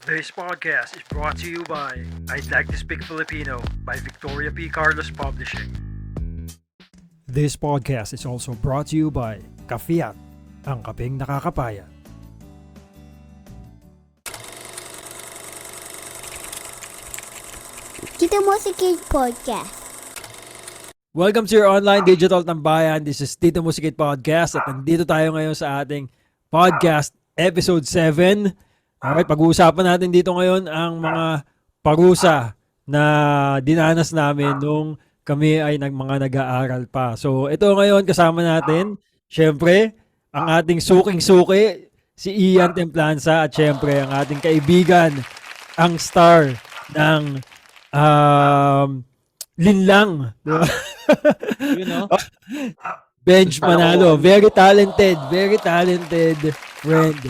This podcast is brought to you by I'd Like to Speak Filipino by Victoria P. Carlos Publishing. This podcast is also brought to you by Kafiat, ang kapeng nakakapaya. Tito Musikid Podcast. Welcome to your online digital tambayan. This is Tito Musikid Podcast at nandito tayo ngayon sa ating podcast episode 7. Alright, pag-uusapan natin dito ngayon ang mga parusa na dinanas namin nung kami ay mga nag-aaral pa. So, ito ngayon kasama natin, syempre, ang ating suking-suki, si Ian Templanza at syempre ang ating kaibigan, ang star ng Linlang. Diba? You know? Benj Manalo. Very talented friend.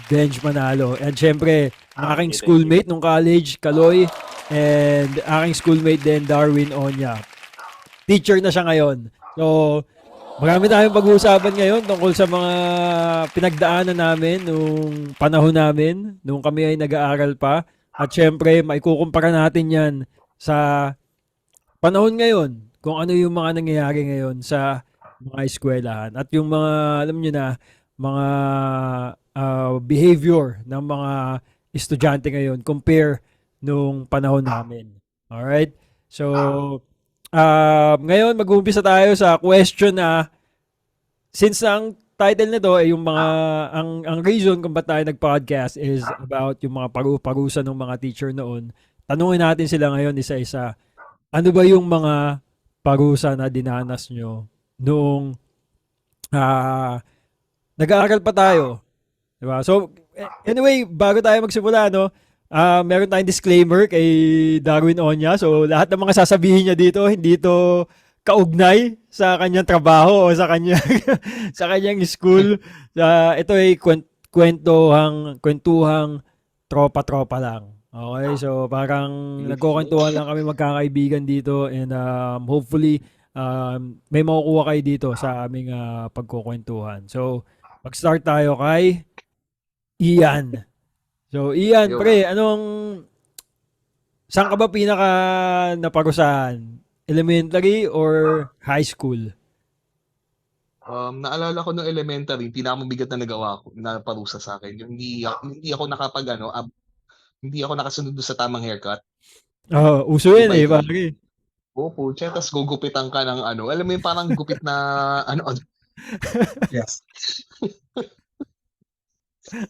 Benj Manalo. And syempre, ang aking schoolmate nung college, Kaloy, and aking schoolmate din, Darwin Onya. Teacher na siya ngayon. So, marami tayong pag-uusapan ngayon tungkol sa mga pinagdaanan namin nung panahon namin, nung kami ay nag-aaral pa. At syempre, maikukumpara natin yan sa panahon ngayon, kung ano yung mga nangyayari ngayon sa mga eskwelahan. At yung mga, alam nyo na, mga behavior ng mga estudyante ngayon compare nung panahon namin. Alright? So, ngayon mag-uumpisa tayo sa question na since ang title nito ay yung mga ang reason kung ba't tayo nag-podcast is about yung mga parusa ng mga teacher noon. Tanungin natin sila ngayon isa-isa. Ano ba yung mga parusa na dinanas nyo noong nag-aaral pa tayo? Diba? So, anyway, bago tayo magsimula, no, meron tayong disclaimer kay Darwin Onya. So, lahat ng mga sasabihin niya dito, hindi to kaugnay sa kanyang trabaho o sa kanyang sa kanyang school. Ito ay kwentuhang tropa-tropa lang. Okay, so parang nagkukwentuhan lang kami magkakaibigan dito and hopefully may makukuha kayo dito sa aming pagkukwentuhan. So, mag-start tayo kay Ian. So, Ian, pre, saan ka ba pinaka naparusahan? Elementary or high school? Naalala ko nung elementary, pinakamabigat na nagawa ko, na parusa sa akin. Yung hindi ako hindi ako nakasunod doon sa tamang haircut. Uso yan pare. Oo, tapos gugupitan ka ng alam mo yung parang gupit na yes.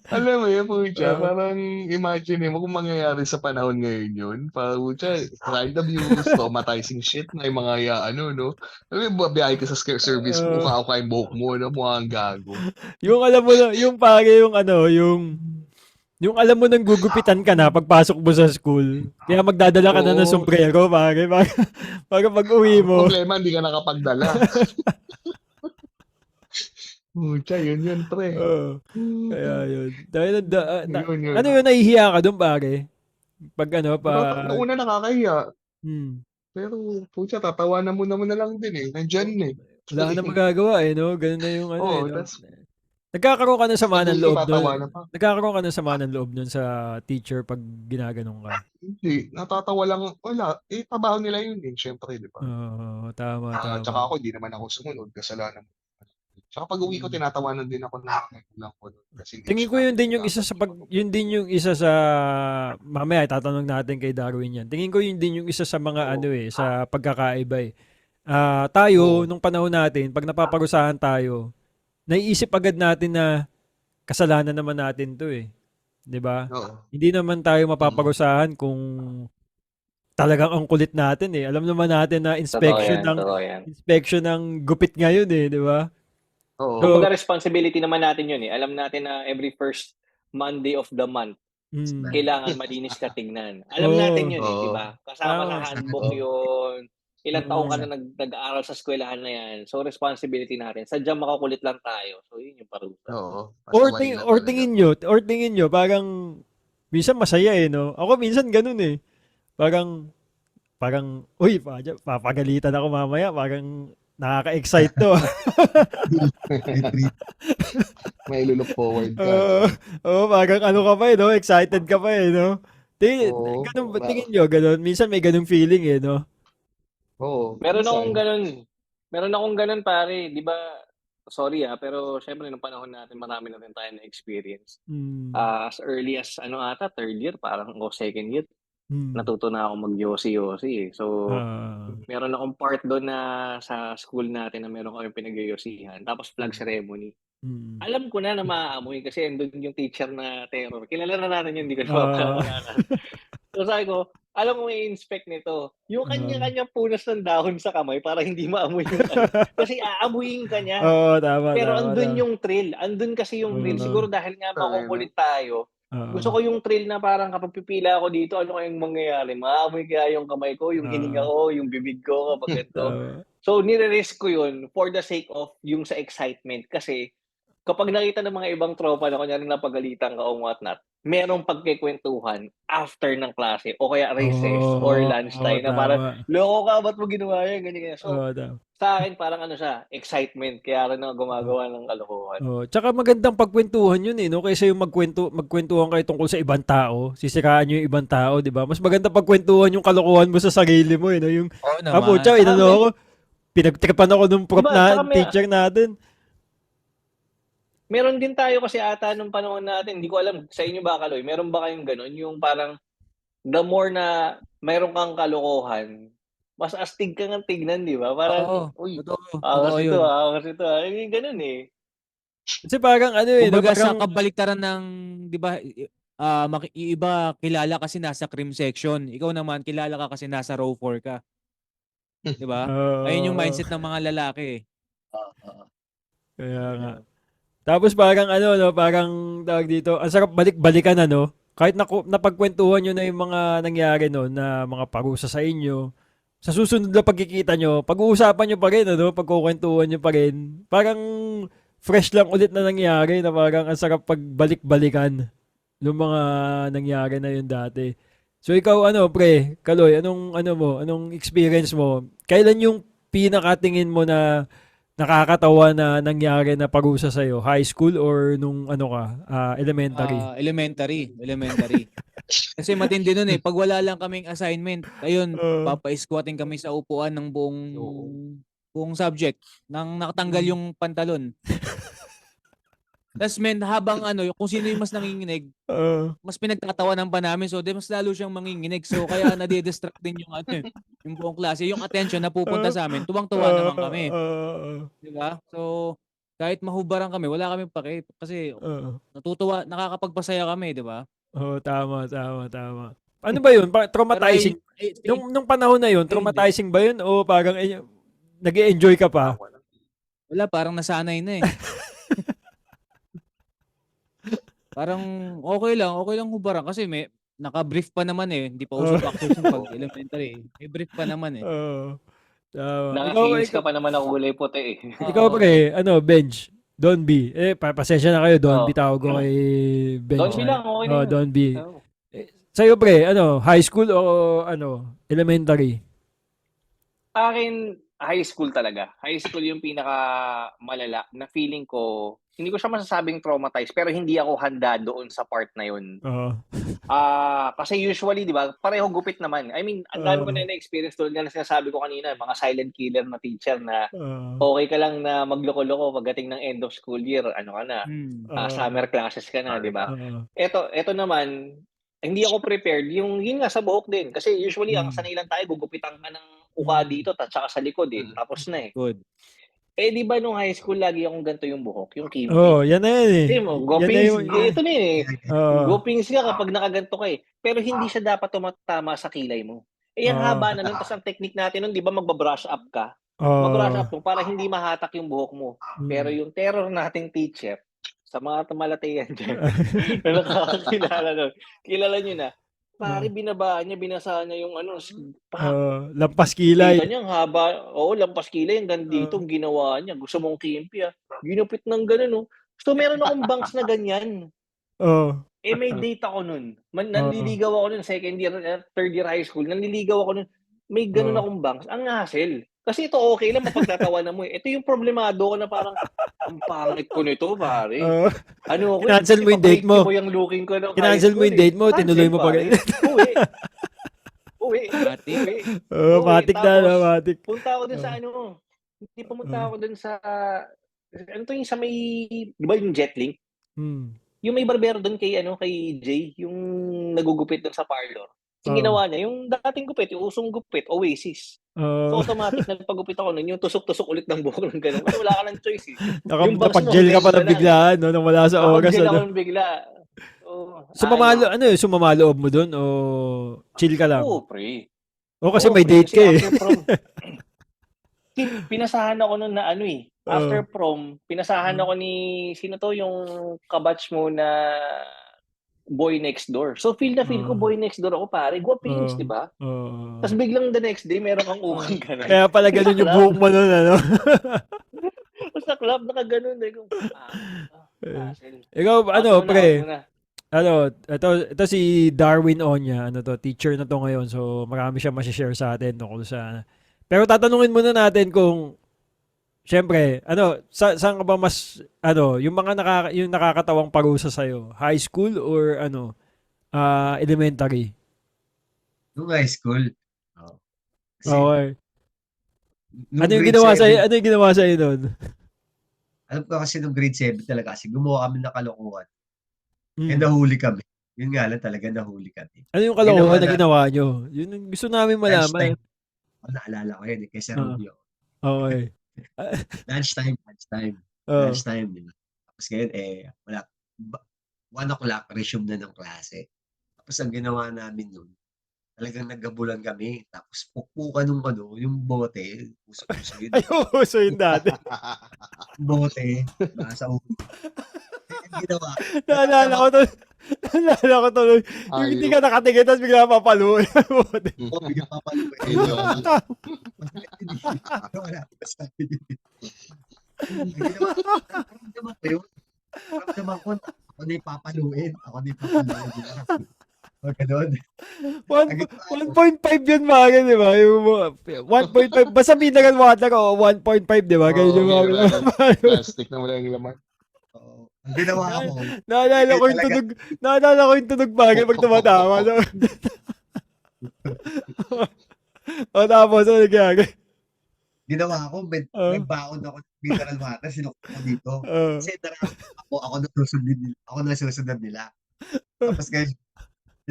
Alam mo yun, pucha, parang imagine mo kung mangyayari sa panahon ngayon yun. Parang pucha, child abuse, traumatizing shit na yung mga no? Alam mo, biyahe ka sa service mo, mukha yung buhok mo, no? Mukhang gago. Yung alam mo na, yung pare, yung alam mo nang gugupitan ka na pagpasok mo sa school. Kaya magdadala ka na ng sombrero, pare. Para pag-uwi mo. Problema, hindi ka nakapagdala. Pucha, yun, pre. Kaya yun. Dahil, Yun. ano yun, nahihiya ka doon, pare? Pag Una nakakahiya. Pero, pucha, tatawanan mo naman na lang din eh. Nandyan eh. Wala ka na magagawa no? Ganun na yung no? That's... Nagkakaroon ka ng sama ng loob doon. Nagkakaroon ka ng sama ng loob doon sa teacher pag ginaganong ka. Hindi. Natatawa lang. Wala. Trabaho nila yun eh. Siyempre, di ba? Tama. Tsaka ako, di naman ako sumunod. Kasalanan mo. Tsaka pag uwi ko, tinatawanan din ako ng magulang ko. Tingin ko yun din yung isa sa mamaya tatanong natin kay Darwin yan. Tingin ko yun din yung isa sa mga sa pagkakaiba eh. Tayo nung panahon natin, pag napaparusahan tayo, naiisip agad natin na kasalanan naman natin 'to eh. 'Di ba? Hindi naman tayo mapaparusahan kung talagang ang kulit natin eh. Alam naman natin na inspection ng gupit ngayon eh, 'di ba? So, kumbaga responsibility naman natin yun eh. Alam natin na every first Monday of the month, kailangan malinis ka tingnan. Alam natin yun eh, di ba? Kasama sa handbook yun. Ilang taong ka na nag-aaral sa eskwelahan na yan. So, responsibility natin. Sadyang makakulit lang tayo. So, yun yung parusa. Or tingin nyo, parang minsan masaya eh, no? Ako minsan ganun eh. Parang, uy, papagalitan ako mamaya. Parang, Nakaka-excite to. May look forward ka. Parang ano ka pa no? Excited ka pa no? Ganun ba? Tingin nyo, ganun? Minsan may ganung feeling no? Oo. Meron akong ganun pare, di ba? Sorry pero syempre nung panahon natin marami na rin tayo na experience. As early as third year, parang second year, natuto na ako mag-yosi-yosi So, meron akong part doon na sa school natin na meron kami pinag-yosihan. Tapos flag ceremony. Alam ko na maaamoy kasi andun yung teacher na terror. Kilala na natin yun, hindi ko na mapapalala. So sabi ko, alam mo i-inspect nito. Yung kanya-kanya punas ng dahon sa kamay para hindi maamoy yung kasi aamuyin ka niya. Tama. Pero andun yung thrill. Andun kasi yung thrill. Siguro dahil nga makukulit tayo. Gusto ko yung thrill na parang kapag pipila ako dito, ano kayang mangyayari? Maamoy kaya yung kamay ko, yung hininga ko, yung bibig ko kapag ito. So nire-risk ko yun for the sake of yung sa excitement. Kasi kapag nakita ng mga ibang tropa na kunyari napagalitan ka o whatnot, merong pagkikwentuhan after ng klase o kaya recess or lunchtime na parang, loko ka, ba't mo ginawa yan? Ganyan. So, sa akin parang siya, excitement. Kaya rin ako gumagawa ng kalokohan. Tsaka magandang pagkwentuhan yun no? Kaysa yung magkwentuhan kayo tungkol sa ibang tao, sisiraan nyo yung ibang tao, di ba? Mas maganda pagkwentuhan yung kalokohan mo sa sarili mo no? Yung, pinagtripan ako nung prop teacher natin. Meron din tayo kasi ata nung panahon natin, hindi ko alam sa inyo ba Kaloy, meron ba kayong ganun? Yung parang the more na mayroon kang kalokohan, mas astig ka ng tignan, di ba? Parang, kasi ito. Yung ganun Kasi parang kumbaga sa kabaliktaran ng, di ba, iba kilala kasi nasa crim section. Ikaw naman, kilala ka kasi nasa row 4 ka. Di ba? Ayun yung mindset ng mga lalaki Kaya nga. Tapos parang parang tawag dito, ang sarap balik-balikan kahit napagkwentuhan nyo na yung mga nangyari na mga parusa sa inyo, sa susunod na pagkikita nyo, pag-uusapan nyo pa rin, pagkukwentuhan nyo pa rin, parang fresh lang ulit na nangyari na parang ang sarap pagbalik-balikan ng mga nangyari na yun dati. So ikaw pre, Kaloy, anong experience mo? Kailan yung pinakatingin mo na nakakatawa na nangyari na parusa sa'yo? High school or nung elementary? Elementary. Kasi matindi nun Pag wala lang kaming assignment, ayun, papa-squatting kami sa upuan ng buong subject nang nakatanggal yung pantalon. Tapos habang kung sino yung mas nanginginig, mas pinagtatawanan pa namin. So, mas lalo siyang manginginig. So, kaya nadidistract din yung buong klase. Yung attention na pupunta sa amin, tuwang-tuwa naman kami. Diba? So, kahit mahubaran kami, wala kami pake. Kasi natutuwa, nakakapagpasaya kami, diba? Tama. Ano ba yun? Traumatizing? Nung panahon na yun, traumatizing ba yun? O parang nag-e-enjoy ka pa? Wala, parang nasanay na Parang okay lang hubaran kasi may naka-brief pa naman hindi pa uso factors yung pag-elementary. May brief pa naman Naka-kinis ka pa naman ng kulay puti Ikaw pre, Benj, Don B. Pasensya na kayo, Don B tawag ko kay Benj. Don B lang, okay na. Don B. Sa'yo pre, high school o elementary? Akin, high school talaga. High school yung pinaka malala na feeling ko, hindi ko siya masasabing traumatized pero hindi ako handa doon sa part na yun. Kasi usually, di ba, pareho gupit naman. I mean, ang dami ko na experience tulad nga na sinasabi ko kanina, mga silent killer na teacher na okay ka lang na magloko-loko pagdating ng end of school year, summer classes ka na, di ba? Ito naman, hindi ako prepared. Yun nga sa buhok din. Kasi usually, ang sanay lang tayo, gugupitan ka ng uka dito, at saka sa likod Tapos na Good. Di ba nung high school, lagi akong ganito yung buhok, yung kimpi. Yan na yan Gopings, ito na Gopings ka kapag nakaganto ka Pero hindi siya dapat tumatama sa kilay mo. Ang haba na nun, tapos ang technique natin nun, di ba magbabrush up ka? Magbrush up mo para hindi mahatak yung buhok mo. Pero yung terror nating teacher, sa mga tamalateyan dyan, na nakakakilala nun, kilala nyo na, pare, binabaan niya, binasahan niya yung lampas kilay. Kita niya, haba. Lampas kilay. Hanggang dito, ginawa niya. Gusto mong kimpi, ginupit ng ganun, So, meron akong bangs na ganyan. May date ako nun. Nanliligaw ako nun, second year, third year high school. Nanliligaw ako nun. May ganun akong bangs. Ang hassle. Kasi ito okay lang, mapagtatawanan mo eh. Ito yung problemado ko na parang, ang pangit ko nito, pare. Ano ako, Kinancel mo yung date mo. Yung looking ko ng Kinancel mo yung date mo, tinuloy mo pa rin. Uwi. Matik na, no? Matik. Punta ako dun sa ano, hindi pumunta ako dun sa, ano to yung sa may, di ba yung Jetlink? Yung may barbero dun kay Jay, yung nagugupit dun sa parlor. Yung ginawa niya, yung dating gupit, yung usong gupit, Oasis. So automatic nagpagupit ako nun, yung tusok-tusok ulit ng buhok ng gano'n. Kasi wala ka ng choice eh. Nakapag-gel ka pa na biglaan, no? Nang wala sa oras. Nakapag-gel ako ng bigla. Sumamaloob mo dun o chill ka lang? Oo, pre. O kasi may date ka eh. Pinasahan ako nun na after prom, pinasahan ako ni, sino to yung kabatch mo na boy next door. So feel ko boy next door ako pare. Guwapings, di ba? Tapos biglang the next day meron kang ukang ganun. Kaya pala ganun yung buhok mo nun, ano? Sa club nakaganon eh. Ikaw, pre? Ito si Darwin Onya, teacher na to ngayon. So marami siya ma-share sa atin tungkol sa. Pero tatanungin muna natin kung syempre, saan ka ba mas, yung mga yung nakakatawang parusa sa'yo? High school or, elementary? Yung high school. Okay. Ano yung ginawa sa'yo nun? Alam ko kasi nung grade 7 talaga kasi gumawa kami ng kalokohan. And nahuli kami. Yun nga lang talaga nahuli kami. Ano yung kalokohan na ginawa nyo? Yun yung gusto namin malaman. Naalala ko yun kay Sir Rubio. Okay. Lunchtime. Lunchtime, di ba? Tapos ngayon, wala. 1 o'clock, resume na ng klase. Tapos ang ginawa namin nun, talagang naggabulan kami. Tapos pukpukan yung bote. Usap-usap yun. Ay, uso yun dati. Bote, nasa ulo. Ang ginawa. Naalala ko to. Yung hindi ka nakatingin, tapos bigla papaluin. Bigla papaluin. Wala. Ramdaman ko yun. Ramdaman ko, ako na ipapaluin. O, ganun. 1.5 yun mga di ba? Yung 1.5, basta mineral water o 1.5, di ba? Ganyan yung mga plastic na wala yung laman. Ang ginawa ko. Naalala ko yung tunog bagay pag tumatawa. O tapos, ano nangyari? Ginawa ko, may baon ako ng mineral water, sinukot ko dito. Kasi ako nasusunod nila. Tapos guys,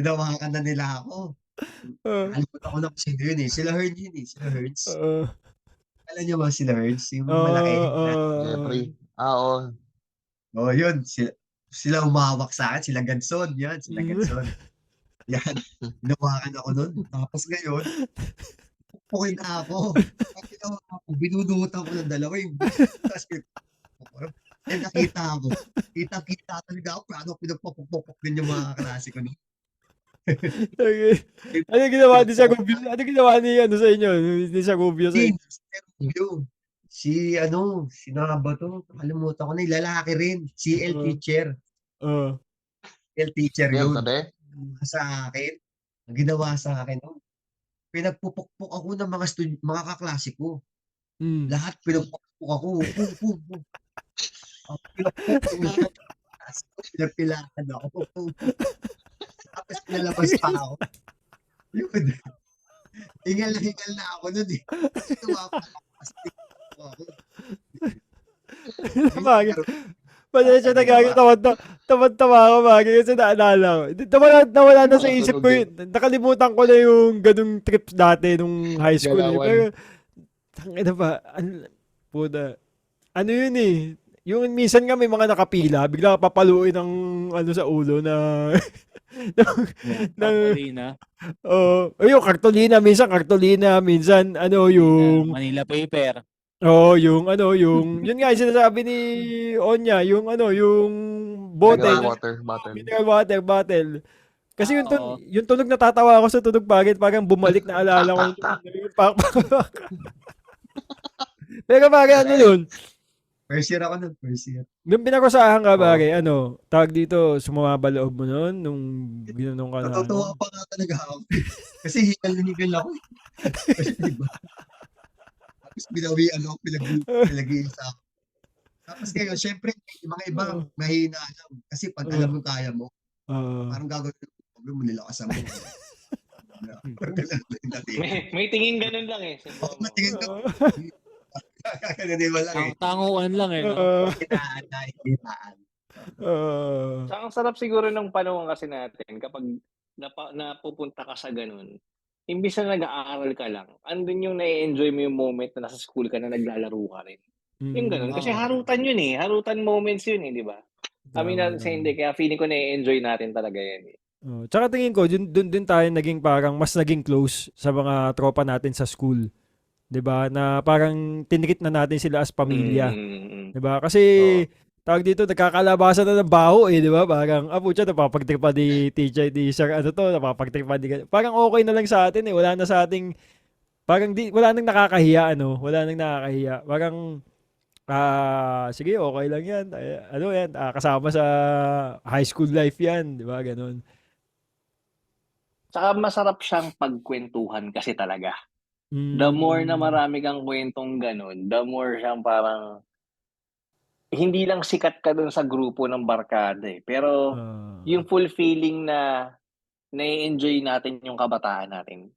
ginawakan na nila ako. Alimot ako na kung sino yun eh. Sila Hearns yun eh. Sila Hearns. Alam niyo ba sila Hearns? Yung malaki. Jeffrey. Oo. Oh, yun. Sila umawak sa akin. Sila Ganson. Yan. Sila Ganson. Yan. Ginawakan ako nun. Tapos ngayon, pupukin na ako. Binudutan ko ng dalawa. Tapos nakita ako. Kita talaga ako. Paano pinagpapupok din yung mga klase ko nun. Ano ginawa ni sa Rubio? Ano ginawa ni sa inyo? Ni sa Rubio sa inyo? Sino nga ba to? Nakalimutan ko na. Lalaki rin. CL teacher. CL teacher yun. Sa akin. Ang ginawa sa akin. Pinagpupukpok ako ng mga kaklase ko. Lahat pinagpupok ako. Pinapilakan ako. Tapos pinalabas pa ako. Yun. Hingal na ako nun eh. Bagay. Pasensya na gagawin. Tamad-tawa ako bagay kasi naalala ko. Nawala na sa isip ko yun. Nakalimutan ko na yung ganung trips dati nung high school. Pero, tangina ba? Puta. Ano yun eh? Yung minsan nga may mga nakapila, bigla papaluin ng sa ulo na Cartolina. Yung cartolina, minsan yung Manila paper. yung yun nga yung sinasabi ni Onya, yung bote, mineral water bottle. Kasi yung tunog natatawa ako sa tunog bagay, parang bumalik na alala ko yung Pero bagay yun? First year ako nun, first year. Nung pinakusahan ka, bagay, tawag dito, sumama loob mo nun, nung ginanong ka na. Natutuwa pa nga talaga ako. Kasi hingal ako. Kasi diba? Tapos binawian ako, pinag-iisa ako. Tapos ngayon, syempre, yung mga iba, mahina alam. Kasi pag alam mo kaya mo, parang gagawin mo, nilakasan mo. May tingin ganun lang eh. Ako matingin ko. Ganun mo lang eh. Tanguan lang eh. No? Hinaan. Tsaka ang sarap siguro ng panahon kasi natin kapag napupunta ka sa ganun. Imbis na nag-aaral ka lang, andun yung na-enjoy mo yung moment na nasa school ka na naglalaro ka rin. Yung ganun. Kasi harutan yun eh. Harutan moments yun eh, di ba? Kami na sa hindi. Kaya feeling ko na-enjoy natin talaga yan eh. Tsaka tingin ko, dun din tayo naging parang mas naging close sa mga tropa natin sa school. 'Di ba? Na parang tinikit na natin sila as pamilya. 'Di ba? Kasi tawag dito, nagkakalabasan na ng baho eh, 'di ba? Parang putya, napapagtripa di teacher, di sir, napapagtripa di. Parang okay na lang sa atin eh. Wala na sa ating parang wala nang nakakahiya Wala nang nakakahiya. Parang sige, okay lang 'yan. Yan, kasama sa high school life 'yan, 'di ba? Ganun. Saka masarap siyang pagkwentuhan kasi talaga. The more na marami kang kwentong ganun, the more siyang parang hindi lang sikat ka dun sa grupo ng barkada eh. Pero yung full feeling na na-enjoy natin yung kabataan natin.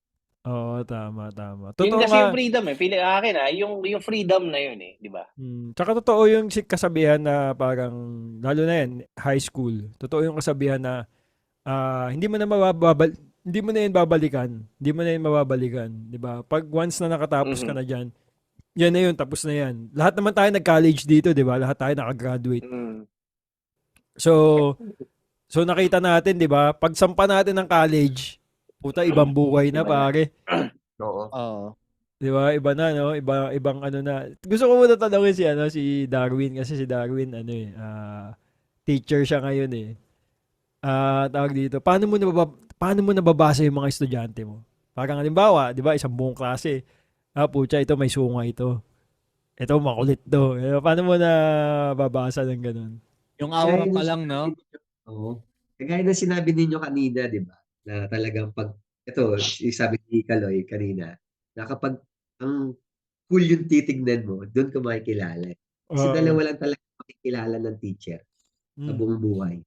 Oo, tama. Yun Totoo kasi nga. yung freedom eh. Feeling akin yung freedom na yun eh, di ba? Tsaka totoo yung kasabihan na parang, lalo na yan, high school. Totoo yung kasabihan na hindi mo na yan babalikan. Hindi mo na yan mababalikan. Di ba? Pag once na nakatapos ka na dyan, yan na yun, tapos na yan. Lahat naman tayo nag-college dito, di ba? Lahat tayo nakagraduate. So nakita natin, di ba? Pagsampa natin ng college, puta, ibang buhay na, pare. Oo. Di ba? Iba na, no? Ibang ano na. Gusto ko muna tanongin si Darwin, kasi si Darwin, teacher siya ngayon eh. Tawag dito, paano mo nababasa yung mga estudyante mo? Parang halimbawa, 'di ba, isang buong klase. Pucha, ito may sunga ito. Ito makulit to. Paano mo nababasa ng ganun? Yung aura pa lang, no? Oo. Kagaya na sinabi ninyo kanina, 'di ba? Na talagang ito, sabi ni Kaloy kanina, na kapag ang cool yung titignan mo, doon ka makikilala. Kasi dalawa lang talaga makikilala ng teacher sa buong buhay.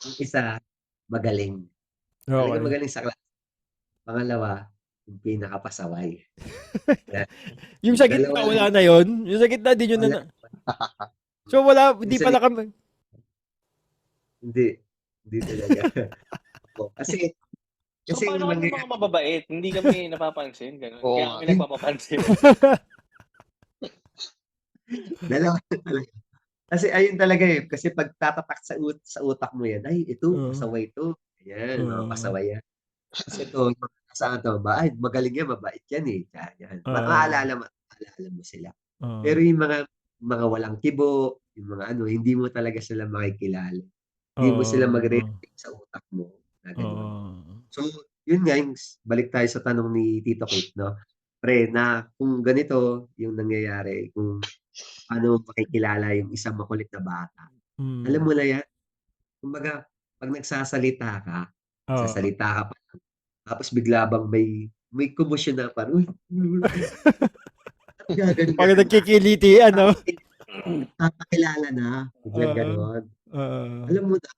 Yung isa, magaling. Talaga magaling sa klase. Pangalawa, yung pinakapasaway. Yung sa gitna, wala na yun? Yung sa gitna, di nyo na... So, hindi pala kami... Hindi talaga. Kasi paano kami mga mababait? Hindi kami napapansin. Ganun. Kaya kami nagpapapansin. Dalawa talaga. Kasi ayun talaga eh. Kasi pag tatatak sa utak mo yan, ay, ito, pasaway ito. Ayan, pasaway yan. Kasi ito, saan ito? Magaling yan, mabait yan eh. Yan. Maalala mo sila. Pero yung mga walang kibo, yung mga hindi mo talaga sila makikilala. Hindi mo sila mag-react sa utak mo. Na so, yun nga, balik tayo sa tanong ni Tito Kate, no? Pre, na kung ganito yung nangyayari, kung paano makikilala yung isang makulit na bata. Alam mo na yan. Kumbaga, pag nagsasalita ka, sasalita ka pa, tapos bigla bang may commotion na parang, pag nagkikiliti, papakilala na. Biglang ganon. Alam mo na,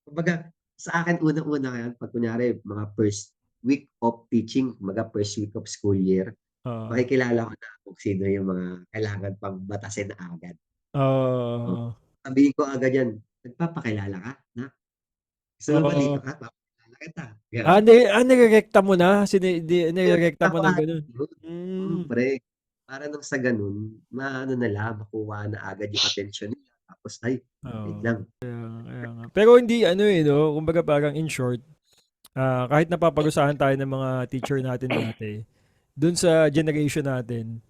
kumbaga, sa akin, unang-una ngayon, pag kunyari, mga first week of teaching, first week of school year, makikilala ko na kung sino yung mga kailangan pang batasin na agad. Sabihin ko agad yan, nagpapakilala ka na? Gusto mo ba dito ka? Papakilala kita. Nirerekta mo na? Nirerekta mo na gano'n? Pre, para nang sa ganun, makuha na agad yung attention nila. Tapos, wait lang. Pero hindi, no? Kumbaga parang in short, kahit napapag-usahan tayo ng mga teacher natin dati, dun sa generation natin,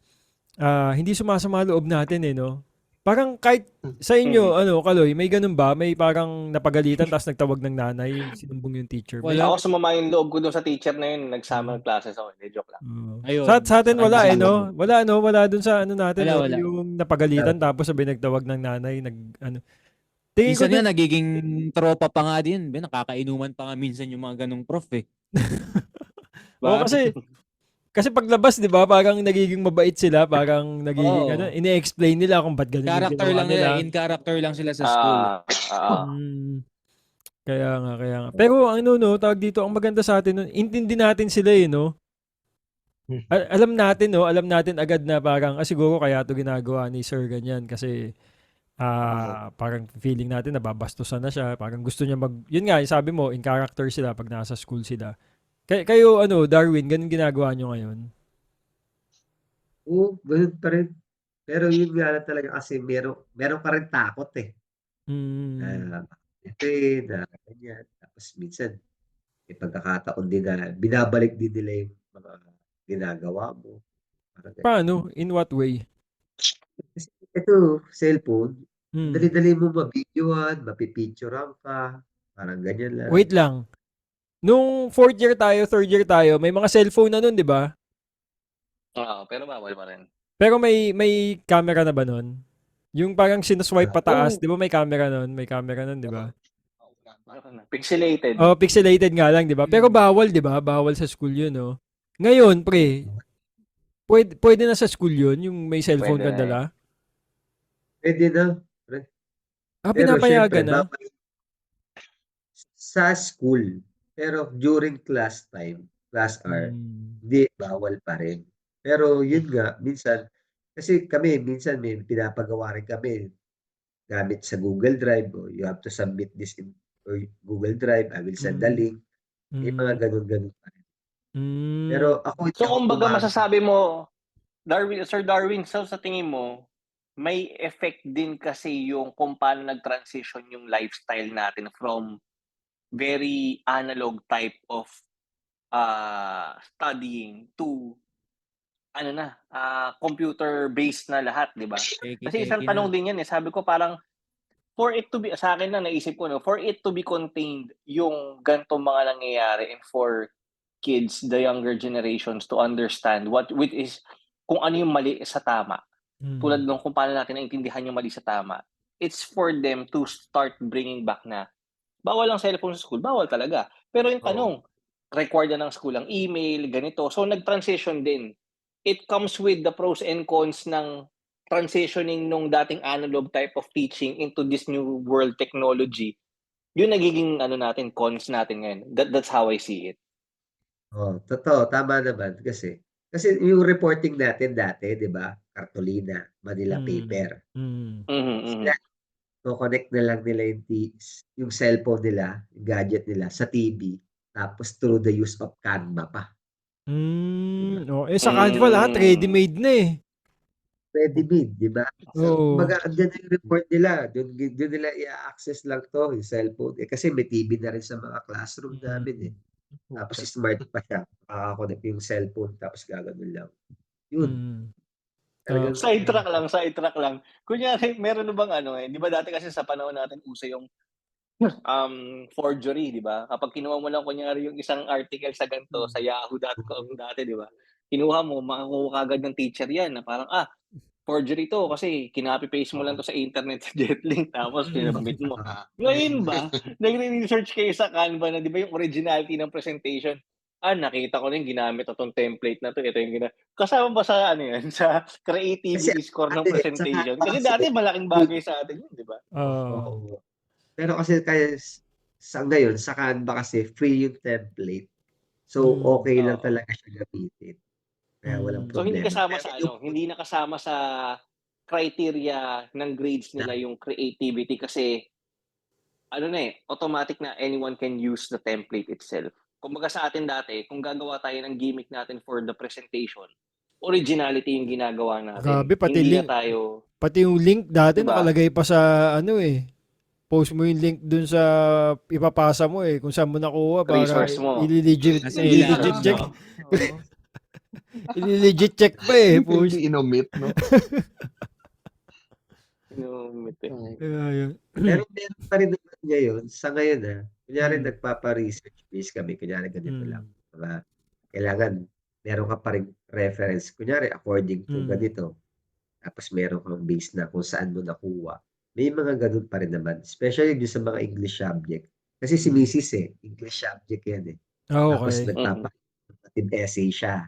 hindi sumasama loob natin no? Parang kahit sa inyo, Kaloy, may ganun ba? May parang napagalitan tapos nagtawag ng nanay, sinumbong yung teacher. Ako sumama yung loob ko doon sa teacher na yun, nagsama ng classes ako. Joke lang. Sa atin wala no? Wala dun sa natin. Wala. Yung napagalitan tapos sabi nagtawag ng nanay, Tingin ko minsan nagiging tropa pa nga din. Nakakainuman pa nga minsan yung mga ganong prof eh. kasi Kasi paglabas, di ba, parang nagiging mabait sila, parang nagiging, Oo. ini-explain nila kung ba't ganun yung Character ginawa lang nila. nila. In character lang sila sa school. Mm, kaya nga. Pero ano, no, tawag dito, ang maganda sa atin, nun, intindi natin sila no? Alam natin agad na parang, siguro kaya to ginagawa ni Sir ganyan kasi parang feeling natin nababastusan na siya. Parang gusto niya yun nga, yung sabi mo, in character sila pag nasa school sila. Kayo, Darwin, ganun ginagawa nyo ngayon? Oo, ganun pa rin. Pero yun nga lang talaga kasi meron ka rin takot eh. Mm. Ganyan. Tapos minsan, may pagkakataon din na binabalik din nila yung mga ginagawa mo. Parang ganyan. Paano? In what way? Kasi ito, cellphone, Mm. dali-dali mo mabidyohan, mapipicturean ka, parang ganyan lang. Wait lang. Nung 4th year tayo, 3rd year tayo, may mga cellphone na nun, di ba? Oo, pero bawal pa rin. Pero may camera na ba nun? Yung parang sinuswipe pataas, Oo. di ba may camera nun? May camera nun, di ba? Pixelated. Oh, pixelated nga lang, di ba? Pero bawal, di ba? Bawal sa school yun, no? Ngayon, pre, pwede na sa school yun, yung may cellphone Pwede ka na eh. dala? Pwede na. Pero Pinapayagan syempre, na? sa school, pero during class time, class hour, hindi, bawal pa rin. Pero yun nga, minsan, kasi kami, minsan may pinapagawa rin kami gamit sa Google Drive o you have to submit this in or Google Drive, I will send the link. May mga ganun-ganun pa rin. Pero ako hindi So, ako kumbaga pumasok. masasabi mo, Sir Darwin, so sa tingin mo, may effect din kasi yung kung paano nag-transition yung lifestyle natin from very analog type of studying to computer-based na lahat, di ba? Kasi isang tanong din yan sabi ko parang for it to be, sa akin na naisip ko, for it to be contained yung ganitong mga nangyayari and for kids, the younger generations to understand which is kung ano yung mali sa tama. Tulad nung kung paano natin naintindihan yung mali sa tama. It's for them to start bringing back na bawal ang cellphone sa school, bawal talaga. Pero yung tanong, required na ng school ang email, ganito. So nag-transition din. It comes with the pros and cons ng transitioning nung dating analog type of teaching into this new world technology. Yun nagiging cons natin ngayon. That's how I see it. Totoo, tama naman kasi yung reporting natin dati, 'di ba? Cartolina, Manila paper. Sila, connect na lang nila yung cellphone nila, yung gadget nila sa TV, tapos through the use of Canva pa. Sa Canva lahat ready-made na eh. Ready-made, di ba? Oo. Kumbaga, andyan yung report nila. Doon nila i-access lang to, yung cellphone. Kasi may TV na rin sa mga classroom namin eh. Tapos smart pa siya. Makakakonect yung cellphone, tapos gagawin lang. Yun. Sidetrack lang. Kunyari, meron na bang di ba dati kasi sa panahon natin uso yung forgery, di ba? Kapag kinuha mo lang kunyari yung isang article sa ganito sa yahoo.com dati, di ba? Kinuha mo, makakuha kagad ng teacher yan na parang, forgery to kasi kinopy-paste mo lang to sa internet sa Jetlink tapos pinabit mo. Ngayon ba, nagre-research kayo sa Canva na di ba yung originality ng presentation? Nakita ko na yung ginamit na tong template na to. Ito yung kasama ba sa sa creativity score ng presentation? Kasi dati malaking bagay sa atin yun, di ba? Pero kasi sa ngayon, sa Canva kasi free yung template. So, okay lang talaga siya gamitin. Kaya walang problema. So, hindi kasama sa hindi nakasama sa criteria ng grades nila yung creativity kasi automatic na anyone can use the template itself. Kumbaga sa atin dati, kung gagawa tayo ng gimmick natin for the presentation, originality yung ginagawa natin. Grabe, hindi na tayo... Pati yung link dati nakalagay pa sa post mo yung link dun sa ipapasa mo kung saan mo nakuha para i-legit check. I-legit check pa Hindi inomit, no? Pero meron pa rin naman ngayon, sa ngayon kunyari nagpapa-research base kami, kunyari ganito lang. Kailangan, meron ka pa rin reference, kunyari according to ganito, tapos meron kang base na kung saan mo nakuha. May mga ganun pa rin naman, especially yung sa mga English subject. Kasi si Mrs. English subject yan . Tapos nagpapa-essay siya.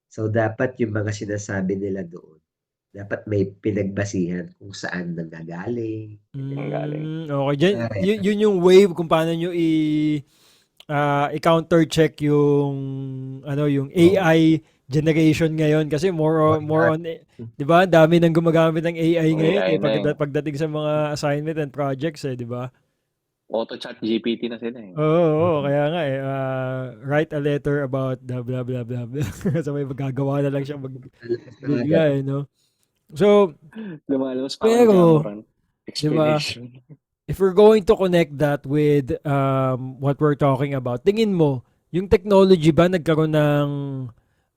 So, dapat yung mga sinasabi nila doon, dapat may pinagbasihan kung saan nanggagaling. Ang galing. Okay. Diyan, Correct. yun yung wave kung paano nyo i-counter check yung yung AI generation ngayon kasi more on 'di ba? Dami nang gumagamit ng AI ngayon AI na pagdating sa mga assignment and projects 'di ba? Auto chat GPT na sila eh. Oo, kaya nga write a letter about blah blah blah blah. blah. So may magagawa na lang siya bigla no. So, Lumalabas pa pero, ang di ba? explanation. If we're going to connect that with what we're talking about, tingin mo, yung technology ba nagkaroon ng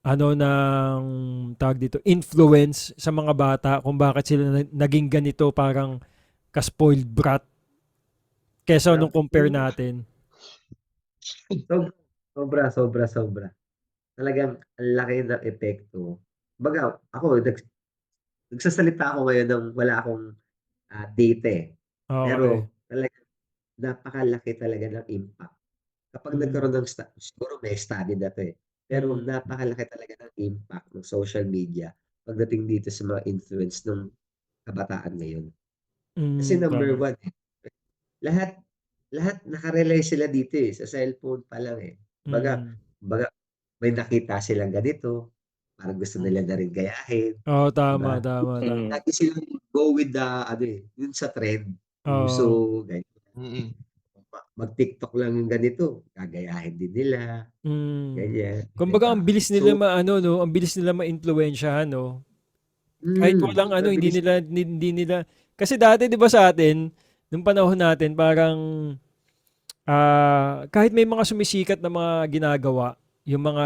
ng tawag dito, influence sa mga bata kung bakit sila naging ganito parang ka-spoiled brat kesa nung compare natin? Sobra. Talagang ang laki ng epekto. Baga, ako, nagsasalita ako ngayon ng wala akong data eh. Okay. Pero talagang napakalaki talaga ng impact. Kapag nagkaroon ng siguro may study na to eh. Pero napakalaki talaga ng impact ng social media pagdating dito sa mga influence ng kabataan ngayon. Kasi number one, lahat nakarely sila dito eh. Sa cellphone pa lang eh. Baga, may nakita silang ganito, parang gusto nila na rin gayahin. Oo, tama. Lagi silang go with the, yun sa trend. So, ganyan. Mag-TikTok lang yung ganito, gagayahin din nila. Ganyan. Kumbaga, ang bilis nila ang bilis nila ma-influensyahan, no? Kahit walang hindi nila, kasi dati, di ba sa atin, nung panahon natin, parang, kahit may mga sumisikat na mga ginagawa, yung mga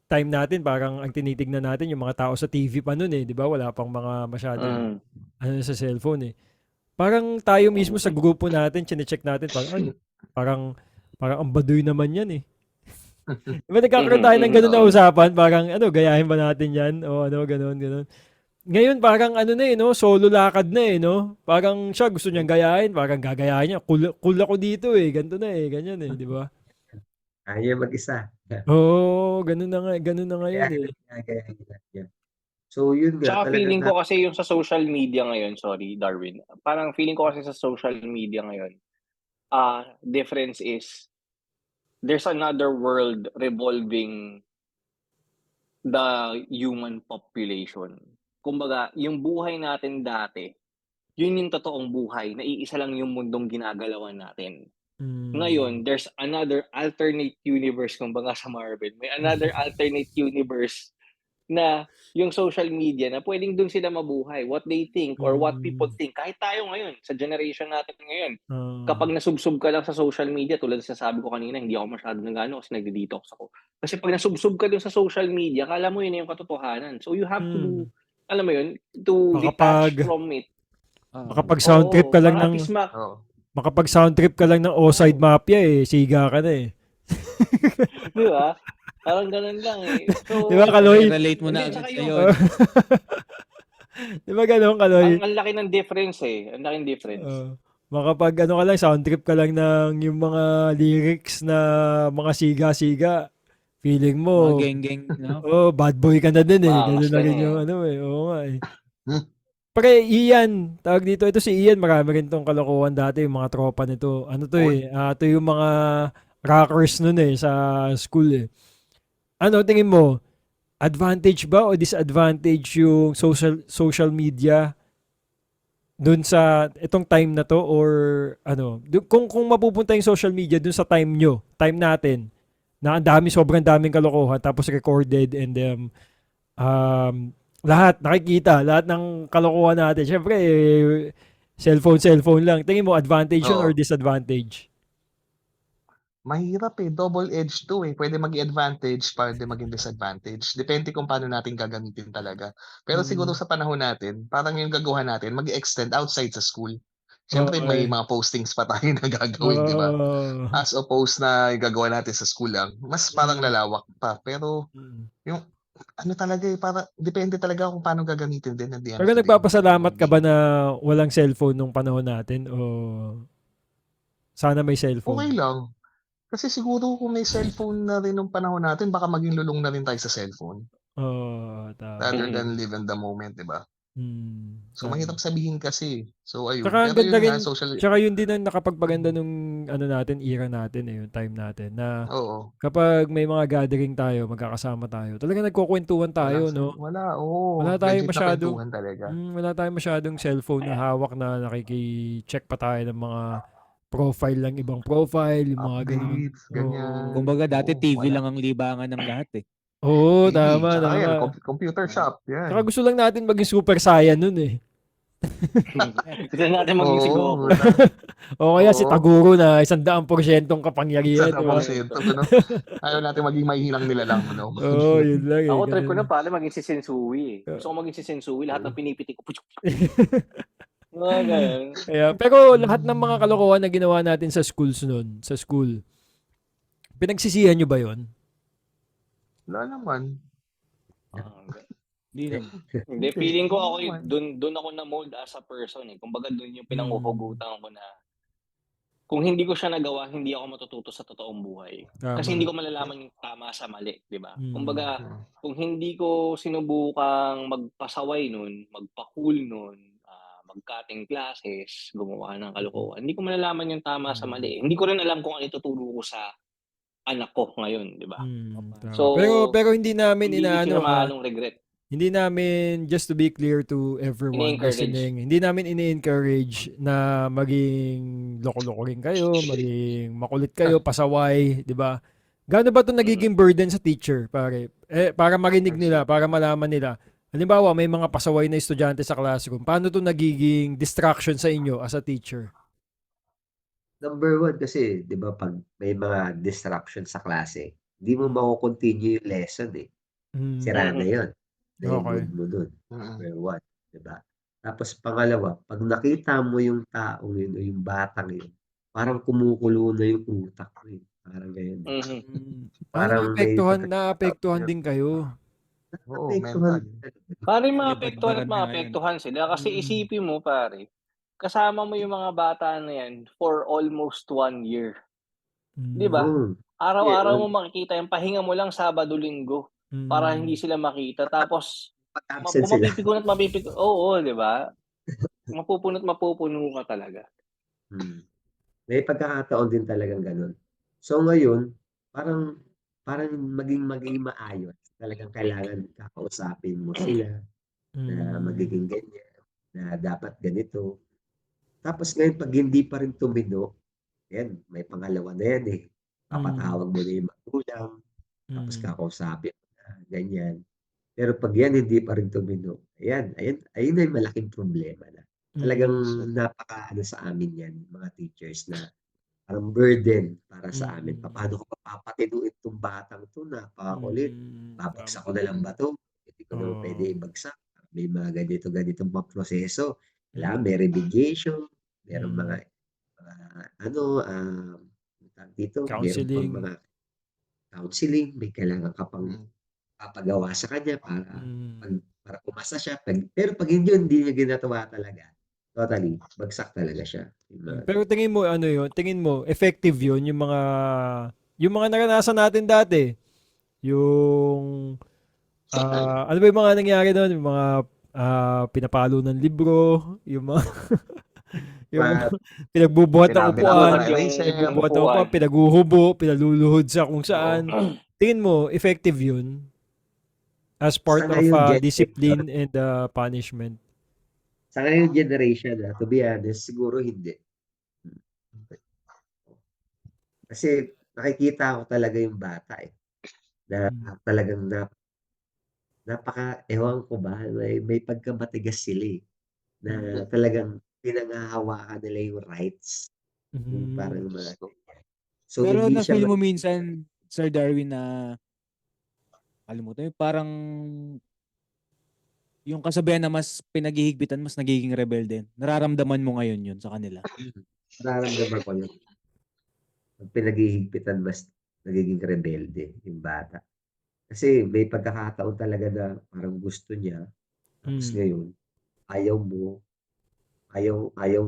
time natin, parang ang tinitignan natin yung mga tao sa TV pa nun eh, di ba? Wala pang mga masyadong sa cellphone eh. Parang tayo mismo sa grupo natin, chinecheck natin, parang ang baduy naman yan eh. Diba nagkakaroon tayo ng ganun na usapan, parang gayahin ba natin yan? O ganun. Ngayon parang na eh, no? Solo lakad na eh, no? Parang siya gusto niyang gayahin, parang gagayahin niya. Cool ako dito eh, ganito na eh, ganyan eh, di ba? Kaya mag-isa. Oo, ganun na ngayon eh. Yeah. So, yun nga. Tsaka feeling ko kasi yung sa social media ngayon, sorry Darwin, parang feeling ko kasi sa social media ngayon, difference is, there's another world revolving the human population. Kumbaga, yung buhay natin dati, yun yung totoong buhay, naiisa lang yung mundong ginagalawan natin. Ngayon, there's another alternate universe, kumbaga sa Marvel, may another alternate universe na yung social media na pwedeng dun sila mabuhay, what they think or what people think. Kahit tayo ngayon, sa generation natin ngayon, kapag nasubsob ka lang sa social media, tulad sa sabi ko kanina, hindi ako masyado nag-ano kasi nagde-detox ako. Kasi pag nasubsob ka dun sa social media, kala mo yun yung katotohanan. So you have to do, alam mo yun, to detach from it. Makapag-sound trip ka lang makapag-sound trip ka lang ng Oside Mafia eh, siga ka na eh. Di ba? Parang ganun lang eh. So, di ba, Kaloy? Relate mo na agad sa'yo. Di ba ganun, Kaloy? Ang laki ng difference eh. Ang laking difference. Makapag ka lang, sound trip ka lang ng yung mga lyrics na mga siga-siga. Feeling mo. Mga geng-geng, no? Bad boy ka na din eh. Ganun na rin yung Oo nga eh. Pare, Ian, tawag dito. Ito si Ian, marami rin tong kalokohan dati, yung mga tropa nito. Ito yung mga rockers nun eh, sa school eh. Tingin mo, advantage ba o disadvantage yung social media dun sa itong time na to or kung mapupunta yung social media dun sa time natin, na sobrang daming kalokohan, tapos recorded and lahat, nakikita, lahat ng kalokohan natin. Siyempre, cellphone lang. Tingin mo, advantage yun or disadvantage? Mahirap eh. Double-edged to eh. Pwede maging advantage, pwede maging disadvantage. Depende kung paano natin gagamitin talaga. Pero siguro sa panahon natin, parang yung gagawa natin, mag-extend outside sa school. Siyempre, may mga postings pa tayo na gagawin, di ba? As opposed na yung gagawa natin sa school lang, mas parang lalawak pa. Pero, yung talaga eh, para depende talaga kung paano gagamitin din. Pero nagpapasalamat ka ba na walang cellphone nung panahon natin o sana may cellphone? Okay lang. Kasi siguro kung may cellphone na rin nung panahon natin, baka maging lulong na rin tayo sa cellphone Oo, tama. rather than live in the moment, 'di ba? So Tama. mahirap sabihin kasi. So ayun, Tsaka ang pero ganda yun nga rin, social tsaka yun din ang nakapagpaganda nung ano natin, era natin yung time natin na oo. kapag may mga gathering tayo, magkakasama tayo, talagang nagkukwentuhan tayo, no? Oo, Wala tayong legit na masyadong kwentuhan talaga. wala tayong masyadong cellphone na hawak na nakiki-check pa tayo ng mga profile ng ibang profile, yung mga ganun. Updates, Oo. ganyan. Kumbaga dati Oo, TV wala. lang ang libangan ng lahat eh. Oo, TV, tama, tsaka yan, tama. computer shop, Tsaka yan. gusto lang natin maging super saiyan nun eh. Gusto natin maging si Oo, Goku. O kaya si oo. Taguro na 100% Sa kapangyarihan, di ba? 100%, ano? Ayaw natin maging mahihilang nila lang, ano? Oo, yun lang eh. Ako trip ko Ganun. na pala maging si Sensui eh. Gusto ko maging si Sensui, lahat ng pinipiti ko. Mga ganun. Pero lahat ng mga kalokohan na ginawa natin sa schools nun, sa school, pinagsisihan nyo ba yun? Wala naman. Hindi naman. Hindi, feeling ko ako Naman. doon ako na mold as a person eh. Kumbaga doon yung Mm. pinanguhugutan ko na kung hindi ko siya nagawa, hindi ako matututo sa totoong buhay. Tama. Kasi hindi ko malalaman yung tama sa mali, di ba? Mm. Kumbaga, kung hindi ko sinubukang magpasaway nun, magpa-cool nun, mag-cutting classes, gumawa ng kalokohan, hindi ko malalaman yung tama sa mali. Hindi ko rin alam kung ano ituturo ko sa anak ko ngayon, di ba? Tama. So, pero hindi namin hindi inaano sinamalong regret. hindi namin, just to be clear to everyone Ini-encourage. listening, hindi namin ini-encourage na maging loko-loko rin kayo, maging makulit kayo, pasaway, di ba? Gaano ba ito nagiging burden sa teacher, pare? Para marinig nila, para malaman nila. Halimbawa, may mga pasaway na estudyante sa classroom. Paano ito nagiging distraction sa inyo as a teacher? Number one kasi, di ba, pag may mga disruption sa klase, hindi mo mako-continue yung lesson eh. Sira na yun. Na yung Okay. mood mo dun. Number one, di ba? Tapos pangalawa, pag nakita mo yung taong yun o yung batang yun, parang kumukulo na yung utak mo eh. Parang ganyan. Parang may naapektuhan din kayo. Oo, naapektuhan. Pare, maapektuhan at Libad-baran nga maapektuhan sila. Kasi isipin mo, pare, kasama mo yung mga bata na yan for almost 1 year. Di ba? Araw-araw mo makikita yung pahinga mo lang Sabado-Linggo para hindi sila makita. Tapos, Pag-absent kung sila. mapipikon, oo, di ba? Mapupuno ka talaga. May pagkakataon din talagang ganun. So ngayon, parang maging maayos. Talagang kailangan kakausapin mo sila na magiging ganyan, na dapat ganito. Tapos ngayon, pag hindi pa rin tumino, yan, may pangalawa na yan eh. Papatawag mo na yung magulang, tapos kakausapin mo na ganyan. Pero pag yan hindi pa rin tumino, ayun na yung malaking problema na. Talagang napaka sa amin yan, mga teachers, na parang burden para sa amin. Paano ko papapatinuin itong batang to, napakakulit. Babagsak ko na lang ba to? Hindi ko naman pwede ibagsak. May mga ganitong mga proseso. May remediation, meron mga dito, meron pang Counseling. mga counseling, may kailangan ka pang papagawa sa kanya para pumasa siya. Pero pag hindi niya ginagawa talaga, totally, bagsak talaga siya. Pero tingin mo tingin mo effective yun yung mga naranasan natin dati. Yung ano ba yung mga nangyari doon? Yung mga pinapalo ng libro, yung mga pinagbubuhat ng upuan, pinaguhubo, pinaluluhod sa kung saan. Tingin mo effective yun as part of discipline and punishment? Sa ngayong generation, to be honest, siguro hindi. Kasi nakikita ko talaga yung bata eh. Na talagang ewan ko ba, may pagkamatigas sila eh. Na talagang pinanghahawakan nila yung rights. Yung parang mga so, pero hindi na-feel siya mo minsan, Sir Darwin, na kalimutan, parang yung kasabihan na mas pinaghihigpitan, mas nagiging rebelde. Nararamdaman mo ngayon yun sa kanila? Nararamdaman ko yun. Pag pinaghihigpitan, mas nagiging rebelde yung bata. Kasi may pagkakataon talaga na parang gusto niya, tapos ngayon, ayaw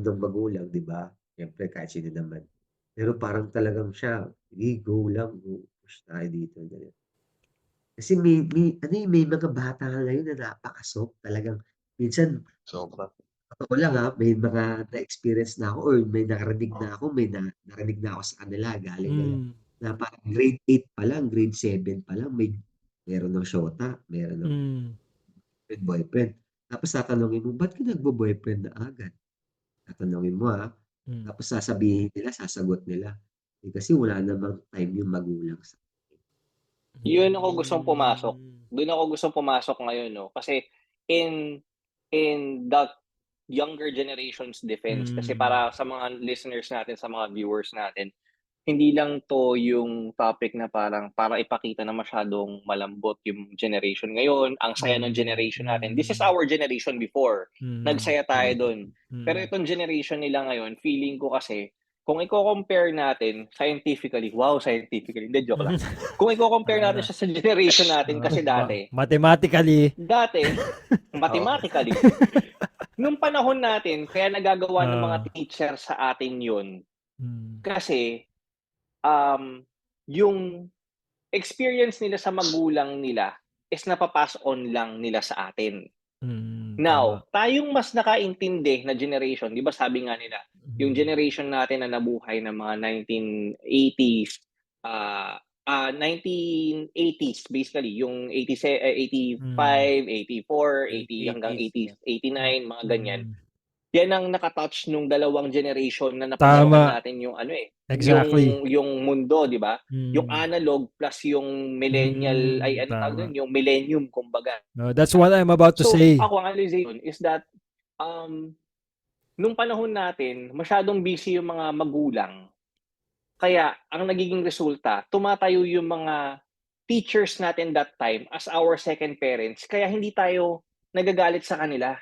ng magulang, di ba? Siyempre, kahit sino naman. Pero parang talagang siya, Sige, go lang, go. Push tayo dito. Ganyan. Kasi may mga bata ngayon na napaka-soft talagang. Minsan, Sobra. totoo lang may mga na-experience na ako or may narinig na ako, narinig na ako sa kanila, galing nila. Mm. Na parang grade 8 pa lang, grade 7 pa lang, meron ng shota, meron ng Mm. boyfriend. Tapos tatanungin mo, ba't ka nagbo-boyfriend na agad? Tatanungin mo Mm. Tapos sasagot nila. Kasi wala namang time yung magulang sa Yun ako gustong pumasok. Mm. Doon ako gustong pumasok ngayon, no? Kasi in the younger generation's defense, kasi para sa mga listeners natin, sa mga viewers natin, hindi lang 'to yung topic na parang para ipakita na masyadong malambot yung generation ngayon, ang saya ng generation natin. This is our generation before. Nagsaya tayo dun. Pero itong generation nila ngayon, feeling ko kasi, kung iko-compare natin scientifically, hindi, joke lang. Kung iko-compare natin siya sa generation natin, kasi Mathematically. mathematically, nung panahon natin, kaya nagagawa ng mga teacher sa atin yun, kasi yung experience nila sa magulang nila is napapass on lang nila sa atin. Now, tayong mas nakaintindi na generation, di ba sabi nga nila, yung generation natin na nabuhay ng mga 1980s, 1980s basically, yung 85, 84, 80 hanggang 80s, 89, mga ganyan. Yan ang nakatouch nung dalawang generation na napanalunan natin yung Exactly. yung mundo, di ba? Yung analog plus yung millennial, yung millennium, kumbaga. That's what I'm about to say. So, ako ang realization is that nung panahon natin, masyadong busy yung mga magulang. Kaya, ang nagiging resulta, tumatayo yung mga teachers natin that time as our second parents. Kaya hindi tayo nagagalit sa kanila.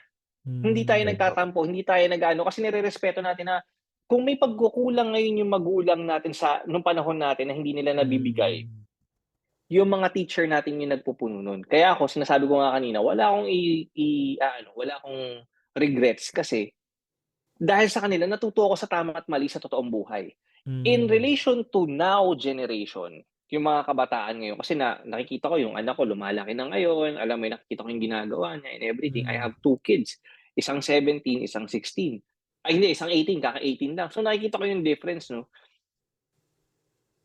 Hindi tayo nagtatampo, hindi tayo kasi nirerespeto natin na kung may pagkukulang ngayon yung magulang natin nung panahon natin na hindi nila nabibigay, yung mga teacher natin yung nagpupuno nun. Kaya ako, sinasabi ko nga kanina, wala akong regrets kasi dahil sa kanila, natuto ako sa tama at mali sa totoong buhay. In relation to now generation, yung mga kabataan ngayon, kasi nakikita ko yung anak ko lumalaki na ngayon, alam mo, nakikita ko yung ginagawa niya and everything. I have 2 kids. Isang 17, isang 16. Ay hindi, isang 18, kaka-18 lang. So nakikita ko yung difference, no?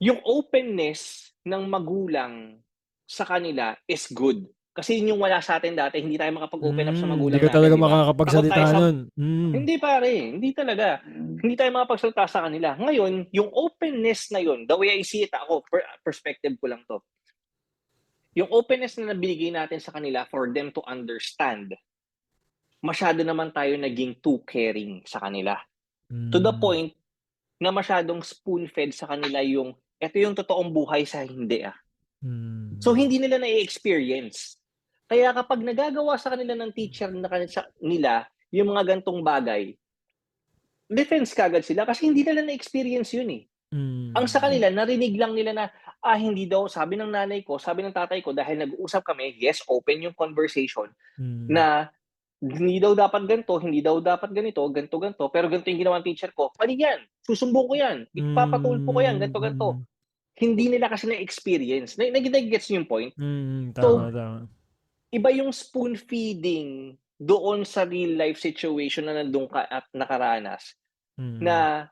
Yung openness ng magulang sa kanila is good. Kasi yun yung wala sa atin dati, hindi tayo makapag-open up sa magulang Hindi ka natin. talaga Diba? makakapagsalita nun. Hindi pare, hindi talaga. Hindi tayo makapagsalita sa kanila. Ngayon, yung openness na yun, the way I see it ako, perspective ko lang to. Yung openness na nabigay natin sa kanila for them to understand, masyado naman tayo naging too caring sa kanila. To the point na masyadong spoon-fed sa kanila yung, ito yung totoong buhay sa hindi So, hindi nila na-experience. Kaya kapag nagagawa sa kanila ng teacher nila yung mga gantong bagay, defense kagad sila kasi hindi nila na-experience yun eh. Ang sa kanila, narinig lang nila na, hindi daw, sabi ng nanay ko, sabi ng tatay ko, dahil nag-uusap kami, yes, open yung conversation, na hindi daw dapat ganito, hindi daw dapat ganito, ganito, pero ganito yung ginawa ng teacher ko, mali yan, susumbong ko yan, ipapatulpo ko yan, ganito. Hindi nila kasi na-experience. Nag-gets yung point? Tama. Iba yung spoon feeding doon sa real life situation na nandun ka at nakaranas. Na,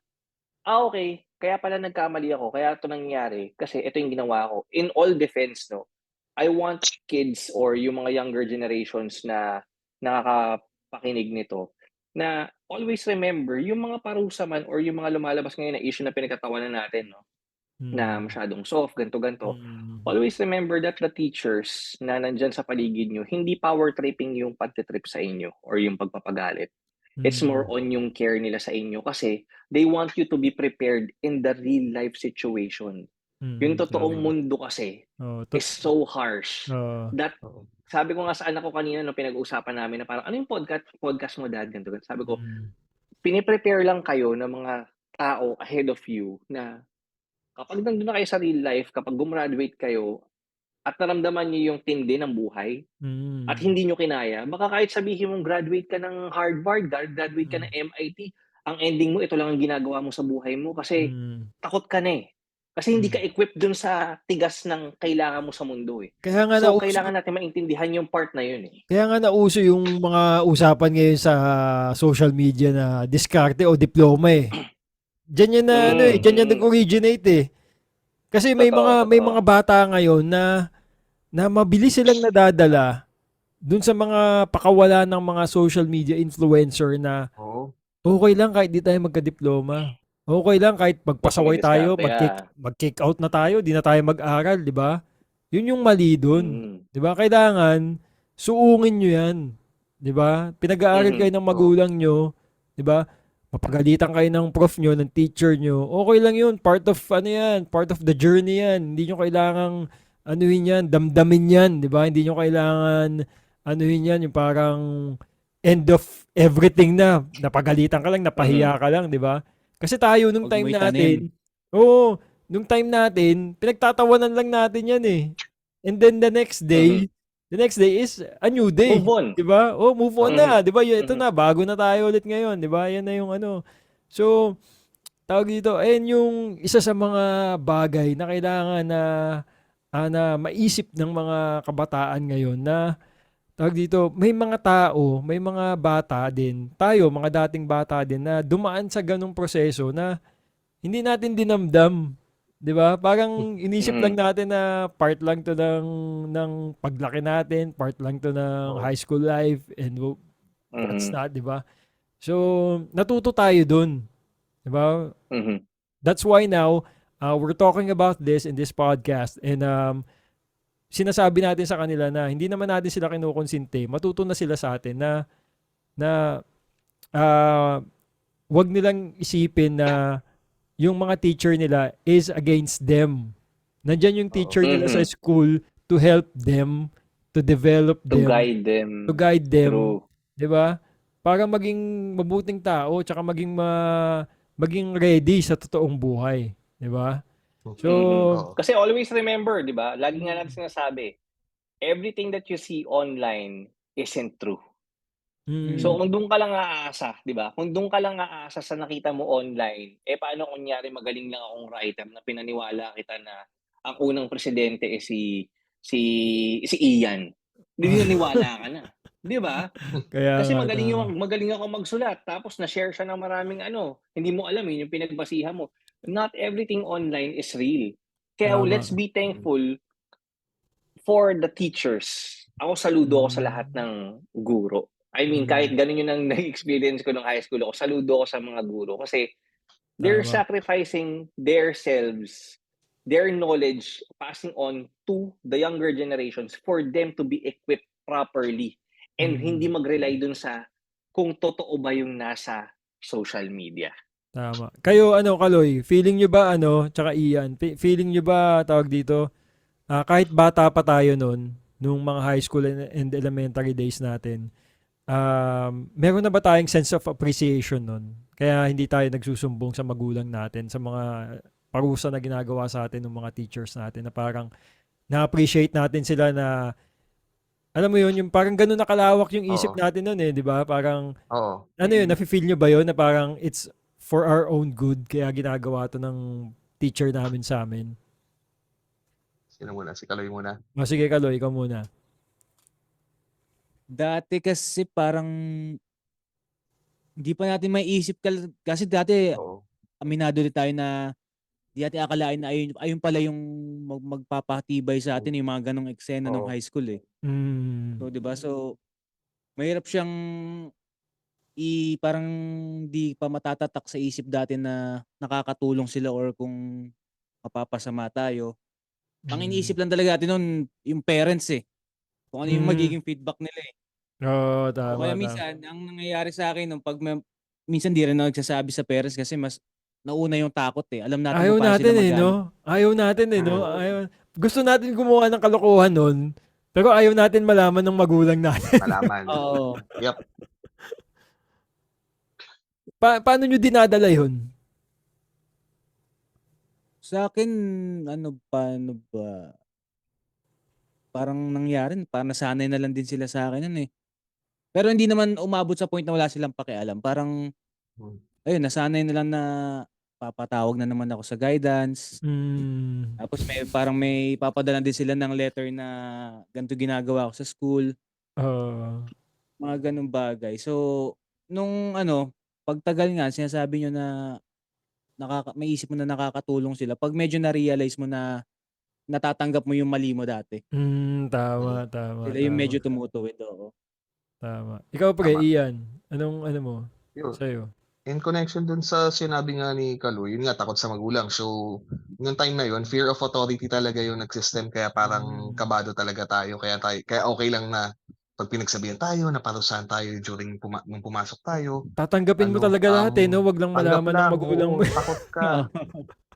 okay, kaya pala nagkamali ako, kaya ito nangyari, kasi ito yung ginawa ko. In all defense, no, I want kids or yung mga younger generations na nakakapakinig nito, na always remember, yung mga parusa man or yung mga lumalabas ngayon na issue na pinagtatawanan natin, no, na masyadong soft, ganto. Always remember that the teachers na nandyan sa paligid nyo, hindi power tripping yung pagtitrip sa inyo or yung pagpapagalit. It's more on yung care nila sa inyo kasi they want you to be prepared in the real life situation. Yung totoong mundo kasi is so harsh. That, sabi ko nga sa anak ko kanina nung pinag-uusapan namin na parang, ano yung podcast mo, dad? Ganto. Sabi ko, piniprepare lang kayo ng mga tao ahead of you na kapag nandun na kayo sa real life, kapag gumraduate kayo, at naramdaman niyo yung tindi ng buhay, at hindi nyo kinaya, baka kahit sabihin mong graduate ka ng Harvard, graduate ka ng MIT, ang ending mo, ito lang ang ginagawa mo sa buhay mo kasi takot ka na eh. Kasi hindi ka equipped dun sa tigas ng kailangan mo sa mundo eh. Kaya nga So, nauso, kailangan natin maintindihan yung part na yun eh. kaya nga nauso yung mga usapan ngayon sa social media na diskarte o diploma eh. Diyan yan na ano eh, diyan yan nag-originate eh. Kasi may mga bata ngayon na mabilis silang nadadala dun sa mga pakawala ng mga social media influencer na Oo. okay lang kahit di tayo magka-diploma. Okay lang kahit magpasaway tayo, Diskarte, mag-kick out na tayo, di na tayo mag-aral, di ba? Yun yung mali dun. Di ba? Kailangan, suungin nyo yan. Di ba? Pinag-aaral kayo ng magulang nyo, di ba? Mapagalitan kayo ng prof nyo, ng teacher nyo. Okay lang yun. Part of, ano yan, part of the journey yan. Hindi nyo kailangang, anuhin yan, damdamin yan, di ba? Hindi nyo kailangan, anuhin yan, yung parang end of everything na. Napagalitan ka lang, napahiya ka lang, di ba? Kasi tayo, nung Huwag time mo natin, oo, nung time natin, pinagtatawanan lang natin yan eh. And then the next day is a new day. Move on. 'Di ba? Oh, move on na, 'di ba? Ito na, bago na tayo ulit ngayon, 'di ba? Yan na yung ano. So, tawag dito, ayun yung isa sa mga bagay na kailangan na maisip ng mga kabataan ngayon na tawag dito, may mga tao, may mga bata din, tayo, mga dating bata din na dumaan sa ganung proseso na hindi natin dinamdam. 'Di ba? Parang inisip lang natin na part lang 'to ng paglaki natin, part lang 'to ng high school life and that's not, 'di ba? So, natuto tayo dun. 'Di ba? That's why now we're talking about this in this podcast and sinasabi natin sa kanila na hindi naman natin sila kinukonsinte, matuto na sila sa atin na wag nilang isipin na yung mga teacher nila is against them. Nandyan yung teacher nila sa school to help them, to develop To them, guide them. to guide them, True. 'di ba? Para maging mabuting tao, tsaka maging ready sa totoong buhay, 'di ba? So, Kasi always remember, di ba? Lagi nga natin sinasabi, everything that you see online isn't true. So, kung doon ka lang aasa, di ba? Kung doon ka lang aasa sa nakita mo online, paano kunyari magaling lang akong writer na pinaniwala kita na ang unang presidente si Ian. Hindi naniwala ka na. Di ba? kaya Kasi nga, magaling ako magsulat tapos na-share siya ng maraming hindi mo alam yung pinagbasihan mo. Not everything online is real. Kaya Tama. let's be thankful for the teachers. Ako saludo ako sa lahat ng guro. I mean, kahit ganun yun ang na-experience ko nung high school ako, saludo ako sa mga guro kasi they're Tama. sacrificing their selves, their knowledge, passing on to the younger generations for them to be equipped properly and hindi mag-rely dun sa kung totoo ba yung nasa social media. Tama. Kayo, Kaloy, feeling nyo ba, tsaka Ian, feeling nyo ba, tawag dito, kahit bata pa tayo nun, nung mga high school and elementary days natin, meron na ba tayong sense of appreciation nun? Kaya hindi tayo nagsusumbong sa magulang natin, sa mga parusa na ginagawa sa atin ng mga teachers natin, na parang na-appreciate natin sila na, alam mo yun, yung parang ganun nakalawak yung isip natin nun di ba? Parang, yun, nafe-feel nyo ba yun na parang it's for our own good, kaya ginagawa to ng teacher namin sa amin? Sino muna? Si Kaloy muna. Sige, Kaloy, ikaw muna. Dati kasi parang hindi pa natin maiisip kasi dati aminado din tayo na di natin akalain na ayun pala yung magpapatibay sa atin yung mga ganong eksena ng high school eh. So, di ba? So, mahirap siyang parang di pa matatatak sa isip dati na nakakatulong sila or kung mapapasama tayo. Ang iniisip lang talaga natin nun, yung parents eh. Kung ano yung magiging feedback nila eh. Oo, tama. Kaya minsan, ang nangyayari sa akin, minsan di rin ako nagsasabi sa parents kasi mas nauna yung takot eh. Alam natin Ayaw kung paano natin sila no? Ayaw natin no? Gusto natin gumawa ng kalokohan nun, pero ayaw natin malaman ng magulang natin. Malaman. Oo. Yep. Paano nyo dinadala yun? Sa akin, paano ba? Parang nangyari, parang nasanay na lang din sila sa akin nun eh. Pero hindi naman umabot sa point na wala silang pakialam. Parang, ayun, nasanay na lang na papatawag na naman ako sa guidance. Tapos may papadala din sila ng letter na ganito ginagawa ko sa school. Mga ganung bagay. So, nung pagtagal nga, sinasabi nyo na may isip mo na nakakatulong sila. Pag medyo na-realize mo na natatanggap mo yung mali mo dati. Tama. Sila yung medyo tumutuwid. Oo. Tama. Ikaw pre, Ian, anong mo Yun. sa'yo? In connection dun sa sinabi nga ni Kalu, yun nga, takot sa magulang. So, yung time na yun, fear of authority talaga yung nag-system, kaya parang kabado talaga tayo. Kaya okay lang na pag pinagsabihan tayo, na parusahan tayo during nung pumasok tayo. Tatanggapin mo talaga lahat no? Wag lang malaman ng magulang mo. Takot ka.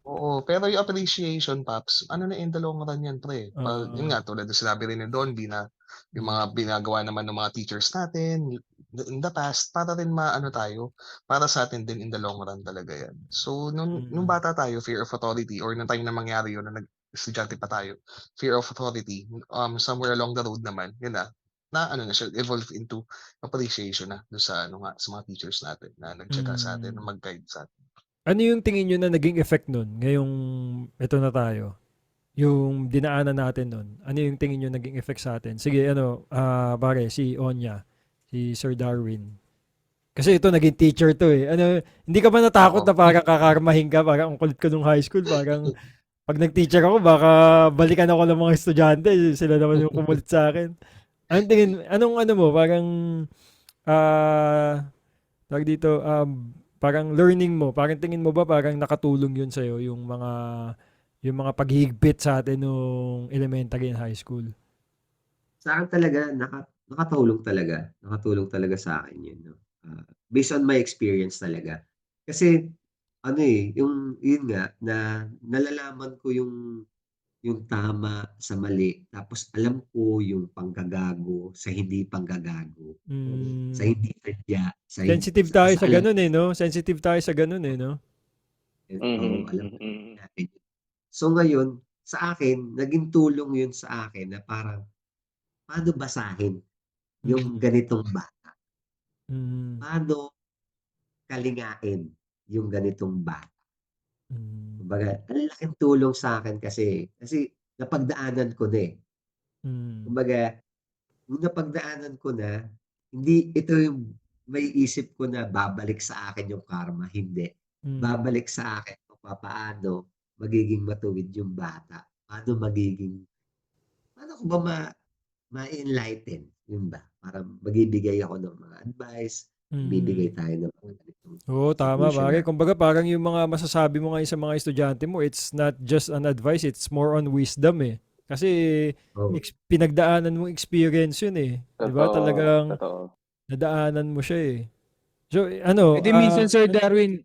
Oo, pero yung appreciation, Paps, na in the long run yan, pre. Yun nga, tulad ng sinabi rin ni Don B na yung mga binagawa naman ng mga teachers natin in the past, para rin tayo, para sa atin din in the long run talaga yan. So, nung bata tayo, fear of authority, or nung time na mangyari yun, na estudyante pa tayo, fear of authority, somewhere along the road naman, yun na siya, evolve into appreciation na doon sa mga teachers natin na nagtsaga sa atin, na mag-guide sa atin. Ano yung tingin nyo na naging effect nun? Ngayong ito na tayo. Yung dinaanan natin nun. Ano yung tingin nyo naging effect sa atin? Sige, pare, si Onya, si Sir Darwin. Kasi ito, naging teacher to eh. Hindi ka ba natakot na parang kakarmahin ka? Parang ang kulit ko nung high school. Parang pag nag-teacher ako, baka balikan ako ng mga estudyante. Sila naman yung kumulit sa akin. Anong tingin, mo? Parang, tawag dito, parang learning mo, parang tingin mo ba parang nakatulong yun sa'yo, yung mga paghihigpit sa atin nung elementary and high school? Sa akin talaga, nakatulong talaga. Nakatulong talaga sa akin yun. No? Based on my experience talaga. Kasi, yun nga, na nalalaman ko yung tama sa mali. Tapos alam ko yung panggagago sa hindi panggagago. Sa hindi tadya. Sensitive tayo sa ganun no? Sensitive tayo sa ganun no? Oo, alam natin. So ngayon, sa akin, naging tulong yun sa akin na parang, paano basahin yung ganitong bata? Paano kalingain yung ganitong bata? Kumbaga, ang laking tulong sa akin kasi napagdaanan ko na eh. Kumbaga, nung napagdaanan ko na, hindi ito yung may isip ko na babalik sa akin yung karma, hindi. Babalik sa akin kung paano magiging matuwid yung bata. Paano ko ba ma-enlighten, yun ba? Para magbibigay ako ng mga advice, bibigay tayo ng mga ganitong Oo, tama pare. Kumbaga parang yung mga masasabi mo ngayon sa mga estudyante mo, it's not just an advice, it's more on wisdom eh. Kasi pinagdaanan mong experience yun eh. Di ba? Talagang nadaanan mo siya eh. So, minsan, Sir Darwin,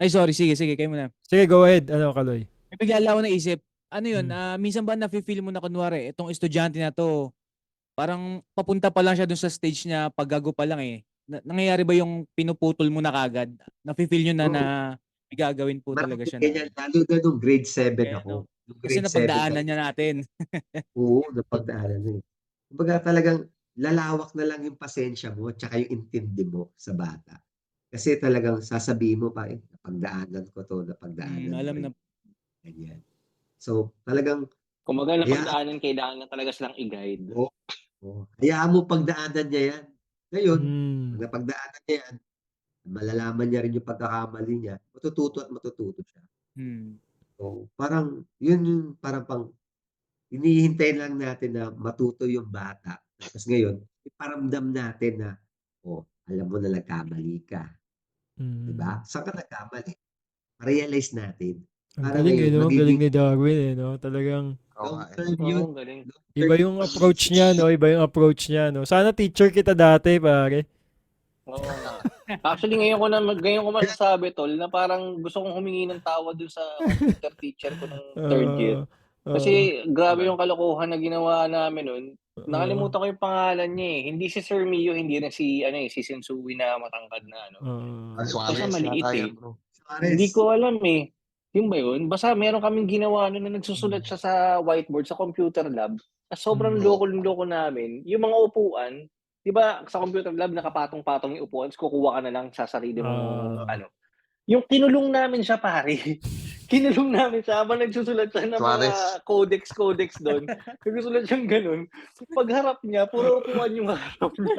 ay sorry, sige, kayo muna. Sige, go ahead. Kaloy? May bigla ako naisip, minsan ba nafe-feel mo na kunwari, itong estudyante na to, parang papunta pa lang siya dun sa stage niya, paggago pa lang eh. Nangyayari ba yung pinuputol mo na kagad? Nafe-feel nyo na may gagawin po talaga siya na. Lalo na nung grade 7 ako. Kasi napagdaanan niya natin. Oo, napagdaanan na eh. Kumbaga talagang lalawak na lang yung pasensya mo tsaka yung intindi mo sa bata. Kasi talagang sasabihin mo pa, napagdaanan ko to, napagdaanan alam ko na. Ganyan. So, talagang kumaga napagdaanan, kailangan na talaga silang i-guide. Hayaan mo pagdaanan niya yan. Ngayon, pag napagdaanan niya yan, malalaman niya rin yung pagkakamali niya, matututo siya. So, parang, yun yung parang hinihintay lang natin na matuto yung bata. Tapos ngayon, iparamdam natin na, alam mo na nagkamali ka. Diba? Saan ka nagkamali? Realize natin. Ang galing galing ni Darwin no? Talagang iba yung approach niya, no? Iba yung approach niya, no? Sana teacher kita dati, pare. Oo nga. Actually, ngayon ko masasabi, tol, na parang gusto kong humingi ng tawad dun sa computer teacher ko nung third year. Kasi grabe yung kalokohan na ginawa namin nun. Nakalimutan ko yung pangalan niya eh. Hindi si Sir Mio, hindi na si Sensui na matangkad na Basta maliit eh. Hindi ko alam eh. Yung ba yun? Basta meron kaming ginawa na nagsusulat siya sa whiteboard sa computer lab. Sobrang loko namin. Yung mga upuan, di ba sa computer lab nakapatong-patong yung upuan, kukuha ka na lang sa sarili mong Yung kinulong namin siya, pare. Kinulong namin siya habang nagsusulat siya ng mga Suarez. codex doon. Nagsusulat siyang ganun. Pagharap niya, puro upuan yung harap niya.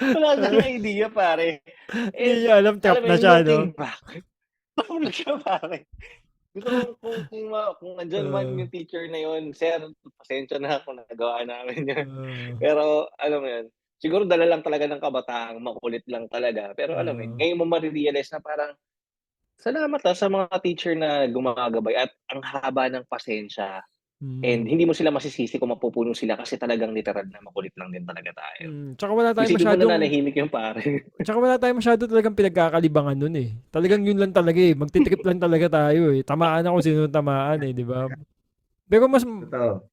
Wala siyang idea, pare. Hindi niya alam, trap na siya, no? Trap na siya, pare. Gusto ko kung andyan man yung teacher na yun, sir, pasensya na kung nagawa namin yun. Pero, alam mo yun, siguro dala lang talaga ng kabataan, makulit lang talaga. Pero alam mo yun, ngayon mo marirealize na parang, salamat sa mga teacher na gumagabay at ang haba ng pasensya. And hindi mo sila masisisi kung mapupuno sila kasi talagang literal na makulit lang din talaga tayo. Tsaka wala tayong Isipin mo masyadong... na nanahimik yung pare. Tsaka wala tayong masyado talagang pinagkakalibangan nun eh. Talagang yun lang talaga eh. Magtitrip lang talaga tayo eh. Tamaan ako sino tamaan eh, di ba? Pero mas... Totoo.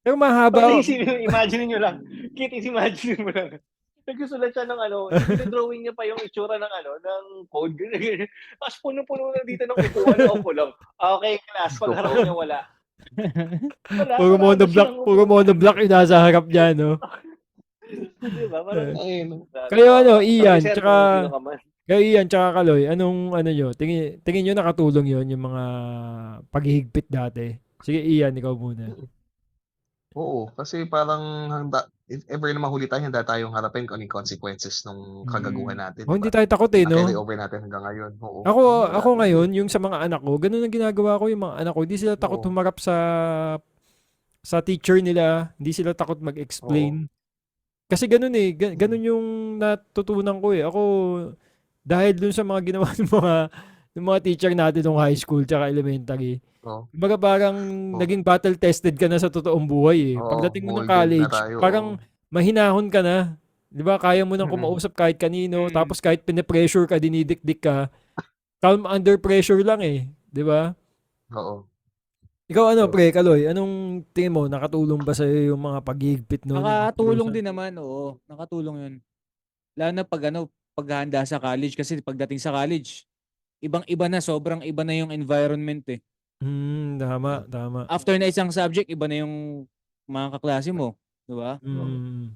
Pero mahaba... Imagine nyo lang. Kitis, imagine mo lang. Nagsusulat siya ng drawing niya pa yung itsura ng ng code. Tapos puno-puno na dito ng upuan na upo lang. Okay, class. Pagharap niya wala. Wala. Puro monoblock yung nasa harap niya, no? Diba? Parang, Kayo Ian, tsaka Kaloy, anong nyo? Tingin nyo nakatulong yon yung mga paghihigpit dati? Sige Ian, ikaw muna. Oo, kasi parang if ever na mahuli tayo, handa tayong harapin kung anong consequences ng kagaguhan natin. Hindi tayo takot eh, no? Carry over natin hanggang ngayon. Oo. Ako ngayon, yung sa mga anak ko, ganun ang ginagawa ko yung mga anak ko. Hindi sila takot humarap sa teacher nila. Hindi sila takot mag-explain. Kasi ganun eh. Ganun yung natutunan ko eh. Ako, dahil dun sa mga ginawa ng mga teacher natin nung high school tsaka elementary, kumbaga parang naging battle tested ka na sa totoong buhay eh. Pagdating mo ng college, parang mahinahon ka na. 'Di ba? Kaya mo nang kumausap kahit kanino, tapos kahit pine-pressure ka, dinidikdik ka. Calm under pressure lang eh, 'di ba? Oo. Ikaw pre, Kaloy, anong tingin mo nakatulong ba sa yung mga paghihigpit noon? Nakatulong din naman, oo. Nakatulong 'yun. Lalo na paghahanda sa college kasi pagdating sa college, ibang-iba na, sobrang iba na yung environment eh. Tama. After na isang subject, iba na yung mga kaklase mo, 'di ba?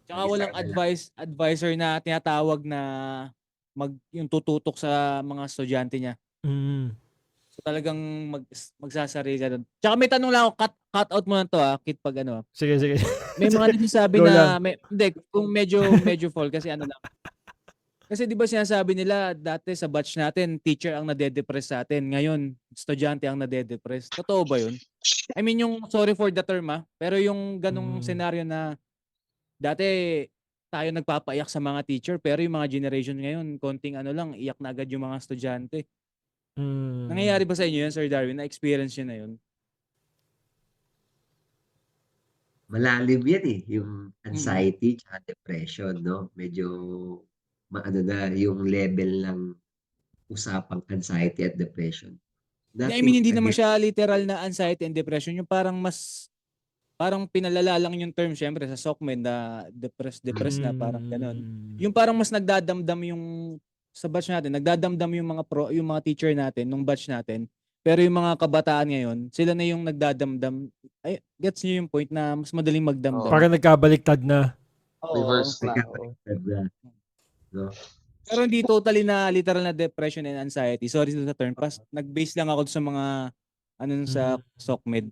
Tsaka walang advisor na tinatawag na yung tututok sa mga estudyante niya. So talagang magsasarili ka doon. Tsaka may tanong lang ako, cut out mo na to Kit, pag Sige. May mga nagsasabi na hindi kung medyo fall kasi lang. Kasi 'di ba sinasabi nila dati sa batch natin, teacher ang nade-depress sa atin. Ngayon, estudyante ang nade-depress. Totoo ba 'yun? I mean yung sorry for the term pero yung ganung senaryo na dati tayo nagpapaiyak sa mga teacher pero yung mga generation ngayon, konting lang, iyak na agad yung mga estudyante. Nangyayari ba sa inyo 'yan, Sir Darwin? Na-experience niyo na 'yun? Malalim yan eh, yung anxiety at depression, no? Medyo yung level ng usapang anxiety at depression. I mean, hindi naman siya literal na anxiety and depression. Yung parang pinalala lang yung term, syempre, sa SOCMED na depressed na, parang gano'n. Yung parang mas nagdadamdam yung, sa batch natin, nagdadamdam yung mga teacher natin, nung batch natin. Pero yung mga kabataan ngayon, sila na yung nagdadamdam. Ay, gets niyo yung point na mas madaling magdamdam. Parang nagkabaliktad na. Reverse na. No? Pero hindi totally na literal na depression and anxiety. Sorry sa term. Nag-base lang ako sa mga sa SOCMED.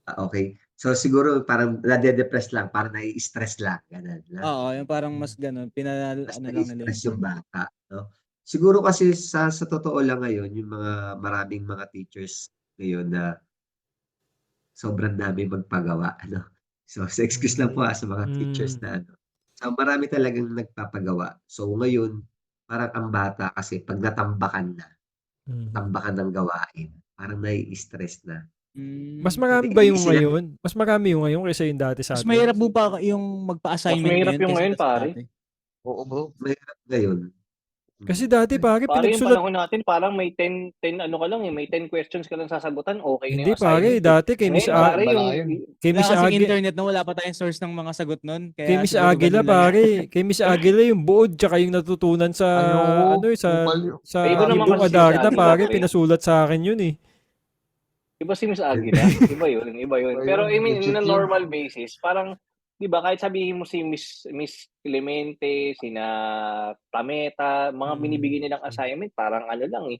Okay. So siguro parang nade-depress lang, parang nai-stress lang, ganun. Oo, yung parang mas ganun, lang nila. Stress yung bata, no? Siguro kasi sa totoo lang ngayon, yung maraming mga teachers ngayon na sobrang dami magpagawa, So excuse lang po sa mga teachers na So marami talagang nagpapagawa. So ngayon, parang ang bata kasi pag natambakan ng gawain, parang nai-stress na. Mas marami ba yung ngayon? Mas marami yung ngayon kaysa yung dati sa atin? Mas mahirap po pa yung magpa-assignment ngayon. Mas mahirap yung ngayon, pare. Oo, bro. Mahirap ngayon. Kasi dati pare, yung panahon natin, parang may 10 may 10 questions ka lang sasagutan, okay Hindi, na yung pare, dati kay Miss internet na wala pa tayong source ng mga sagot nun. Kay Miss Aguila, pare. Kay Miss Aguila, yung buod, tsaka yung natutunan sa Ibong Adarna, pare, pinasulat sa akin yun eh. Iba si Miss Aguila. Iba yun. Pero I mean, in a normal basis, parang 'di ba, kahit sabihin mo si Miss Clemente, sina Tameta, mga binibigay nilang assignment parang ano lang,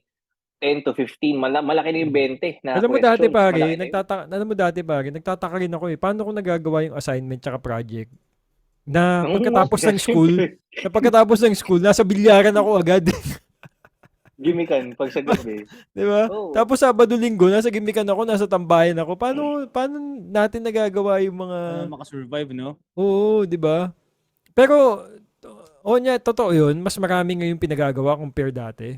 10 to 15, malaki na yung 20 na Alam mo dati questions, pare, malaki na yun. nagtataka rin ako paano ko nagagawa yung assignment tsaka project? Na Oo, pagkatapos ng school, nasa bilyaran ako agad. Gimikan pag sa gabi. 'Di ba? Oo. Tapos Sabado Linggo, nasa gimikan ako, nasa tambayan ako. Paano natin nagagawa yung mga makasurvive, no? Oo, 'di ba? Pero totoo 'yun, mas marami ngayong pinagagawa compare dati.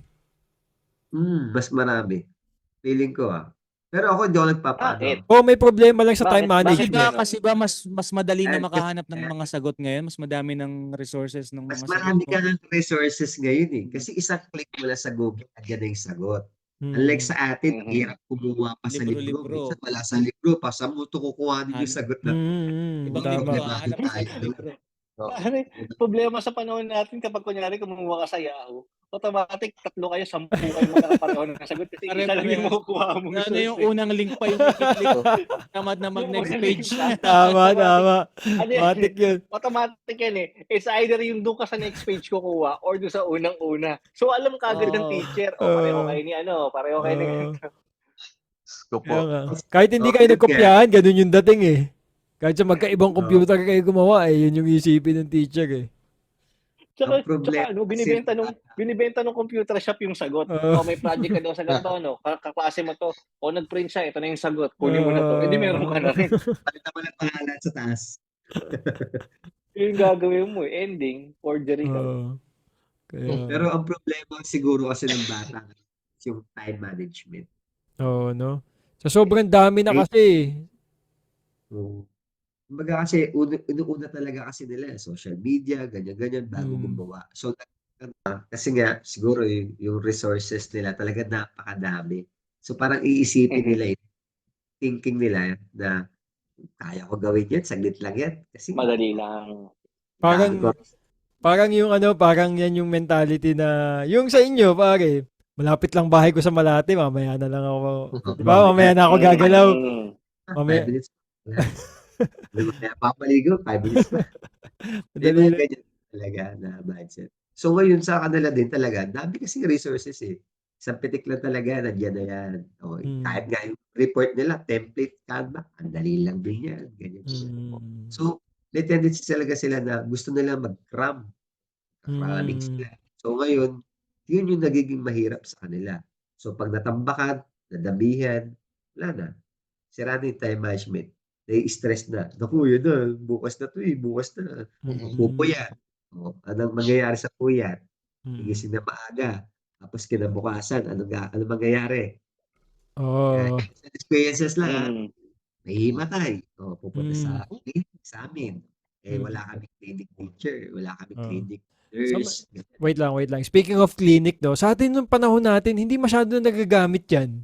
Mas marami. Feeling ko Pero ako hindi ako Bakit? nagpapaano. May problema lang sa time Bakit management. Kasi ba mas madali na Kasi- makahanap ng mga sagot ngayon? Mas madami ng resources ng Mas mga marami sagot ka mo. ng resources ngayon Kasi isang click mo lang sa Google, andyan na yung sagot. Hmm. Unlike sa atin, Mhm. hirap kumuha pa sa libro. Libro-libro. Minsan wala sa libro, pa sa mo ito kukuhanin yung sagot na. Ibang Tama. libro, Diba? hahanap ka ng libro. Pare, problema sa panahon natin kapag kunyari kumuha ka sa Yahoo, automatic 3 kayo, 10 kayo magkakapareho ng sagot kasi Pare, isa lang yung parehas. makukuha mo. Ano yung unang link pa yung i-click? Tamad na mag-next page. Tama. Ano yan? Matik 'yun. Automatic yan It's either yung doon ka sa next page kukuha or doon sa unang-una. So alam kagad ng Oo. teacher, pareho kayo ni pareho kayo ni Kaya nga. Kahit hindi kayo nagkopyahan, ganun yung dating Kahit sa magkaibang computer kayo gumawa, yun yung isipin ng teacher Tsaka, Ang problema binibenta nung computer shop yung sagot. May project ka daw sa ganito, kaklase mo to. Nag-print siya, ito na yung sagot. Kunin mo na to. Hindi meron ka na rin. Palit naman ang pangalan sa taas. Yung gagawin mo, ending, forgery ka. Pero ang problema siguro kasi ng bata, yung time management. no? So, sobrang dami na kasi. Kumbaga kasi, inuuna talaga kasi nila, social media, ganyan-ganyan, bago gumawa. So, kasi nga, siguro yung resources nila talaga napakadami. So, parang iisipin nila, thinking nila na kaya ko gawin yan, saglit lang yan. Kasi Madali lang. Parang yung parang yan yung mentality na, yung sa inyo, pare, malapit lang bahay ko sa Malate, mamaya na lang ako. Diba? Mamaya na ako gagalaw. Mamaya. 5 minutes. Mamaya papaligo, 5 minutes pa. Madali lang. Ganyan talaga na mindset. So ngayon sa kanila din talaga, dami kasi resources Isang pitik lang talaga, nandiyan na yan. Kahit nga yung report nila, template, Canva, ang dali lang din yan. Ganyan. So, may tendency talaga sila na gusto nila mag-cram. Cramming sila. So ngayon, yun yung nagiging mahirap sa kanila. So pag natambakan, nadamihan, wala na. Sira na yung time management. Nai-stress na. Naku, yun na. Bukas na to bukas na. Pupuyat. Anong mangyayari sa puyat? Gigising na maaga. Tapos kinabukasan, anong mangyayari? Sa experiences lang, nahihimatay. Pupunta sa clinic, sa amin. Wala kami clinic teacher. Wala kami clinic nurse. Wait lang. Speaking of clinic, sa atin nung panahon natin, hindi masyado nagagamit yan.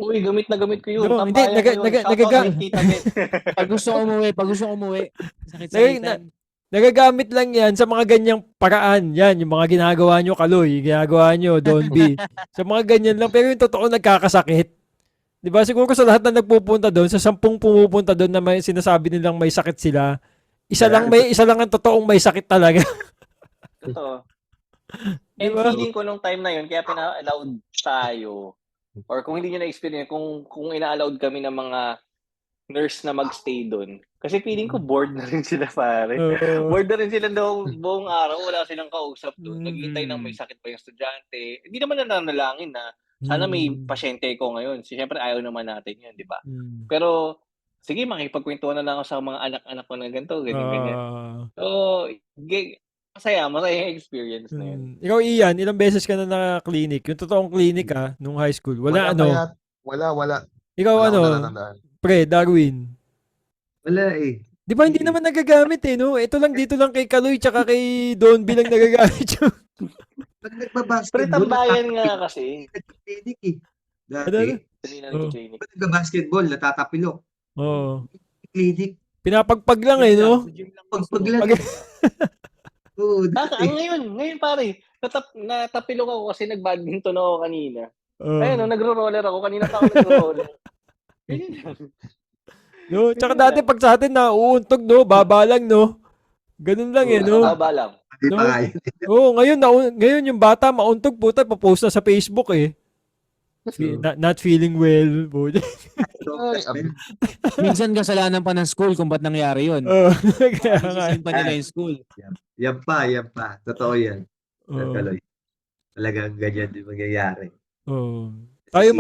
Uy, gamit na gamit ko yun. No, hindi, Pag gusto umuwi, sakit-sakitan. Nagagamit lang yan sa mga ganyang paraan. Yan, yung mga ginagawa nyo, Kaloy, ginagawa nyo, Don B. Sa mga ganyan lang. Pero yung totoo, nagkakasakit. Diba? Siguro sa lahat na nagpupunta doon, sa 10 pumupunta doon na may sinasabi nilang may sakit sila, isa lang ang totoong may sakit talaga. Totoo. And feeling ko nung time na yun, kaya pina-allowed tayo, or kung hindi nyo na-experience, kung ina-allowed kami ng mga nurse na magstay doon. Kasi feeling ko bored na rin sila, pare. Bored na rin sila buong araw. Wala silang kausap doon. Naghihintay ng may sakit pa yung estudyante. Hindi naman nananalangin na sana may pasyente ko ngayon. Siyempre ayaw naman natin yun, di ba? Pero sige, makipagkwentuhan na lang ako sa mga anak-anak ko na ganito, ganyan. So, masaya yung experience na yun. Ikaw, Ian, ilang beses ka na na-clinic? Yung totoong clinic nung high school. Wala. Ikaw Wala pre, Darwin? Wala Di ba hindi naman nagagamit no? Ito lang dito lang kay Kaloy tsaka kay Don B lang nagagamit yun. Pag nagbabasketball, Pre, tambayan nga kasi. Clinic Dati. Pag nagbabasketball, natatapilok. Clinic. Pinapagpag lang no? Pagpag lang. Ngayon pare, natapilok ako kasi nag-badminton ako kanina. Ayun, nagro-roller ako. Kanina pa ako nagro-roller. No? Tsaka dati pag sa atin nauuntog, no? Baba lang, no? Ganun lang eh, no? Haba lang. Hindi No? pa nga yun. Ngayon yung bata mauntog, puta, papost na sa Facebook eh. Not feeling well. Puta. Minsan kasalanan pa ng school kung ba't nangyari yun. Kaya nga. Isisihin pa nila yung school. Yan pa. Totoo yan. Oo. Kaloy. Talagang ganyan din mangyayari. Oo. Sisisi-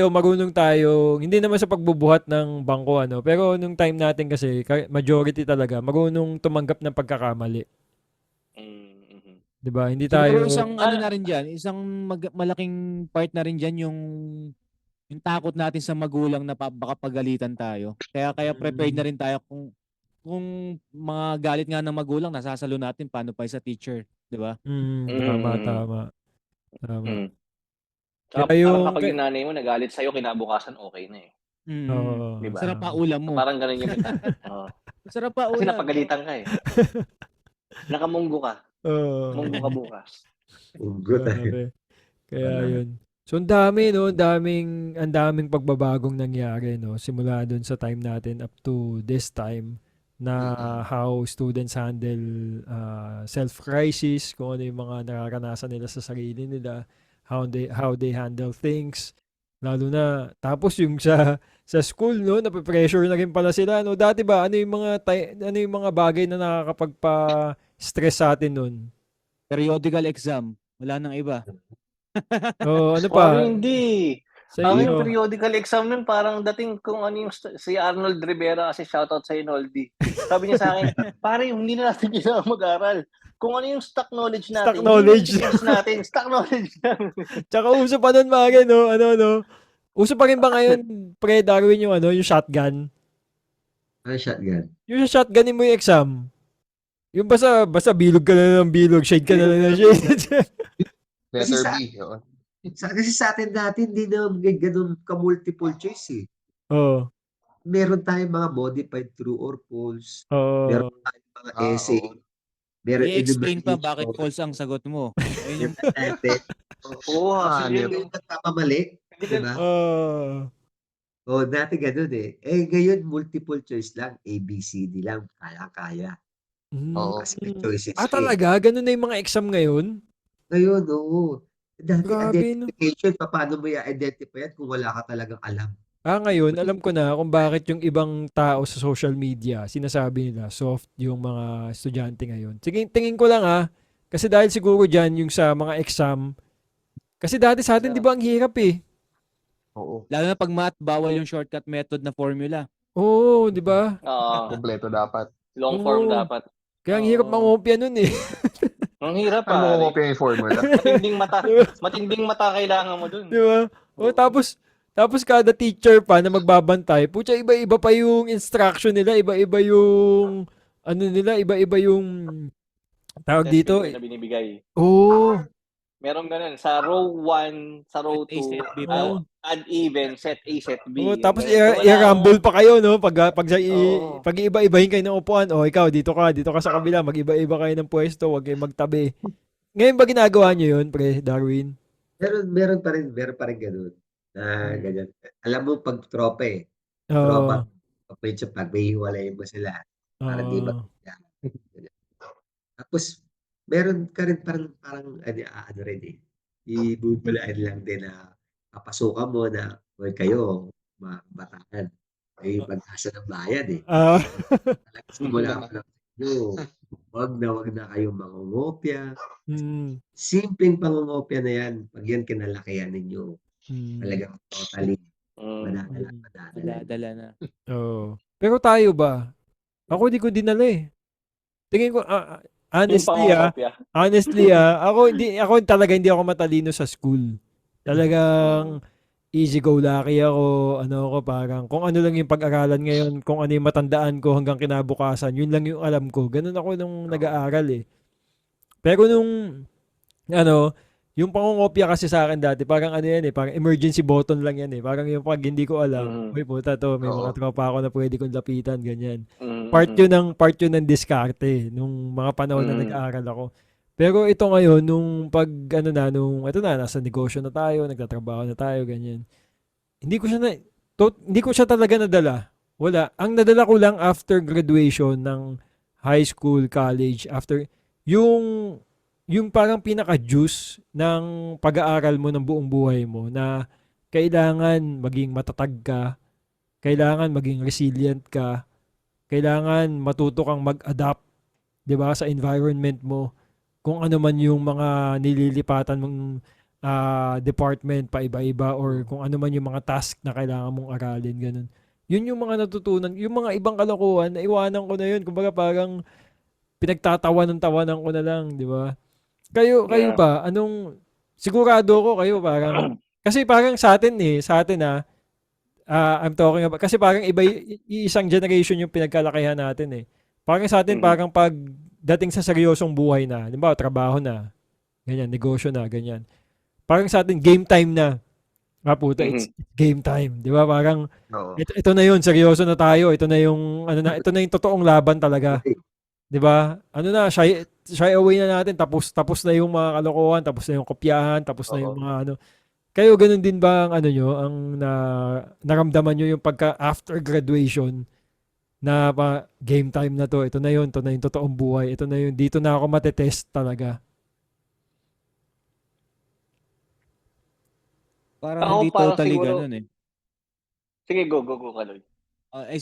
Marunong tayo, hindi naman sa pagbubuhat ng bangko, ano, pero nung time natin kasi, majority talaga, marunong tumanggap ng pagkakamali. Diba? Hindi tayo, Siguro isang ano na rin dyan, isang malaking part na rin dyan yung takot natin sa magulang na baka pagalitan tayo. Kaya prepared na rin tayo kung mga galit nga ng magulang, nasasalo natin paano pa sa teacher. Diba? tama. Tsaka Kaya parang kapag yung nanay mo nagalit sa'yo, kinabukasan okay na eh. Oo. Diba? Sarap pa ulam mo. Parang ganun yung Sarap pa Kasi ulam. napagalitan ka eh. Nakamunggo ka. Oo. Munggo ka bukas. Unggo tayo. Grabe. Kaya yun. So, ang dami, no? Ang daming pagbabagong nangyari, no? Simula dun sa time natin up to this time na how students handle self-crisis, kung ano yung mga nararanasan nila sa sarili nila, how they handle things. Lalo na, tapos yung sa school, no? Nape-pressure na rin pala sila, no? Dati ba, ano yung mga bagay na nakakapagpa-stress sa atin nun? Periodical exam. Wala nang iba. Ano pa? Hindi. Sa Ang iyo. yung periodical exam nun, parang dating kung ano yung si Arnold Rivera, kasi shoutout sa Inoldi. Sabi niya sa akin, pare, hindi na natin kailangan mag-aral. Kung ano yung stock knowledge natin, Stock knowledge. stock knowledge natin. Tsaka uso pa nun mga no? Ano? Uso pa rin ba ngayon, pre Darwin, yung shotgun? Ano shotgun? Yung shotgunin mo yung exam. Yung basta bilog ka na ng bilog, shade ka na lang ng shade. Letter Kasi B. Oo. Kasi sa atin dati, hindi na ganun ka-multiple choice eh. Oo. Meron tayong mga modified true or false. Oo. Meron tayong mga essay. Oo. Meron I-explain pa enumeration. bakit false ang sagot mo. Ayun yung Oo, Kasi yun yung nagpapamali. Diba? Dati ganun eh. Ngayon, multiple choice lang. A, B, C, D lang. Kaya-kaya. Oo. Kasi may choices Talaga? Ganun na yung mga exam ngayon? Ngayon, oo. Dati, Grabe, no? identification, paano mo i-identify yan kung wala ka talagang alam? Ngayon, alam ko na kung bakit yung ibang tao sa social media, sinasabi nila, soft yung mga estudyante ngayon. Sige, tingin ko lang kasi dahil siguro dyan yung sa mga exam, kasi dati sa atin, di ba, ang hirap eh. Oo. lalo na pag math, bawal yung shortcut method na formula. Oo, di ba? Kompleto dapat. long form Oo. dapat. Kaya ang hirap mangopya nun eh. Ang hirap Ano mo pa. kumopya yung formula? Matinding mata kailangan mo dun. Di ba? Tapos kada teacher pa na magbabantay, putya, iba-iba pa yung instruction nila, iba-iba yung iba-iba yung tawag Test dito. paper na binibigay. Oo. Meron ganun. Sa row 1, sa row Set A, set 2, B pa. add even, set A, set B. Oo, tapos Ganun. So, i-rumble pa kayo, no? Pag Oo. iba-ibahin kayo ng upuan, ikaw dito ka sa kabila, mag-iba-iba kayo ng pwesto, wag kayong magtabi. Ngayon ba ginagawa niyo yun, pre Darwin? Meron pa rin ganun. Ganyan. Alam mo, pag tropa Oo. tropa, pag may hiwalayin mo sila, para di ba? Tapos, meron ka rin parang ano rin eh, ibubulain lang din na papasukan mo na, "Hoy kayo, mga kabataan, kayo yung pag-asa ng bayan eh." Talagang simula pa lang nyo, wag na kayong mangungopya. Simpleng pangungopya na yan, pag yan kinalakihan ninyo, talagang totally Madadala na. Oo. Pero tayo ba? Ako di ko dinala eh. Tingin ko, honestly, ako talaga hindi ako matalino sa school. Talagang easy go lucky ako, parang kung ano lang yung pag-aralan ngayon, kung ano yung matandaan ko hanggang kinabukasan, yun lang yung alam ko. Ganun ako nung nag-aaral eh. Pero nung, yung pangungopya kasi sa akin dati, parang parang emergency button lang yan eh. Parang yung pag hindi ko alam, uy puta to, may mga tropa ako na pwede kong lapitan, ganyan. Part yun ng diskarte nung mga panahon na nag-aaral ako. Pero ito ngayon, nung nasa negosyo na tayo, nagtatrabaho na tayo, ganyan. Hindi ko siya talaga nadala. Wala. Ang nadala ko lang after graduation ng high school, college, after yung parang pinaka-juice ng pag-aaral mo ng buong buhay mo na kailangan maging matatag ka, kailangan maging resilient ka, kailangan matuto kang mag-adapt, 'di ba, sa environment mo. Kung ano man yung mga nililipatan mong department pa iba-iba or kung ano man yung mga task na kailangan mong aralin, ganun. Yun yung mga natutunan. Yung mga ibang kalokohan, naiwanan ko na yun. Kumbaga parang pinagtatawanan-tawanan ko na lang, di ba? Kayo Yeah. ba? Sigurado ko kayo parang, kasi parang sa atin I'm talking about, kasi parang iba, isang generation yung pinagkalakihan natin eh. Parang sa atin, parang pag dating sa seryosong buhay na, di ba, trabaho na, ganyan, negosyo na, ganyan. Parang sa atin, game time na. Puta, it's game time. Di ba? Parang, ito na yun, seryoso na tayo. Ito na yung, ito na yung totoong laban talaga. Di ba? Shy away na natin. Tapos na yung mga kalokohan, tapos na yung kopyahan, tapos na yung mga Kayo, ganun din ba ang naramdaman nyo yung pagka after graduation na game time na to, ito na yung totoong buhay, ito na yung, dito na ako matetest talaga. Parang hindi totally siguro, ganun eh. Sige, go, Kaloy.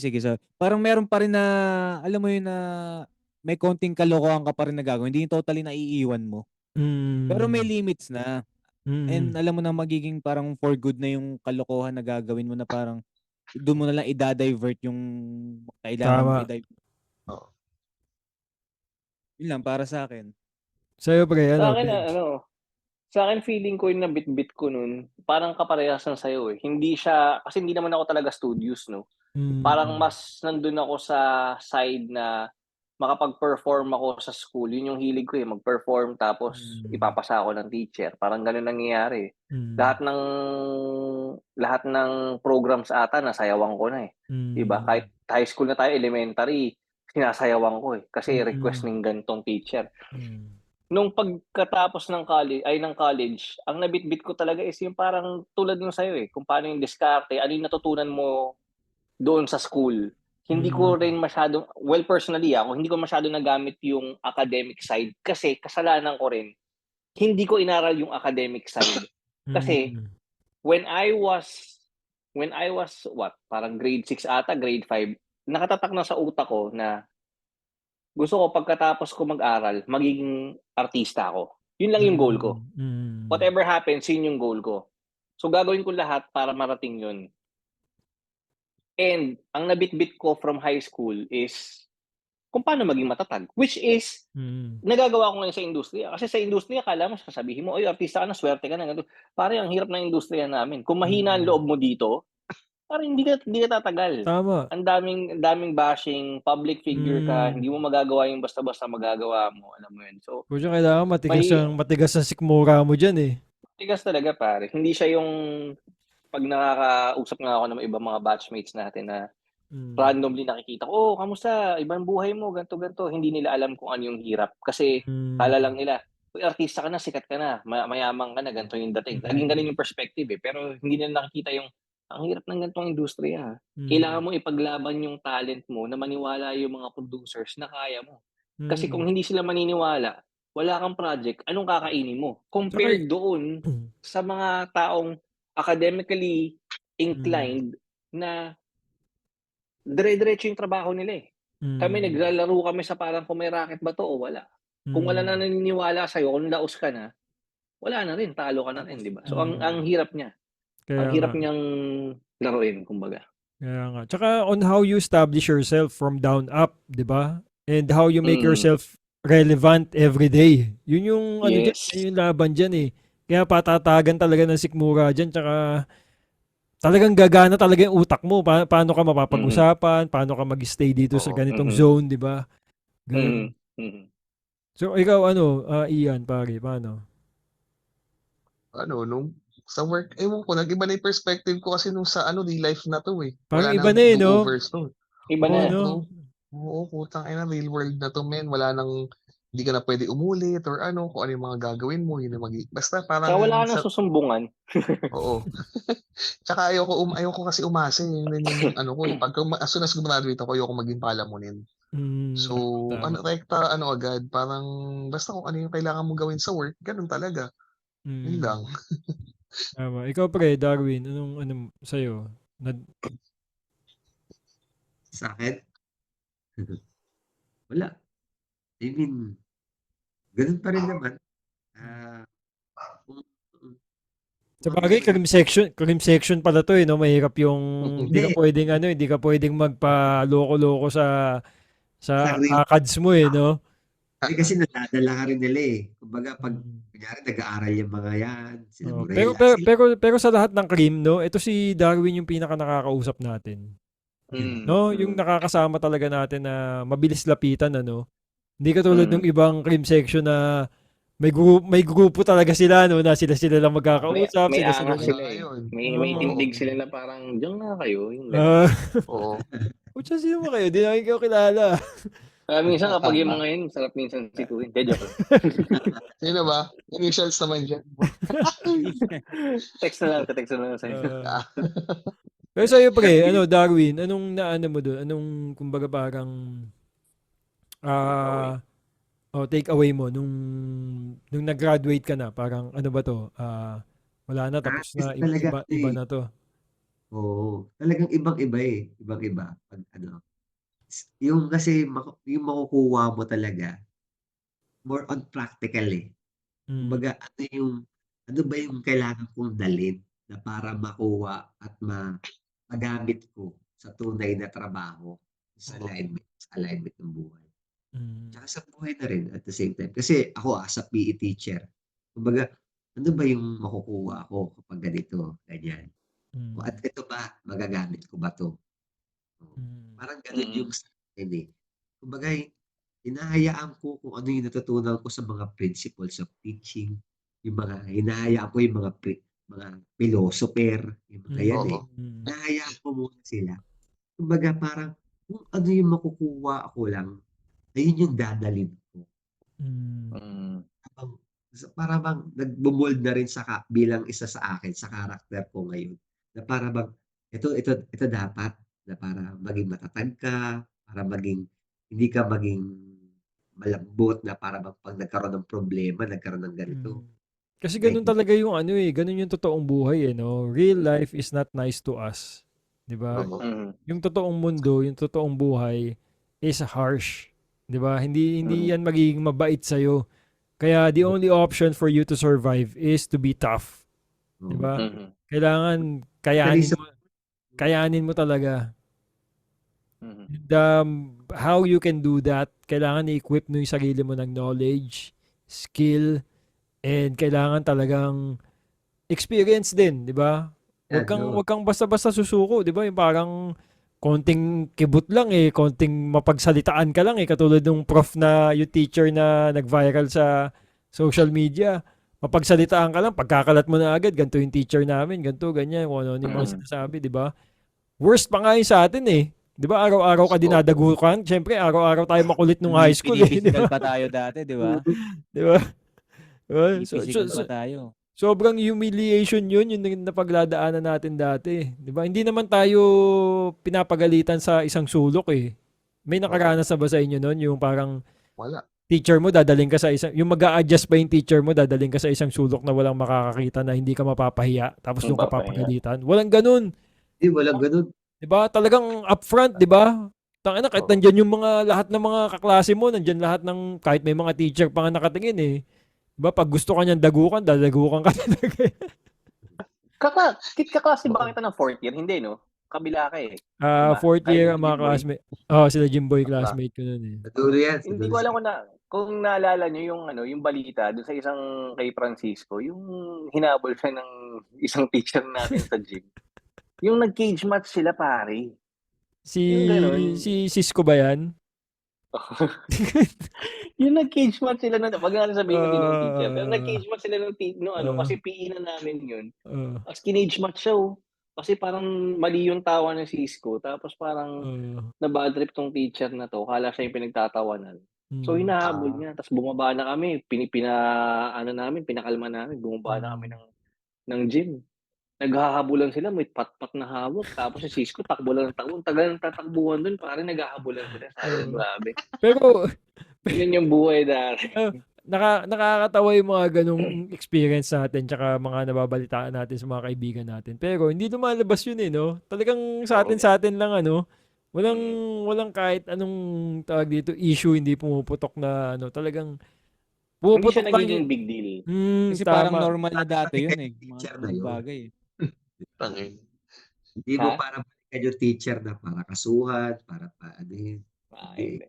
Sige, so parang meron pa rin na, alam mo yun na may konting kalokohan ka pa rin na gagawin. Hindi yung totally naiiwan mo. Pero may limits na. And alam mo na magiging parang for good na yung kalokohan na gagawin mo na parang doon mo na lang i-divert yung kailangan mo i-divert. Yun lang para sa akin. Sa'yo, pre, Sa akin, sa akin feeling ko yung nabit-bit ko nun, parang kaparehas ng sa'yo eh. Hindi siya, kasi hindi naman ako talaga studious, no? Parang mas nandun ako sa side na makapag-perform ako sa school. Yun yung hilig ko eh, mag-perform tapos ipapasa ako ng teacher. Parang ganun nangyayari. Lahat ng programs ata nasayawan ko na eh. Diba? Kahit high school na tayo, elementary, sinasayawan ko eh. Kasi request ng gantong teacher. Nung pagkatapos ng college, ang nabitbit ko talaga is yung parang tulad nung sa'yo eh, kung paano yung diskarte, ano yung natutunan mo doon sa school. Hindi ko rin masyadong, well personally hindi ko masyadong nagamit yung academic side kasi kasalanan ko rin, hindi ko inaral yung academic side. Kasi when I was parang grade 6 ata, grade 5, nakatatak na sa utak ko na gusto ko pagkatapos ko mag-aral, magiging artista ako. Yun lang yung goal ko. Whatever happens, yun yung goal ko. So gagawin ko lahat para marating yun. And ang nabitbit ko from high school is kung paano maging matatag. Which is, nagagawa ko ngayon sa industriya. Kasi sa industriya, kala mo, sasabihin mo, artista ka na, swerte ka na. Parang ang hirap ng industriya namin. Kung mahina ang loob mo dito, parang hindi ka tatagal. Tama. Ang daming bashing, public figure ka, hindi mo magagawa yung basta-basta magagawa mo. Alam mo yun. So, kailangan matigas ang sikmura mo dyan eh. Matigas talaga pare. Hindi siya yung pag nakakausap nga ako ng ibang mga batchmates natin na randomly nakikita ko, kamusta? Ibang buhay mo, ganto. Hindi nila alam kung ano yung hirap. Kasi kala lang nila, artista ka na, sikat ka na, mayaman ka na, ganito yung dating. Laging ganun yung perspective eh. Pero hindi nila nakikita yung ang hirap ng ganitong industriya. Kailangan mo ipaglaban yung talent mo na maniwala yung mga producers na kaya mo. Kasi kung hindi sila maniniwala, wala kang project, anong kakainin mo? Compared doon sa mga taong academically inclined na dire-diretso yung trabaho nila eh. Kami naglalaro kami sa parang kung may racket ba to o wala. Kung wala na naniniwala sa'yo, kung laos ka na, wala na rin, talo ka na rin, di ba? So ang hirap niya. Ang hirap niyang laruin, kumbaga. Kaya nga. Tsaka on how you establish yourself from down up, di ba? And how you make yourself relevant every day. Yun yung, yung laban dyan eh. Kaya patatagan talaga ng sikmura dyan. Tsaka talagang gagana talaga yung utak mo. Paano ka mapapag-usapan, paano ka mag-stay dito sa ganitong zone, di ba? Ganun. So, ikaw, Ian, pare, paano? Nung sa work, ewan ko, nag-iba na yung perspective ko kasi nung sa real life na to eh. Parang iba na eh, no? Iba na. Oo, putang ina, real world na to, men. Wala nang hindi ka na pwede umulit or ano, kung ano yung mga gagawin mo, yun yung basta Tsaka parang wala ka nang susumbungan. oo. Tsaka ayoko kasi umasa, eh, yun din yung ano ko, eh, as soon as gumraduate ako ayoko maging palamunin. So, Tama. rekta ano agad, parang basta kung ano yung kailangan mong gawin sa work, gano'n talaga, yun Mm, lang. tama. Ikaw pre, Darwin, anong sa'yo? Sa akin, wala. I mean, ganun pa rin naman. Ah, kung kung ano Sabagay, yung cream section pala to, eh, no? Mahirap yung hindi hindi, ka pwedeng magpa-loko-loko sa sa ring. ACADS mo, eh, no? Kasi nadadala ka rin nila eh. Kumbaga, pag Mm. kunyari nag-aaral yung mga yan, sila Oh, pero, Morella, pero sila. pero pero sa lahat ng cream, no? Ito si Darwin yung pinaka nakakausap natin. No, yung nakakasama talaga natin na mabilis lapitan, ano. Hindi katulad ng ibang cream section na may grupo talaga sila, no, na sila lang magkakausap, May sila angas lang. sila, Nga eh. yun. May Oo. Oo, tindig sila na parang, "Diyan nga kayo," yung gano'n. Ah, oo. putya, sino ba kayo? Di namin kayo kilala. Kaya minsan kapag yung mga yun, sarap minsan sikuhin. Hindi, joke lang. Sino ba? Initials naman diyan. Text na lang sa'yo. Ah. Pero sa'yo, pre, Darwin, anong naano mo doon? Anong, kumbaga parang, take away mo nung nag-graduate ka na? Parang, ano ba to? Wala na, tapos Kasi na, talaga, iba na to. oo, talagang ibang-iba eh. Ibang-iba. Pag ano, yung kasi, yung makukuha mo talaga, more on practical eh. Mm. Kumbaga, ano ba yung kailangan kong dalhin na para makuha at magamit ko sa tunay na trabaho, sa alignment ng buhay. Mm. Tsaka sa buhay na rin at the same time. Kasi ako as a PE teacher, kumbaga, ano ba yung makukuha ko kapag ganito, ganyan. At Mm. ito ba, magagamit ko ba 'to? Oo. Mm. Parang gano'n yung sa akin, eh. Kumbaga, hinahayaan ko kung ano yung natutunan ko sa mga principles of teaching, hinahayaan ko yung mga philosopher, yung mga yan, Oo. eh. Mm. Hinahayaan ko muna sila. Kumbaga parang kung ano yung makukuha ko lang, ayun yung dadalhin ko. Mm. Habang para bang nagmo-mold na rin bilang isa sa akin, sa character ko ngayon, na para bang ito dapat na para maging matatag ka, para hindi ka maging malambot na para bang 'pag nagkaroon ng problema, nagkaroon ng ganito, Mm. Kasi ganun naiisip talaga yung ganun yung totoong buhay, eh, no? Real life is not nice to us. 'Di ba? Oo. Yung totoong mundo, yung totoong buhay is harsh. 'Di ba? Hindi yan magiging mabait sa Kaya the only option for you to survive is to be tough, 'di oo. ba? Kailangan Actually sa kayanin mo talaga. How you can do that, kailangan i-equip mo yung sarili mo ng knowledge, skill, and kailangan talagang experience din, 'di ba? Wag yan, kang oo. wag kang basta-basta susuko, 'di ba? Yung parang konting kibot lang konting mapagsalitaan ka lang katulad ng prof na yung teacher na nag-viral sa social media. Mapagsalitaan ka lang, pagkakalat mo na agad, ganito yung teacher namin, ganito, ganyan, kung ano yung mga sinasabi, 'di ba? Worst pa nga yun sa atin, eh. 'Di ba? Araw-araw ka dinadagukan. Siyempre, araw-araw tayo makulit nung high school, eh, 'di Pinipisikal ba? pa tayo dati, di ba? 'Di ba? Diba? Pinipisikal pa tayo. Sobrang humiliation yun yung napagladaanan natin dati. 'Di ba? Hindi naman tayo pinapagalitan sa isang sulok, eh. May nakaranas na ba sa inyo nun? Yung parang Wala. teacher mo, dadaling ka sa isang, yung mag-a-adjust pa yung teacher mo, dadaling ka sa isang sulok na walang makakakita na hindi ka mapapahiya, tapos doon ka papagalitan. Walang ganun. Hindi, walang gano'n. 'Di ba? Talagang upfront, 'di ba? Tangina, kahit nandiyan yung lahat ng mga kaklase mo, nandiyan lahat ng, kahit may mga teacher pa nga nakatingin, eh. 'Di ba? Pag gusto ka niyang dagukan, dadagukan ka talaga. Kaklase ba kita ng fourth year? Hindi, no? Kabila ka, eh. Fourth Kahit year si ang mga Jimboy. classmate. Sila Jimboy classmate ko nun, eh. Sa dulo yan, sa Hindi dulo ko alam sila. kung naalala niyo yung balita dun sa isang kay Francisco, yung hinabol siya ng isang teacher natin sa gym. Yung nag-cage match sila, pare. Yung ganun. Si Cisco ba yan? Yung nag-cage match sila wag natin sabihin kung sino yung teacher. Pero Ah, nag-cage match sila kasi PE na namin yun. ah, As kinage match siya, oh. Kasi parang mali yung tawa ng Cisco. Tapos parang ah. na-bad trip tong teacher na to. Kala siya yung pinagtatawanan. So Mm. hinahabol niya, tapos bumaba na kami, pinakalma namin, bumaba na kami ng gym. Naghahabulan sila, may patpat na hawak, tapos si Cisco takbo lang ng takbo, ang tagal ng tatakbuhan dun, parang naghahabulan sila, sabi ko, Oo. grabe. Pero Ganyan yung buhay dati. nakakatawa yung mga ganong experience natin tsaka mga nababalitaan natin sa mga kaibigan natin. Pero hindi lumalabas yun eh, no? Talagang sa atin lang, ano? Walang kahit anong tawag dito, issue, hindi pumuputok na, ano, talagang Hindi pumuputok siya lang nagiging yun. big deal. Kasi parang Tama. normal na dati yun eh. Mga Teacher na ganung yun. bagay eh. Tangin. Hindi mo Ha? para balikan yung teacher na para kasuhan, para paano. Hindi.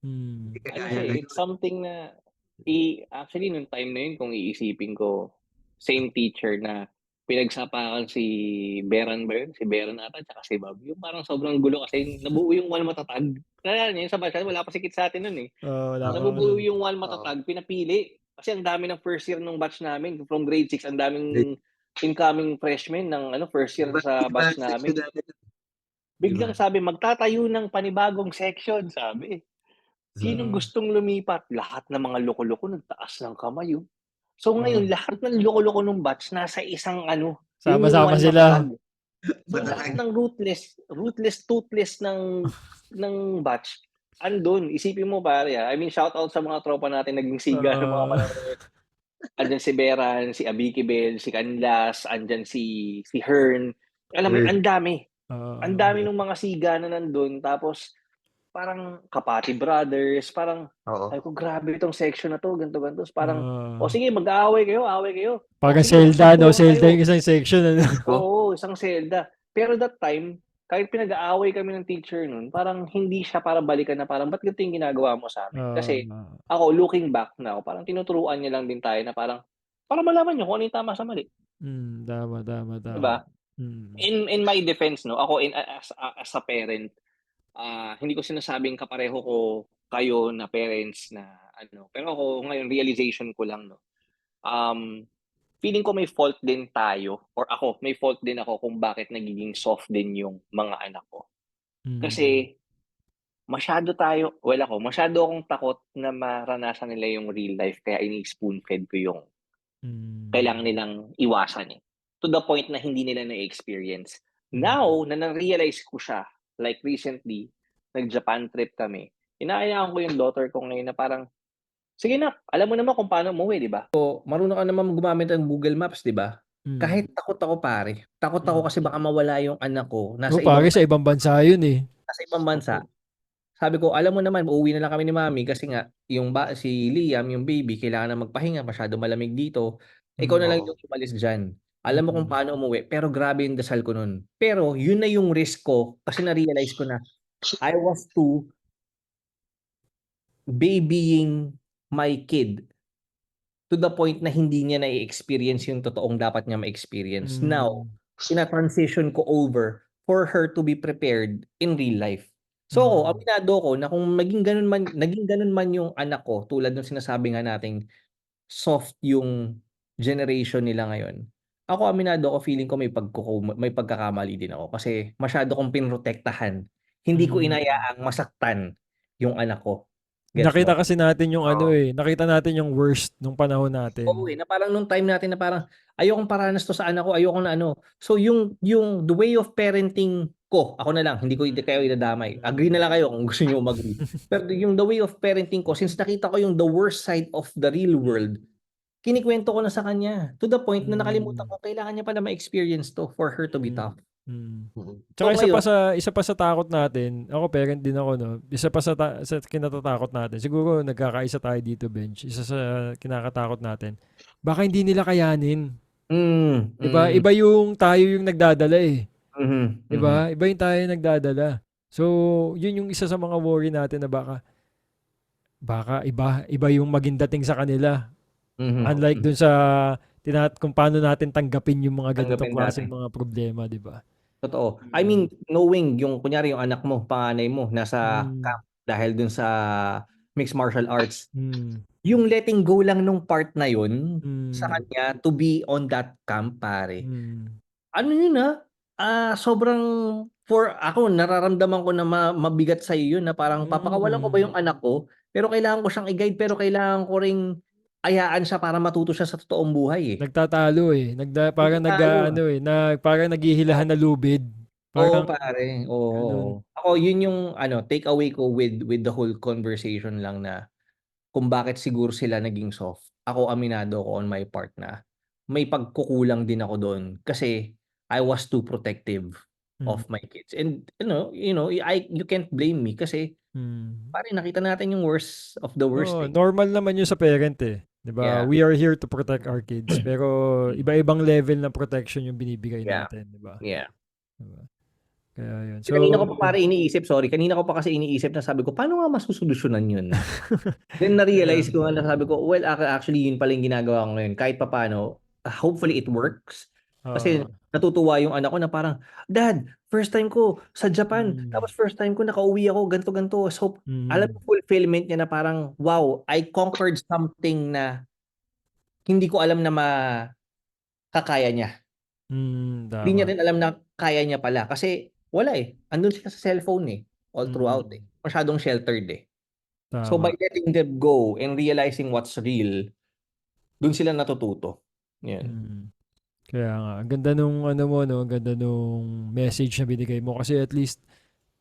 Hmm. Hindi Ano kagaya siya, ngayon. it's something na, actually, nung time na yun, kung iisipin ko, same teacher na pinagsapakan si Beran ba yun? Si Beran ata, tsaka si Bob. Yung parang sobrang gulo kasi nabuo yung one matatag. Kaya yun, sa batch, wala pa sikit sa atin nun eh. Wala pa Nabubuo nun. yung one matatag, pinapili. Kasi ang dami ng first year nung batch namin, from grade 6, ang daming incoming freshmen ng first year sa batch namin. Biglang sabi, magtatayo ng panibagong section, sabi. Sinong gustong lumipat? Lahat ng mga loko-loko nagtaas ng kamay. So ngayon, lahat ng loko-loko ng batch nasa isang yun yung Sama-sama one sila. matatag. So lahat ng ruthless, toothless ng batch, andun. Isipin mo pare I mean, shout out sa mga tropa natin naging siga ng mga manonood. Andyan si Beran, si Abiki Bell, si Canlas, andyan si Hearn. Alam mo, ang dami. Ang dami ng mga siga na nandun. Tapos, parang Kapati Brothers, parang, sabi ko, grabe itong section na to, ganito. Parang, sige, away kayo. Parang Sige, Zelda, no? magsabuhan Zelda kayo. yung isang section, ano? Oo, isang Zelda. Pero that time, kahit pinag-aaway kami ng teacher nun, parang hindi siya para balikan na parang, ba't ganito yung ginagawa mo sa amin? Kasi, ako, looking back na ako, parang tinuturuan niya lang din tayo na parang, para malaman niyo kung ano yung tama sa mali. Tama. Diba? In my defense, no, ako as a parent, hindi ko sinasabing kapareho ko kayo na parents na pero ako ngayon realization ko lang feeling ko may fault din tayo or may fault din ako kung bakit nagiging soft din yung mga anak ko. Kasi masyado akong takot na maranasan nila yung real life kaya ini-spoon fed ko yung kailangan nilang iwasan to the point na hindi nila na-experience. Now, na na-realize ko siya, like recently, nag-Japan trip kami, inaayaan ko yung daughter ko ngayon na parang, sige na, alam mo naman kung paano umuwi, di ba? So, marunong ka naman gumamit ng Google Maps, di ba? Kahit takot ako pare. Takot ako kasi baka mawala yung anak ko. Pare, sa ibang bansa yun eh. Nasa ibang bansa. Sabi ko, alam mo naman, uuwi na lang kami ni Mami kasi nga, si Liam, yung baby, kailangan na magpahinga, masyado malamig dito. Ikaw na lang yung umalis dyan. Alam mo kung paano umuwi, pero grabe yung dasal ko nun. Pero yun na yung risk ko kasi na-realize ko na I was too babying my kid to the point na hindi niya na-experience yung totoong dapat niya ma-experience. Now, ina-transition ko over for her to be prepared in real life. So, aminado ko na kung naging ganun man yung anak ko, tulad ng sinasabi nga nating soft yung generation nila ngayon. Ako aminado ko, feeling ko may pagkakamali din ako kasi masyado kong pinrotektahan. Hindi ko inayaang masaktan yung anak ko. Nakita kasi natin yung nakita natin yung worst nung panahon natin. Oo na parang nung time natin na parang ayokong paranas to sa anak ko, ayoko na So yung the way of parenting ko, ako na lang, hindi kayo idadamay. Agree na lang kayo kung gusto niyo mag-agree. Pero yung the way of parenting ko, since nakita ko yung the worst side of the real world, kinikwento ko na sa kanya. To the point na nakalimutan ko, kailangan niya pala ma-experience to for her to be tough. Tsaka isa pa sa takot natin, ako parent din ako, no? Isa pa sa kinatatakot natin, siguro nagkakaisa tayo dito, Bench. Isa sa kinakatakot natin, baka hindi nila kayanin. Diba? Iba yung tayo yung nagdadala eh. Diba? Iba yung tayo yung nagdadala. So, yun yung isa sa mga worry natin na baka iba yung maging dating sa kanila. Unlike dun sa kung paano natin tanggapin yung mga ganitong klaseng mga problema, diba? Totoo. I mean, knowing yung kunyari yung anak mo, panganay mo, nasa camp dahil dun sa mixed martial arts. Yung letting go lang nung part na yun sa kanya to be on that camp, pare. Ano yun sobrang for ako, nararamdaman ko na mabigat sa yun na parang papakawalan ko ba yung anak ko Pero kailangan ko siyang i-guide, pero kailangan ko ring ayaan siya para matuto siya sa totoong buhay eh. Nagtatalo eh. Parang Nagtatalo. parang naghihilahan na lubid. Oo, Parang pare. ganun. Oo. Ako, yun yung take away ko with the whole conversation lang na kung bakit siguro sila naging soft. Ako, aminado ko on my part na may pagkukulang din ako doon kasi I was too protective of my kids. And you can't blame me kasi pare nakita natin yung worst of the worst Oh, eh. normal naman yun sa parent eh. 'Di ba? Yeah. We are here to protect our kids. Pero iba-ibang level ng protection yung binibigay Yeah. natin, 'di ba? Yeah. Diba? Kaya yun. So, kanina ko pa pare iniisip, kanina ko pa kasi iniisip na sabi ko, paano nga masusolusyonan yun? Then na-realize ko nga na sabi ko, well, actually yun pala yung ginagawa ko ngayon. Kahit papaano, hopefully it works. Kasi natutuwa yung anak ko na parang, Dad, first time ko sa Japan. Tapos first time ko nakauwi ako, ganto-ganto. So, alam mo fulfillment niya na parang, wow, I conquered something na hindi ko alam na makakaya niya. Hindi niya rin alam na kaya niya pala. Kasi wala eh. Andun sila sa cellphone eh. All throughout eh. Masyadong sheltered eh. So by letting them go and realizing what's real, dun sila natututo. Yan. Kaya nga, ang ganda nung ang ganda nung message na binigay mo kasi at least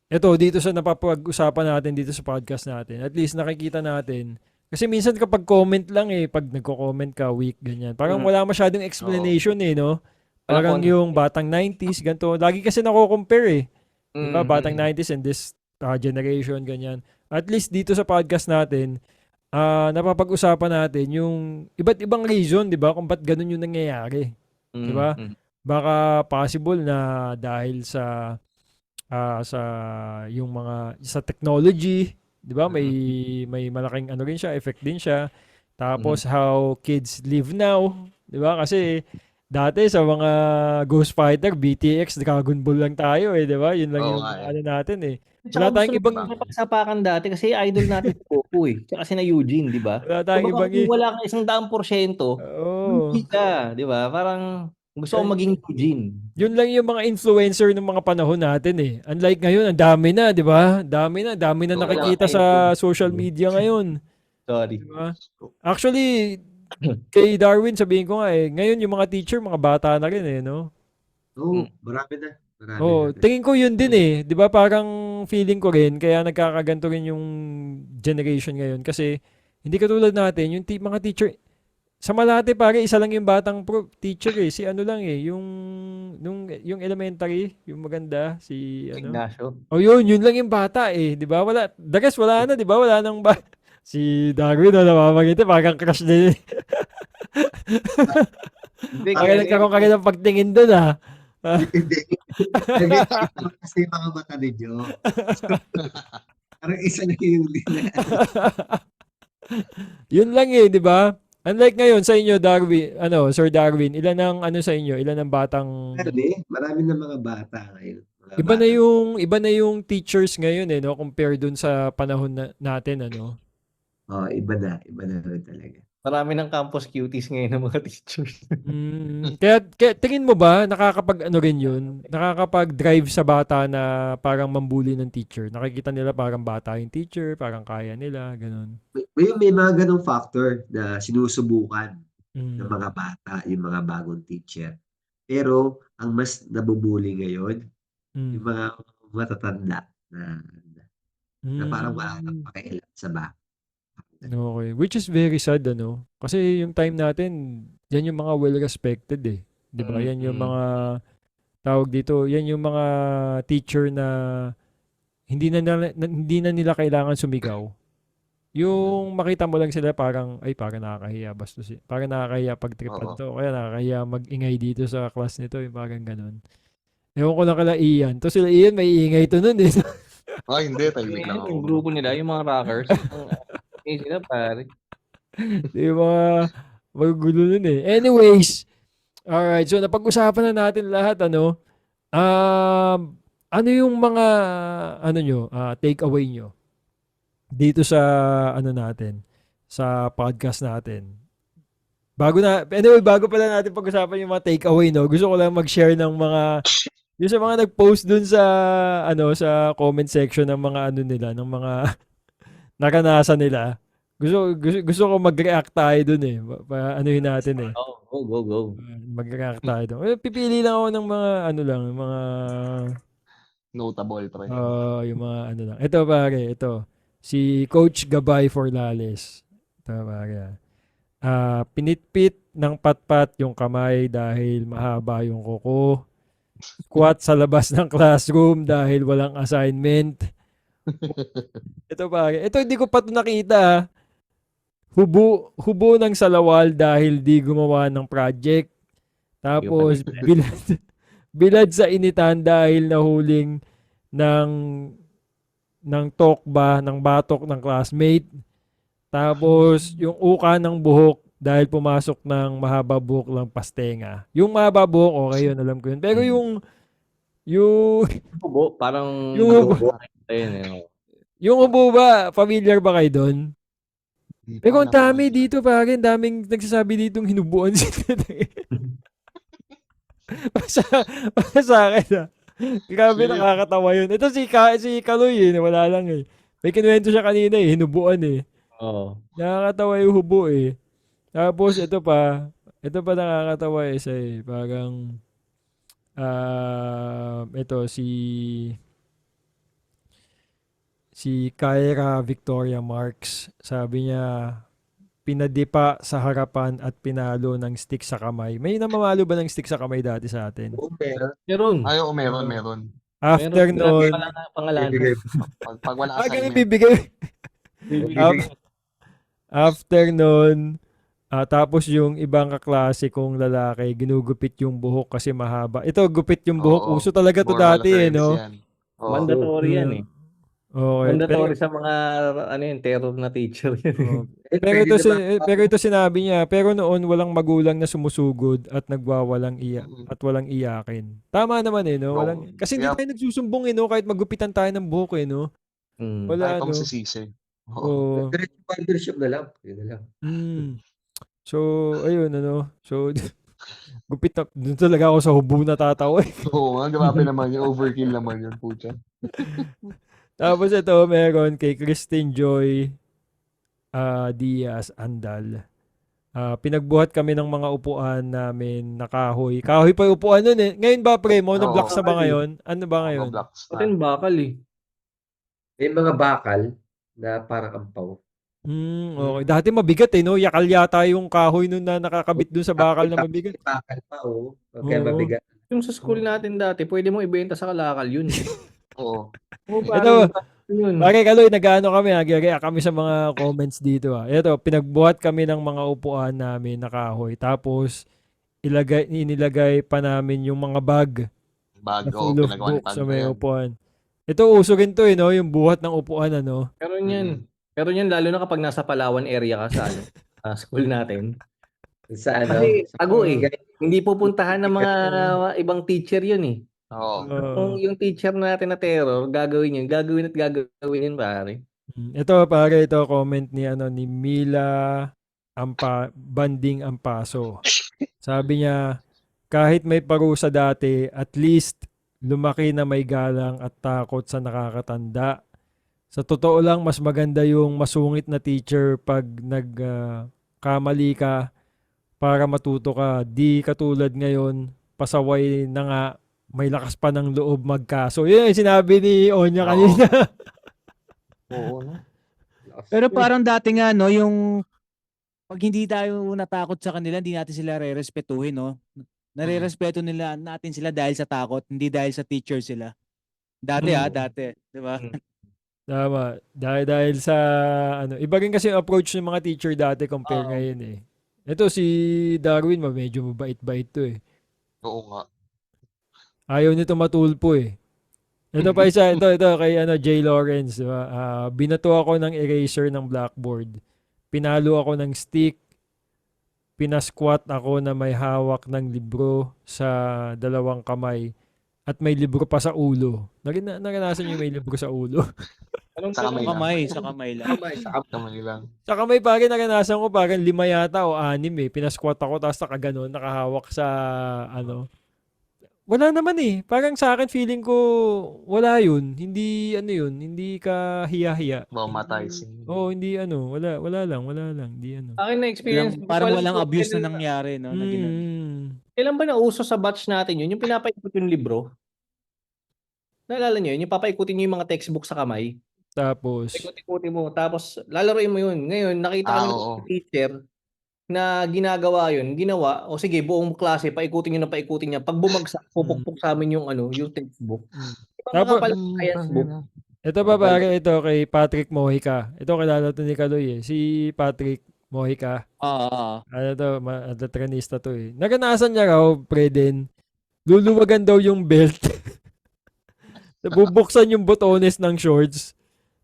dito sa napapag-usapan natin dito sa podcast natin, at least nakikita natin kasi minsan kapag comment lang pag nagko-comment ka weak ganyan. Parang wala masyadong explanation no? Parang yung batang 90s ganito. Lagi kasi nako-compare eh. Diba? Batang 90s and this generation ganyan. At least dito sa podcast natin, napapag-usapan natin yung iba't ibang reason, 'di ba? Kung ba't ganun yung nangyayari. 'Di ba? Baka possible na dahil sa yung mga sa technology, 'di ba? May malaking rin siya, effect din siya. Tapos how kids live now, 'di ba? Kasi dati sa mga Ghost Fighter, BTX, Dragon Ball lang tayo 'di ba? Yun lang yung natin eh. Wala tayong ibang pagsapakan dati kasi idol natin si Goku eh. Tsaka si na Eugene, 'di ba? Wala tayong ibang wala kang 100%, hindi ka, 'di ba? Parang gusto ko maging Eugene. Yun lang yung mga influencer ng mga panahon natin eh. Unlike ngayon, ang dami na, 'di ba? Dami na nakikita sa social media ngayon. Sorry. Diba? Actually, kay Darwin sabihin ko nga ngayon yung mga teacher, mga bata na rin no? Oo, marami na. Tingin ko yun din 'di ba? Parang feeling ko rin kaya nagkakaganto rin yung generation ngayon kasi hindi katulad natin, yung mga teacher sa Malate pare, isa lang yung batang teacher si ano lang yung elementary, yung maganda si Ignacio. yun lang yung bata 'di ba? Wala, the rest wala na, 'di ba? Wala nang si Darwin namamagiti, parang crush din. Parang nagkaroon ka rin ng pagtingin doon Hindi. Kasi mga mata ninyo. Parang isa na yung Yun lang 'di ba? Unlike ngayon sa inyo, Darwin, Sir Darwin, ilan ang sa inyo? Ilan ang batang marami na mga bata ngayon. Iba na yung teachers ngayon no, compare dun sa panahon natin Iba na rin talaga. Marami ng campus cuties ngayon ng mga teachers. Kaya tingin mo ba nakakapag rin yun? Nakakapag-drive sa bata na parang mambuli ng teacher? Nakikita nila parang bata yung teacher, parang kaya nila, ganun. May mga ganong factor na sinusubukan ng mga bata, yung mga bagong teacher. Pero ang mas nabubuli ngayon, yung mga matatanda na parang wala nang pakialam sa bata. Okay. Which is very sad, Kasi yung time natin, yan yung mga well-respected, Di ba? Yan yung mga, tawag dito, yan yung mga teacher na hindi na nila kailangan sumigaw. Yung makita mo lang sila parang nakakahiya. Parang nakakahiya pagtripan to. Kaya nakakahiya mag-ingay dito sa class nito. Yung parang ganun. Ewan ko lang kala Ian. To sila Ian, may ingay to nun Hindi. Tahimik lang ako. Yung grupo nila, yung mga rockers. Sila pare. Yung mga magugulo nun Anyways, alright. So, napag-usapan na natin lahat, ano yung mga, take-away nyo dito sa, natin, sa podcast natin. Bago pala natin pag-usapan yung mga take-away, gusto ko lang mag-share ng mga, yung sa mga nag-post dun sa, sa comment section ng mga, nila, ng mga, naranasan nila. Gusto ko mag-react tayo dun eh. Anuhin natin eh. Oh, go. Mag-react tayo dun. Pipili lang ako ng mga ano lang, mga Notable, pre. yung mga ano lang. Ito pare, ito. Si Coach Gabay Forlales. Ito pare. Pinitpit ng patpat yung kamay dahil mahaba yung kuko. Squat sa labas ng classroom dahil walang assignment. Ito pare. Ito hindi ko pa ito nakita. Hubo ng salawal dahil di gumawa ng project. Tapos bilad sa initan dahil nahuling ng tokba, ng batok ng classmate. Tapos yung uka ng buhok dahil pumasok ng mahaba buhok lang pastenga. Yung mahaba buhok, okay yun, alam ko yun. Pero yung Hubo, parang Yung hubo. Ayun, eh. yung ubo ba, familiar ba kayo doon? Di Pero pa ang dami naman. dito pare, ang daming nagsasabi ditong hinubuan sila. Sa akin Grabe, nakakatawa yun. Ito si Kaloy wala lang eh. May kinuwento siya kanina hinubuan eh. Oo. Nakakatawa yung hubo eh. Tapos ito pa nakakatawa isa eh. Parang, ito si Kyra Victoria Marks, sabi niya, pinadipa sa harapan at pinalo ng stick sa kamay. May namamalo ba ng stick sa kamay dati sa atin? Oo, meron. Meron. Ay, oo, meron. After noon, Pangalan. Pag wala ganun assignment. bibigay. Bibigay. After noon, tapos yung ibang kaklase kong lalaki, ginugupit yung buhok kasi mahaba. Ito, gupit yung buhok. Oo. Uso talaga to Moral dati eh, fairness no? yan. Oo. Mandatory yan eh. Okay. Mandatory sa mga terror na teacher yan. Oo. Eh, Pero pwede ito, naman, pero ito sinabi niya, pero noon walang magulang na sumusugod at nagwawalang Mm. at walang iyakin. Tama naman eh, no? Oo. Walang, kasi hindi Yep. tayo nagsusumbong eh, no? Kahit magupitan tayo ng buhok eh, no? Mm. Wala, Tayo pa no? masisisi. Oo. Oo. diretso barbershop na lang. Yun na lang. So, ayun, ano? So, gupit na, dun talaga ako sa hubo natatawa eh. Oo nga, grabe naman yun. Overkill naman yun, pucha. Tapos ito, meron kay Christine Joy Diaz Andal. Pinagbuhat kami ng mga upuan namin na kahoy. Kahoy pa yung upuan nun eh. Ngayon ba, pre, monoblocks na ba ngayon? Ano ba ngayon? Blocks na. Patin bakal eh. May mga bakal na parang ampaw. Okay. Dati mabigat eh, no? Yakal yata yung kahoy nun na nakakabit dun sa bakal na mabigat. Bakal pa, oh. Kaya Oo. mabigat. Yung sa school natin dati, pwede mo ibenta sa kalakal yun. Oo. Oo, Ito, yun. Bagay Kaloy, nag-ano kami, nag-react kami sa mga comments dito. Ito, pinagbuhat kami ng mga upuan namin na kahoy. Tapos, inilagay pa namin yung mga bag na Bago, full of pinagawa ni books sa Pag na may yan. upuan. Ito, uso rin to eh, no? Yung buhat ng upuan, ano? Pero yan. Pero yan, lalo na kapag nasa Palawan area ka sa school natin. Sa ano? Kasi Sa tago eh. Hindi pupuntahan ng mga ibang teacher yun eh. Oo. Yung teacher natin na terror, gagawin at gagawin yun, pare. Ito, pare, ito comment ni Mila Banding Ampaso. Sabi niya, kahit may parusa dati, at least lumaki na may galang at takot sa nakakatanda. Sa totoo lang, mas maganda yung masungit na teacher pag nagkamali ka para matuto ka. Di katulad ngayon, pasaway na nga, may lakas pa ng loob magkaso. Yun yung sinabi ni Onya kanina. Oo, no? Pero parang dati nga, no, yung pag hindi tayo natakot sa kanila, hindi natin sila re-respetuhin, no? Nare-respeto natin sila dahil sa takot, hindi dahil sa teacher sila. Dati dati, di ba? Tama. Dahil sa iba rin kasi yung approach ng mga teacher dati compare ngayon eh. Ito si Darwin, medyo mabait-bait to eh. Oo nga. Ayaw nito matulpo eh. Ito pa isa, ito kay Jay Lawrence, diba? Binato ako ng eraser ng blackboard. Pinalo ako ng stick. Pinasquat ako na may hawak ng libro sa dalawang kamay. At may libro pa sa ulo. Naranasan niyo may libro sa ulo? Sa kamay Sa kamay lang. Kamay lang. Sa kamay pare, naranasan ko parang 5 yata o 6 eh. Pinasquat ako tapos nakaganon, nakahawak sa wala naman eh. Parang sa akin feeling ko wala yun. Hindi ano yun, hindi ka hiya-hiya. Traumatizing. Hindi ano, wala lang, hindi ano. Akin na experience, Parang walang abuse na nangyari, no? Na ginagawa. Kailan ba nauso sa batch natin yun? Yung pinapaikot yung libro? Naalala nyo yun? Yung papaikutin nyo yung mga textbook sa kamay. Tapos, Ikot-ikutin mo. Tapos, lalaroin mo yun. Ngayon, nakita kami oo. ng teacher na ginagawa yun. Ginawa, o sige, buong klase, paikutin nyo na paikutin niya. Pag bumagsak, pupukpok sa amin yung, yung textbook. Diba mga Tapos, pala science book? ito pa pare, ito kay Patrick Mojica. Ito kilala to ni Kaloy eh. Si Patrick Mojica. Ano to, atletranista to eh. Naranasan niya raw, Preden, luluwagan daw yung belt. Bubuksan yung botones ng shorts.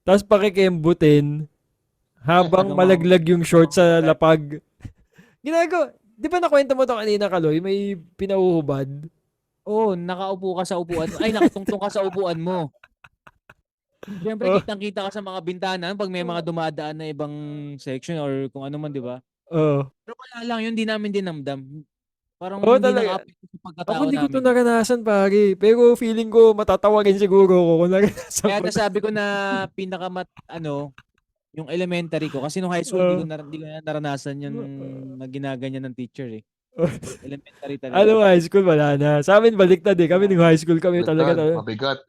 Tapos pakikembutin habang malaglag yung shorts sa lapag. Di ba nakwento mo to kanina, Kaloy? May pinauhubad. Oo, nakaupo ka sa upuan. Ay, nakatungtong ka sa upuan mo. Siyempre, kitang-kita ka sa mga bintana pag may mga dumadaan na ibang section or kung ano man, di ba? Pero wala lang yun, di namin dinamdam. Parang hindi talaga. nakapit sa pagkatao Ako hindi ko to namin. naranasan, pare. Pero feeling ko matatawa rin siguro ko kung naranasan Kaya ko. nasabi ko na yung elementary ko. Kasi nung high school, di ko na naranasan yung na ginaganyan ng teacher eh. Elementary talaga. High school, wala na. Sa amin, baliktad eh. Kami nung high school kami talaga. Mabigat.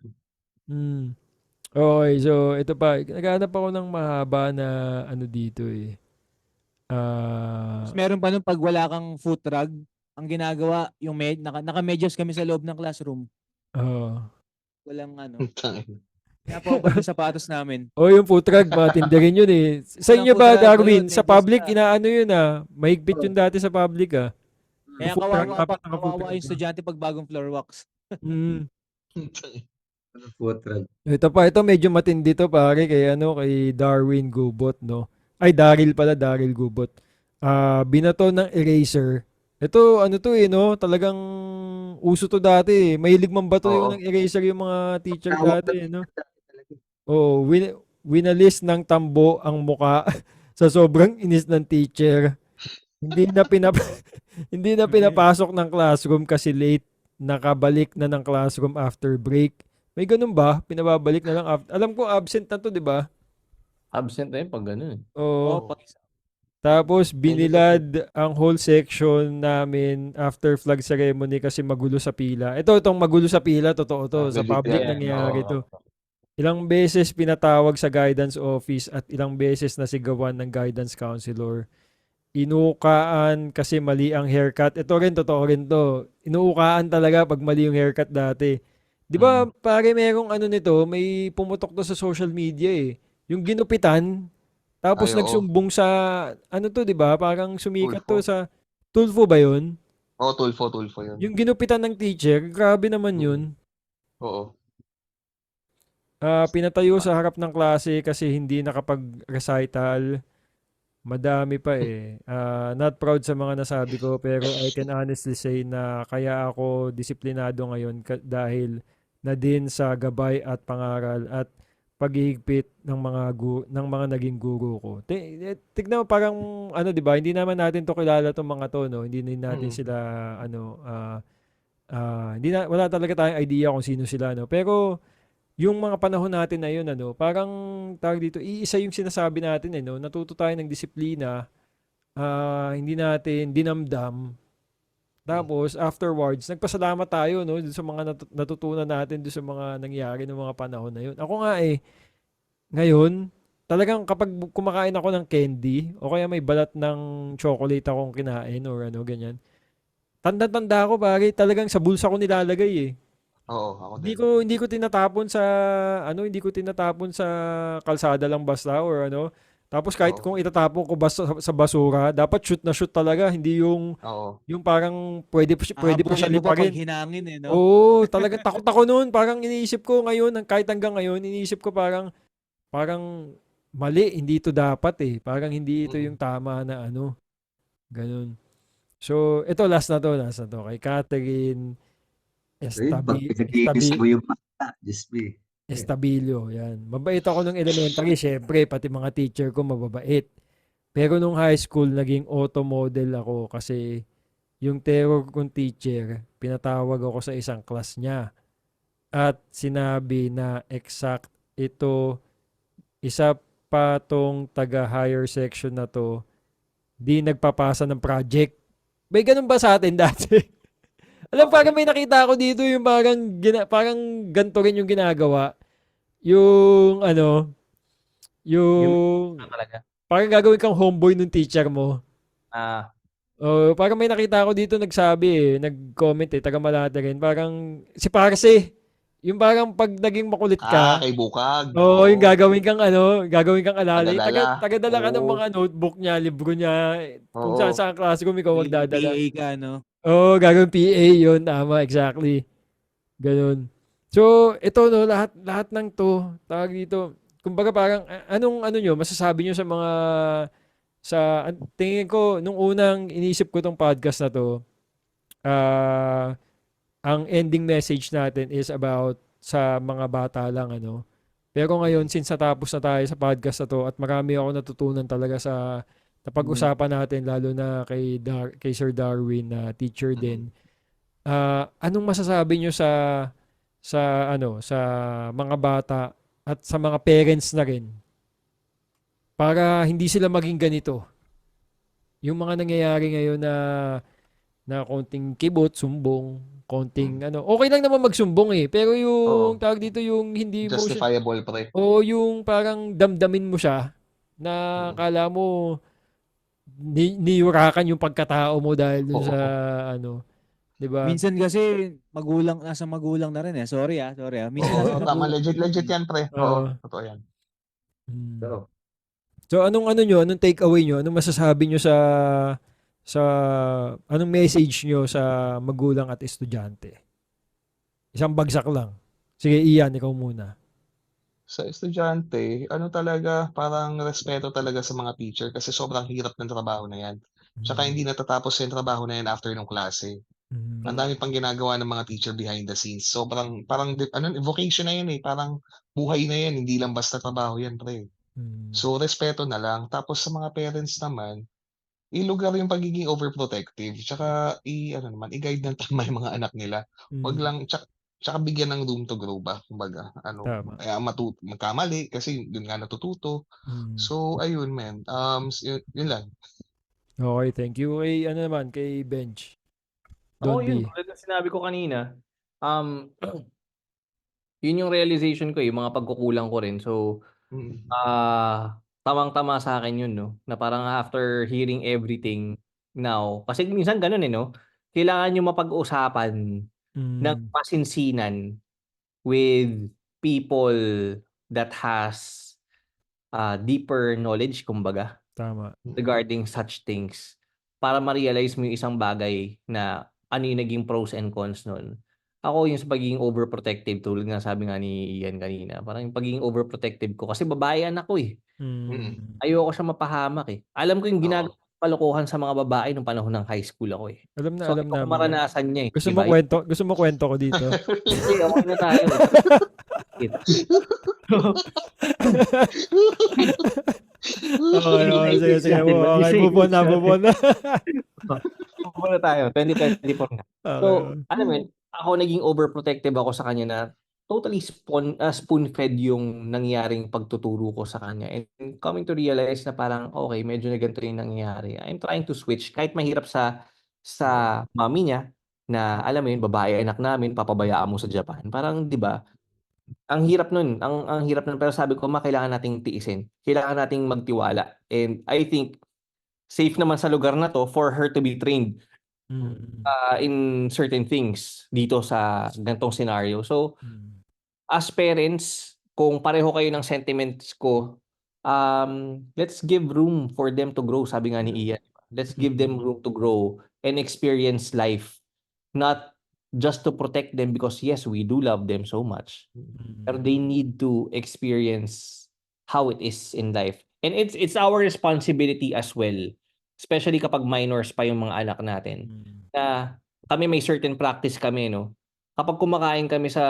Okay, so ito pa. Naghanap ako ng mahaba na ano dito eh. Meron pa nung pag wala kang foot rug, ang ginagawa, yung naka-medyas kami sa loob ng classroom. Walang Kaya po yung sapatos namin. Yung foot rug, matindi rin yun eh. Sa inyo ba, Darwin? Sa public, inaano yun mahigpit yun dati sa public Kaya kawawa yung estudyante pag bagong floor wax. Foot rug. Ito medyo matindi to pare kay Darwin Gubot, no? Ay, Daryl Gubot. Binato ng eraser. Ito, to no? Talagang uso to dati eh. Mahilig mambato yung ng eraser yung mga teacher dati, no? Winalis ng tambo ang muka sa sobrang inis ng teacher. Hindi na pinapasok ng classroom kasi late. Nakabalik na ng classroom after break. May ganun ba? Pinababalik na lang after. Alam ko absent na to, di ba? Absent na yun pag gano'n. Tapos binilad ang whole section namin after flag ceremony kasi magulo sa pila. Itong magulo sa pila, totoo to. Sa public nangyayari to. Ilang beses pinatawag sa guidance office at ilang beses nasigawan ng guidance counselor. Inuukaan kasi mali ang haircut. Ito rin, totoo rin to. Inuukaan talaga pag mali yung haircut dati. Di ba, pare, merong nito, may pumutok to sa social media eh. Yung ginupitan, tapos nagsumbong sa, di ba? Parang sumikat to sa, Tulfo ba yun? Tulfo yun. Yung ginupitan ng teacher, grabe naman yun. Oo. Pinatayo sa harap ng klase kasi hindi nakapag-recital. Madami pa eh. Not proud sa mga nasabi ko pero I can honestly say na kaya ako disiplinado ngayon dahil na din sa gabay at pangaral at paghihigpit ng mga naging guro ko. Tignan mo parang di ba? Hindi naman natin to kilala tong mga to, no? Hindi natin sila wala talaga tayong idea kung sino sila, no? Pero yung mga panahon natin na yun, parang tawag dito, iisa yung sinasabi natin, no? Natuto tayo ng disiplina, hindi natin dinamdam. Tapos, afterwards, nagpasalamat tayo, no? Sa mga natutunan natin, sa mga nangyari ng mga panahon na yun. Ako nga ngayon, talagang kapag kumakain ako ng candy, o kaya may balat ng chocolate akong kinain, or ganyan, tanda-tanda ako, pare, talagang sa bulsa ko nilalagay, eh. Oo, ako Hindi ko tinatapon sa kalsada lang basta or Tapos kahit kung itatapon ko basta sa basura, dapat shoot na shoot talaga, hindi yung parang pwede pa siya liparin. Pag hinangin no? Oo, talaga takot ako noon. Parang iniisip ko ngayon, kahit hanggang ngayon, iniisip ko parang mali, hindi ito dapat eh. Parang hindi ito yung tama na ganun. So, ito last na to kay Catherine Estabilio, yan. Mabait ako nung elementary, syempre, pati mga teacher ko mababait. Pero nung high school, naging auto model ako kasi yung terror kong teacher, pinatawag ako sa isang class niya. At sinabi na exact ito, isa pa tong taga-higher section na to, di nagpapasa ng project. May ganun ba sa atin dati? Alam, parang may nakita ako dito yung parang ganito rin yung ginagawa. Yung yung Talaga. parang gagawin kang homeboy ng teacher mo. Ah, Oh, parang may nakita ako dito nagsabi nag-comment taga Malate rin. Parang si Parse, yung parang pag naging makulit ka, Kay Bukag. yung gagawin kang gagawin kang alalay. Tagadala. Tagadala ka ng Oo. mga notebook niya, libro niya, kung Oo. saan classroom ikaw magdadala. PA ka, no? Oo, gagawin PA yun, tama, exactly. Ganun. So, ito no, lahat ng to, tawag dito, kumbaga parang anong nyo, masasabi nyo tingin ko nung unang inisip ko tong podcast na to, ang ending message natin is about sa mga bata lang Pero ngayon since natapos na tayo sa podcast na to at marami ako natutunan talaga sa napag-usapan natin lalo na kay Sir Darwin na teacher din. Anong masasabi nyo sa mga bata at sa mga parents na rin para hindi sila maging ganito? Yung mga nangyayari ngayon na konting kibot, sumbong, konting okay lang naman magsumbong pero yung tawag dito yung hindi mo siya, Justifiable, pre. o yung parang damdamin mo siya na kala mo niyurakan yung pagkatao mo dahil dun sa 'di ba? Minsan kasi nasa magulang na rin eh. Sorry. Minsan nasa Tama, magulang. legit yan, pre. Oo, totoo yan. Hmm. So anong takeaway nyo? Anong masasabi nyo sa anong message nyo sa magulang at estudyante? Isang bagsak lang. Sige, Ian, ikaw muna. Sa estudyante, talaga, parang respeto talaga sa mga teacher kasi sobrang hirap ng trabaho na yan. Tsaka hindi natatapos yung trabaho na yan after ng klase. Ang dami pang ginagawa ng mga teacher behind the scenes. Sobrang, parang, vocation na yan parang buhay na yan, hindi lang basta trabaho yan, pre. So, respeto na lang. Tapos sa mga parents naman, ilugar yung pagiging overprotective. Tsaka, i-guide ng tama yung mga anak nila. Wag lang, tsaka bigyan ng room to grow ba? Kumbaga, Tama. kaya magkamali kasi dun nga natututo. So, ayun, man. Yun lang. Okay, thank you. Kay Bench. Oo, Don't yun. be. Tulad ng sinabi ko kanina, yun yung realization ko yung mga pagkukulang ko rin. So, tamang-tama sa akin yun, no? Na parang after hearing everything now, kasi minsan ganun no? Kailangan nyo mapag-usapan ng masinsinan with people that has deeper knowledge, kumbaga, Tama. regarding such things para ma-realize mo yung isang bagay na ano yung naging pros and cons nun. Ako yung sa pagiging overprotective, tulad nga sabi nga ni Ian kanina, parang yung pagiging overprotective ko kasi babae anak ko Ayoko siya mapahamak Alam ko yung ginagawa kalokohan sa mga babae nung panahon ng high school ako Alam So, namin. ayoko maranasan niya Gusto mo kwento ko dito? Hindi, okay na tayo. Okay, sige. Okay, move on na. Muna tayo, 2024 na. So, alam mo yun, ako naging overprotective ako sa kanya na totally spoon-fed yung nangyaring pagtuturo ko sa kanya. And coming to realize na parang, okay, medyo na ganito yung nangyari. I'm trying to switch. Kahit mahirap sa mami niya, na alam mo yun, babae anak namin, papabayaan mo sa Japan. Parang, di ba, ang hirap nun. Ang hirap nun. Pero sabi ko, kailangan nating tiisin. Kailangan nating magtiwala. And I think, safe naman sa lugar na to for her to be trained in certain things dito sa ganitong scenario. So, as parents, kung pareho kayo ng sentiments ko, let's give room for them to grow, sabi nga ni Ian. Let's give them room to grow and experience life. Not just to protect them because yes, we do love them so much. Pero they need to experience how it is in life. And it's our responsibility as well, especially kapag minors pa yung mga anak natin, na kami may certain practice kami, no? Kapag kumakain kami sa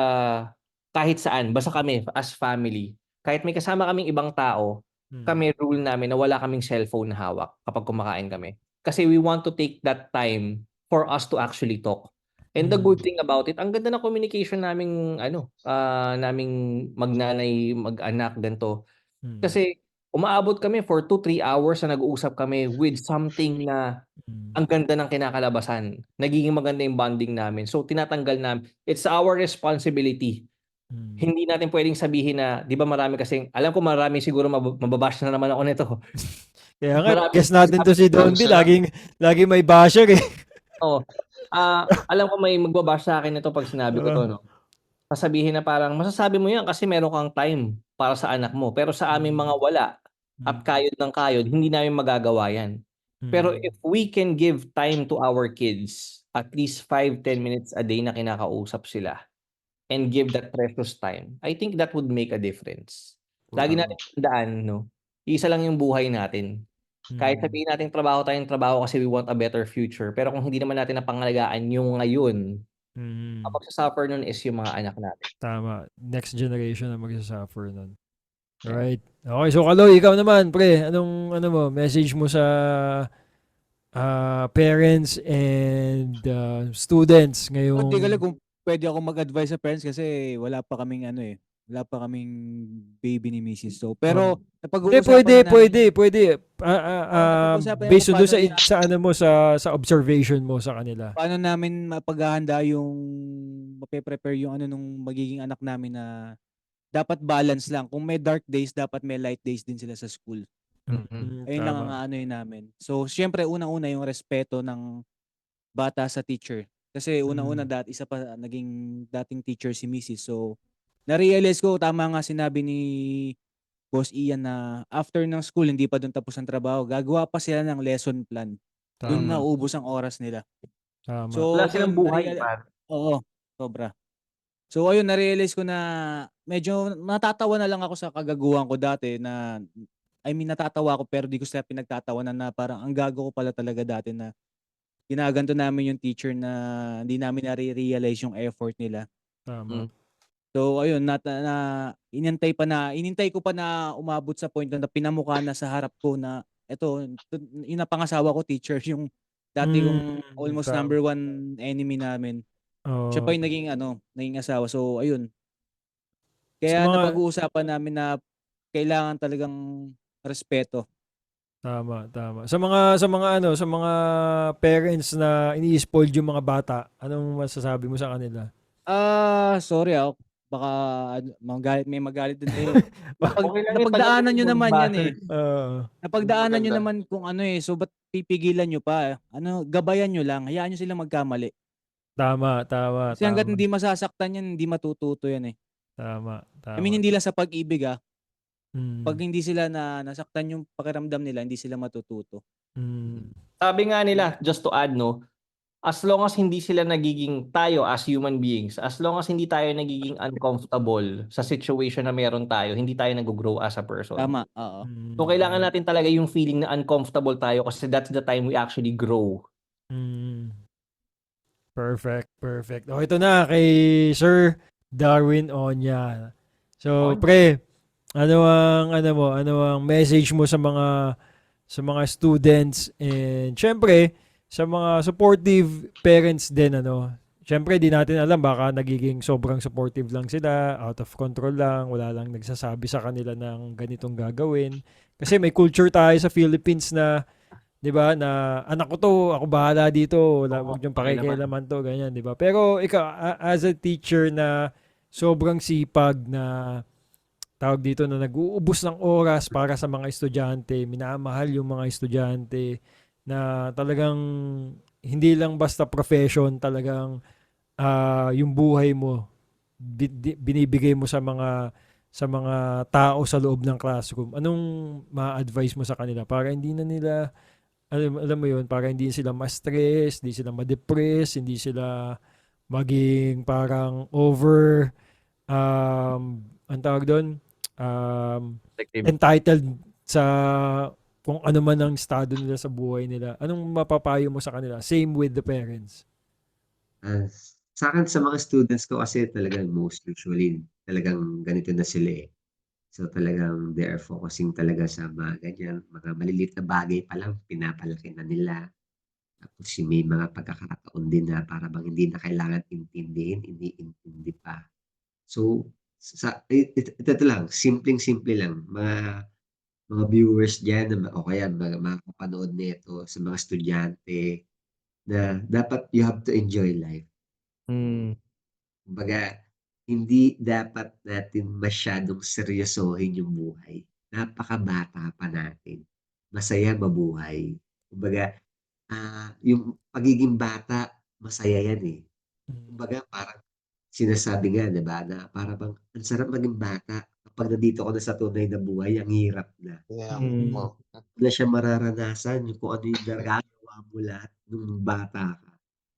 kahit saan, basta kami as family, kahit may kasama kaming ibang tao, kami rule namin na wala kaming cellphone na hawak kapag kumakain kami. Kasi we want to take that time for us to actually talk. And the good thing about it, ang ganda ng communication naming naming magnanay, mag-anak ganito. Kasi umaabot kami for 2-3 hours na nag-uusap kami with something na ang ganda ng kinakalabasan. Nagiging maganda yung bonding namin. So tinatanggal namin. It's our responsibility. Hindi natin pwedeng sabihin na, 'di ba marami kasing, alam ko marami siguro mababash na naman ako nito. Kaya nga, Marami guess natin to si Don B. Siya. Laging may basher eh. Oo. Alam ko may magbabash sa akin nito pag sinabi ko to, no. Sasabihin na parang masasabi mo 'yan kasi meron kang time para sa anak mo. Pero sa aming mga wala at kayod ng kayod, hindi namin magagawa 'yan. Pero if we can give time to our kids, at least 5-10 minutes a day na kinakausap sila and give that precious time, I think that would make a difference. Lagi natin tandaan, no, isa lang yung buhay natin. Kahit sabihin natin trabaho tayong trabaho kasi we want a better future, pero kung hindi naman natin napangalagaan yung ngayon, ang magsasuffer nun is yung mga anak natin. Tama. Next generation na magsasuffer nun. Alright. Okay, so Kaloy, ikaw naman, pre, anong message mo sa parents and students ngayong... Hindi ko kung pwede ako mag-advise sa parents kasi wala pa kaming baby ni Mrs. So, pero napag-uusapan Pwede. napag-uusapan Based natin doon paano sa observation mo sa kanila. paano namin mapaghahanda yung mape-prepare yung nung magiging anak namin na dapat balance lang. Kung may dark days, dapat may light days din sila sa school. Ayun lang ang namin. So, syempre, unang-una yung respeto ng bata sa teacher. Kasi unang-una isa pa naging dating teacher si Mrs. So, na-realize ko, tama nga sinabi ni Boss Ian na after ng school, hindi pa doon tapos ang trabaho. Gagawa pa sila ng lesson plan. Doon naubos ang oras nila. Tama. So, Wala silang buhay, Oo, sobra. So, ayun, na-realize ko na medyo natatawa na lang ako sa kagaguhan ko dati na natatawa ako pero di ko sila pinagtatawanan na parang ang gago ko pala talaga dati na ginaganto namin yung teacher na hindi namin nare-realize yung effort nila. Tama. So ayun, inintay ko pa na umabot sa point na pinamukha na sa harap ko na eto, yung napangasawa ko teacher, yung dati kong almost number one enemy namin. Siya pa yung naging asawa. So ayun. Kaya napag-uusapan namin na kailangan talagang respeto. Tama. Sa mga parents na ini-spoiled yung mga bata, anong masasabi mo sa kanila? Sorry baka may magalit din kayo. Napagdaanan nyo naman yan eh. Napagdaanan nyo naman kung so ba't pipigilan nyo pa? Gabayan nyo lang, hayaan nyo silang magkamali. Tama. Kasi hanggat hindi masasaktan yan, hindi matututo yan eh. Tama. I mean, hindi lang sa pag-ibig Pag hindi sila nasaktan yung pakiramdam nila, hindi sila matututo. Sabi nga nila, just to add, no, as long as hindi sila nagiging tayo as human beings, as long as hindi tayo nagiging uncomfortable sa situation na meron tayo, hindi tayo nag-grow as a person. Tama, oo. So, kailangan natin talaga yung feeling na uncomfortable tayo kasi that's the time we actually grow. Perfect. O, ito na kay Sir Darwin Onya. So, pre, ano ang message mo sa mga students and syempre sa mga supportive parents din Syempre di natin alam baka nagiging sobrang supportive lang sila, out of control lang, wala lang nagsasabi sa kanila ng ganitong gagawin. Kasi may culture tayo sa Philippines na 'di ba na anak ko to, ako bahala dito, wag niyong pakikialaman to, ganyan, 'di ba? Pero ikaw as a teacher na sobrang sipag na tawag dito na nag-uubos ng oras para sa mga estudyante, minamahal yung mga estudyante na talagang hindi lang basta profession, talagang yung buhay mo binibigay mo sa mga tao sa loob ng classroom. Anong ma-advise mo sa kanila para hindi na nila alam mo yun, para hindi sila ma-stress, hindi sila ma-depress, hindi sila maging parang over ang tawag doon entitled sa kung ano man ang estado nila sa buhay nila. Anong mapapayo mo sa kanila? Same with the parents. Sa akin, sa mga students ko kasi talagang most usually talagang ganito na sila eh. So talagang they are focusing talaga sa mga ganyan, mga maliliit na bagay pa lang, pinapalaki na nila. Tapos may mga pagkakataon din na para bang hindi na kailangan intindihin, iniintindi pa. So, ito lang, simpleng-simple lang, mga viewers diyan na o kaya mga makakapanood nito sa mga estudyante na dapat you have to enjoy life. Kumbaga, hindi dapat natin masyadong seryosohin yung buhay. Napakabata pa natin. Masaya mabuhay. Kumbaga, yung pagiging bata, masaya yan eh. Kumbaga, parang sinasabi nga, di ba, na para bang ang sarap maging bata kapag nandito ka na sa tunay na buhay, ang hirap na. Kaya Mm. Na siya mararanasan yung kung ano yung nagagawa mo lahat nung bata ka.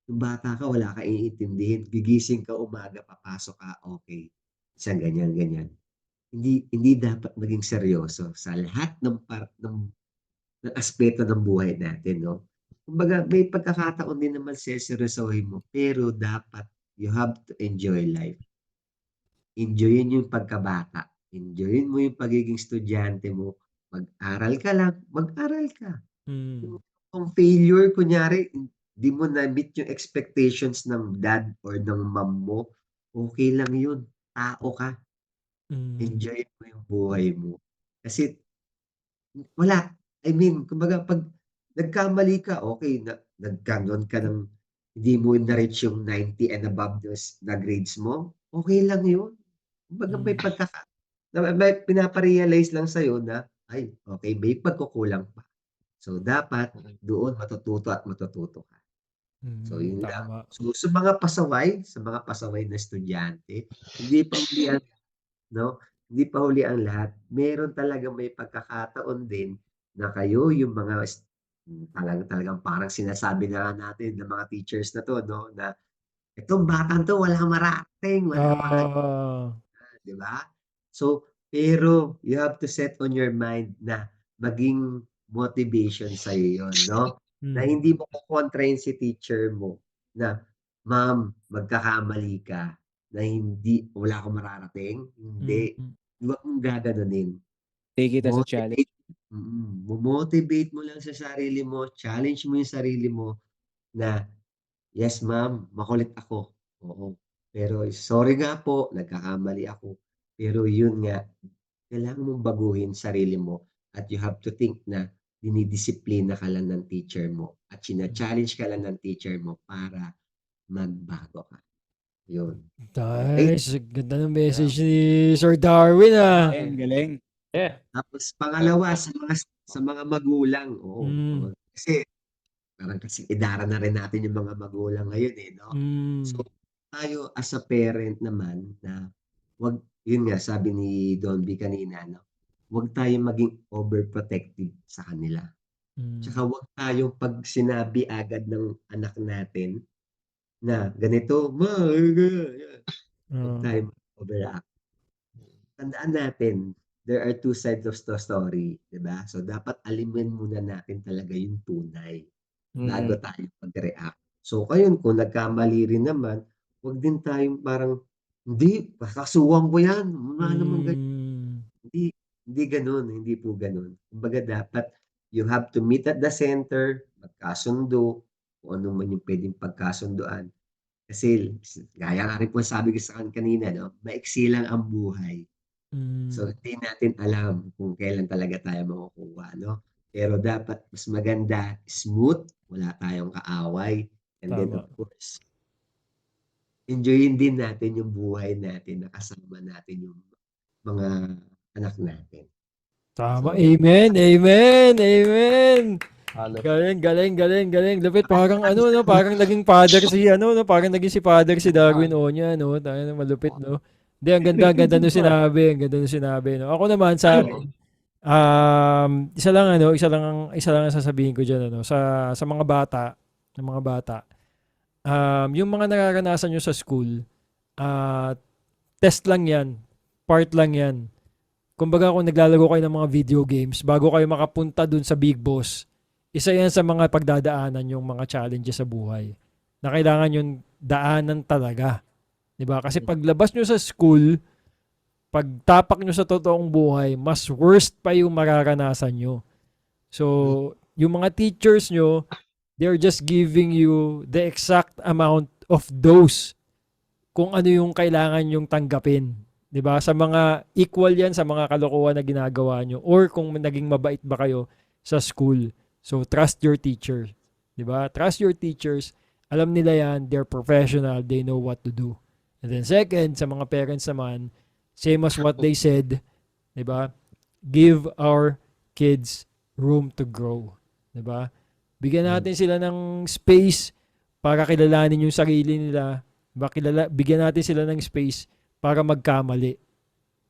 Nung bata ka, wala ka iintindihin. Gigising ka umaga, papasok ka, okay. Isang ganyan, ganyan. Hindi dapat maging seryoso sa lahat ng aspeto ng buhay natin, no? Kumbaga, may pagkakataon din naman seseryosohin mo, pero dapat you have to enjoy life. Enjoyin yung pagkabata. Enjoyin mo yung pagiging estudyante mo. Mag-aral ka lang, mag-aral ka. Mm. Kung failure, kunyari, hindi mo na-meet yung expectations ng dad or ng mom mo, okay lang yun. Tao ka. Mm. Enjoy mo yung buhay mo. Kasi wala. I mean, kumbaga, pag nagkamali ka, okay, nagkaroon ka ng hindi mo na-reach yung 90 and above na grades mo, okay lang yun. Kumbaga, may Mm. may pinapa-realize lang sa'yo na, ay, okay, may pagkukulang pa. So, dapat doon matututo at matututo ka. So, yun lang. Tama. So, sa mga pasaway na estudyante, hindi pa huli ang, no? Hindi pa huli ang lahat. Meron talaga may pagkakataon din na kayo yung mga talagang parang sinasabi na natin ng mga teachers na to, no? Na itong batang to walang marating, walang mga Ah. 'di ba? So, pero you have to set on your mind na maging motivation sa'yo yun, 'no? Na Mm. hindi mo kokontrahin si teacher mo na, "Ma'am, magkakamali ka na wala akong mararating." Hindi, Mm. huwag mong gaganunin. Take it as a challenge. Motivate mo-motivate mo lang sa sarili mo, challenge mo yung sarili mo na, "Yes, ma'am, makulit ako. Oo. Pero sorry nga po, nagkakamali ako." Pero yun nga, kailangan mong baguhin sarili mo at you have to think na dinidisiplina ka lang ng teacher mo at challenge ka lang ng teacher mo para magbago ka. Yun. Okay? Nice. Ganda ng message ni Sir Darwin, ah. Galing, galing. Yeah. Tapos pangalawa, sa mga magulang, oo. Mm. Kasi parang kasi idara na rin natin yung mga magulang ngayon eh, no? So, Mm. tayo as a parent naman na yun nga, sabi ni Don B kanina, no? Huwag tayong maging overprotective sa kanila. Mm. Tsaka huwag tayong pag sinabi agad ng anak natin na ganito, huwag Ah. tayong overact. Tandaan natin, there are two sides of the story, di ba? So, dapat alimin muna natin talaga yung tunay bago tayo mag-react. So, ayun, kung nagkamali rin naman, huwag din tayong parang, hindi, kakasuhan ko yan. Wala naman ganyan. Mm. Hindi, hindi ganun, hindi po ganun. Kumbaga dapat, you have to meet at the center, magkasundo, kung ano man yung pwedeng pagkasunduan. Kasi, gaya nga rin po sabi ko sa kanina, no? Maiksi lang ang buhay. So, Mm. hindi natin alam kung kailan talaga tayo makukuha, no? Pero dapat mas maganda, smooth, wala tayong kaaway. And then, of Tama. course, enjoyin din natin yung buhay natin na kasama natin yung mga anak natin. Tama. So, Amen. Amen. Amen. Halos. Galing, galing, galing, galing. Lupit, parang ano, no? Parang naging father si, ano, no? Parang naging si father si Darwin Onya, no? Tayo na malupit, no? Hindi, ang ganda nung sinabi. Ang ganda nung sinabi, no? Ako naman isa lang ang sasabihin ko diyan, ano, sa mga bata, ng mga bata. Yung mga nararanasan nyo sa school, ah, test lang 'yan. Part lang 'yan. Kumbaga kung naglalaro kayo ng mga video games, bago kayo makapunta dun sa Big Boss, isa 'yan sa mga pagdadaanan yung mga challenges sa buhay. Na kailangan yung daanan talaga. 'Di ba? Kasi paglabas nyo sa school, pagtapak nyo sa totoong buhay, mas worst pa yung mararanasan nyo. So, yung mga teachers nyo, they're just giving you the exact amount of dose kung ano yung kailangan yung tanggapin. 'Di ba? Sa mga equal yan sa mga kalokohan na ginagawa nyo or kung naging mabait ba kayo sa school. So trust your teachers. 'Di ba? Trust your teachers. Alam nila yan, they're professional, they know what to do. And then second, sa mga parents naman, same as what they said, 'di ba? Give our kids room to grow, 'di ba? Bigyan natin sila ng space para kilalanin yung sarili nila. 'Di ba? Bigyan natin sila ng space para magkamali.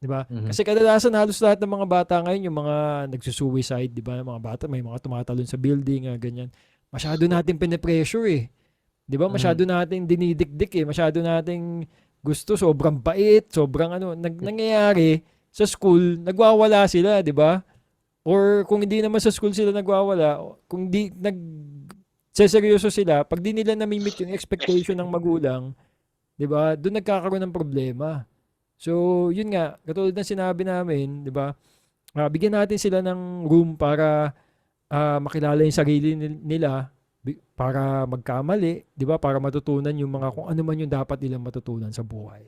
'Di ba? Kasi kadalasan halos lahat ng mga bata ngayon yung mga nagsusuicide, 'di ba? Mga bata may mga tumatalon sa building, ganyan. Masyado natin pine-pressure eh. 'Di ba? Masyado nating dinidikdik eh. Masyado nating gusto sobrang bait, sobrang nangyayari sa school, nagwawala sila, 'di ba? Or kung hindi naman sa school sila nagwawala, kung di seryoso sila, pag di nila na-meet yung expectation ng magulang, 'di ba? Doon nagkakaroon ng problema. So, yun nga, katulad ng sinabi namin, 'di ba? Bigyan natin sila ng room para makilala yung sarili nila para magkamali, 'di ba? Para matutunan yung mga kung ano man yung dapat nilang matutunan sa buhay.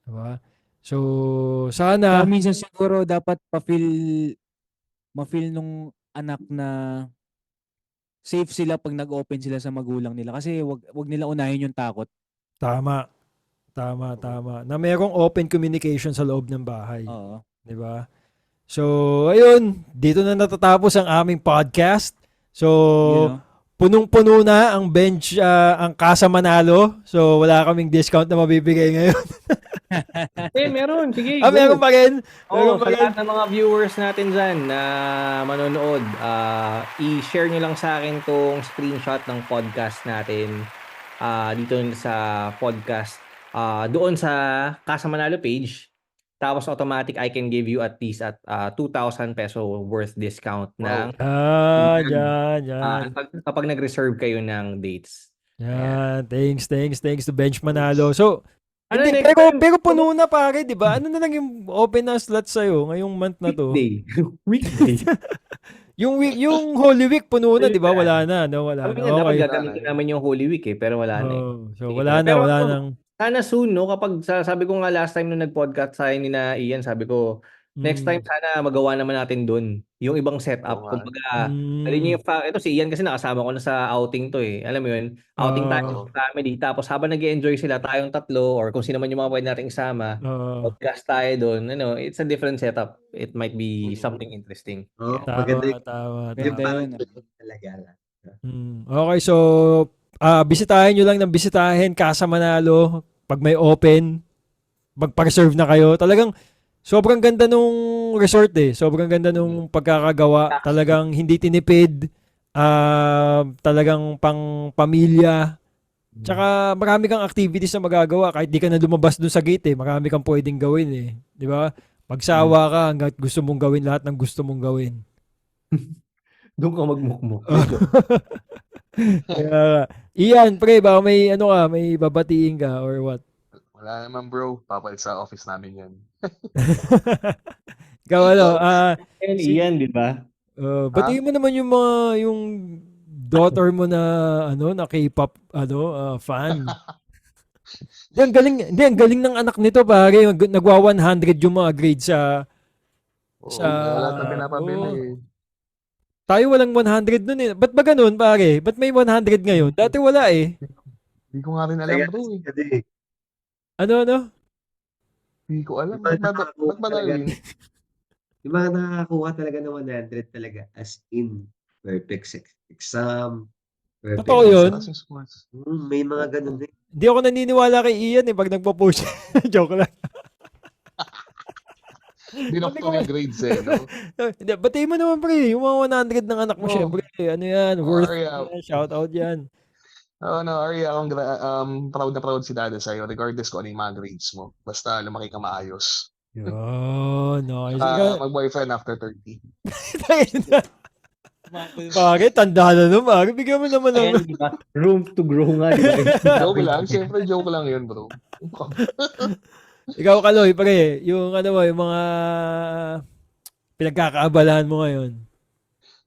'Di ba? So, sana minsan siguro dapat ma-feel nung anak na safe sila pag nag-open sila sa magulang nila kasi wag nila unahin yung takot. Tama. Na merong open communication sa loob ng bahay. Oo. 'Di ba? So, ayun, dito na natatapos ang aming podcast. So, punong-puno na ang bench, ang Casa Manalo. So, wala kaming discount na mabibigay ngayon. Meron. Sige, meron pa rin. Sa lahat ng mga viewers natin dyan na manonood, i-share nyo lang sa akin tong screenshot ng podcast natin dito sa podcast. Doon sa Casa Manalo page. Tapos automatic, I can give you at least at 2,000 peso worth discount ng yan. kapag nag-reserve kayo ng dates. Yan. Thanks to Bench Manalo. So, Ano pero puno na pare, di ba? Ano na lang yung open na slot sa'yo ngayong month na to? Weekday. yung Holy Week puno na, di ba? Wala na, no? Wala na. Dapat gagamitin namin yung Holy Week pero wala na eh. So, wala nang... Sana soon, no? Kapag sabi ko nga last time nung nag-podcast sa ni na Ian, sabi ko, next time sana magawa naman natin doon yung ibang setup. Kumbaga, dali niyo ito si Ian kasi nakasama ko na sa outing to eh. Alam mo yun? Outing tayo sa family. Tapos habang nag-enjoy sila tayong tatlo or kung sino man yung mga pwede nating isama, podcast tayo doon. It's a different setup. It might be something interesting. Tama. Talaga. Okay, so bisitahin nyo lang ng bisitahin Casa Manalo pag may open, magpa-reserve na kayo. Talagang sobrang ganda nung resort eh. Sobrang ganda nung pagkakagawa. Talagang hindi tinipid. Talagang pang pamilya. Tsaka marami kang activities na magagawa kahit di ka na lumabas dun sa gate eh. Marami kang pwedeng gawin eh. Di ba? Magsawa ka hanggat gusto mong gawin lahat ng gusto mong gawin. Doon ka magmukmuk. Ian, pre, baka may may babatiin ka or what? Wala naman bro, papalit sa office namin yan. Ikaw Ian, di ba? Batiin mo naman yung daughter mo na na K-pop fan. Ang galing ng anak nito pare, nagwa 100 yung mga grades sa wala na pinapabili. Tayo walang 100 nun eh. Ba't ba ganun, pare? Ba't may 100 ngayon? Dati wala eh. Hindi ko nga rin alam bro eh. Ano? Hindi ko alam. Ba't madali? Yung mga nakakakuha talaga ng 100 talaga as in perfect exam. Perfect. Totoo yun? May mga ganun din. Hindi ako naniniwala kay Ian eh pag nagpo-post. Joke lang. Hindi na ko yung grades eh, no? Batiin mo naman pre, yung mga 100 ng anak mo syempre. Ano yan, worth shout out yan. Arya, akong proud na proud si Dada sa'yo regardless kung ano yung mga grades mo. Basta lumaki ka maayos. Nice. Mag-boyfriend after 30. Pare, tanda na nun, pare. Bigyan mo naman ng... Room to grow nga. Joke lang. Siyempre, joke lang yun, bro. Ikaw, Kaloy, pare, yung yung mga pinagkakaabalahan mo ngayon.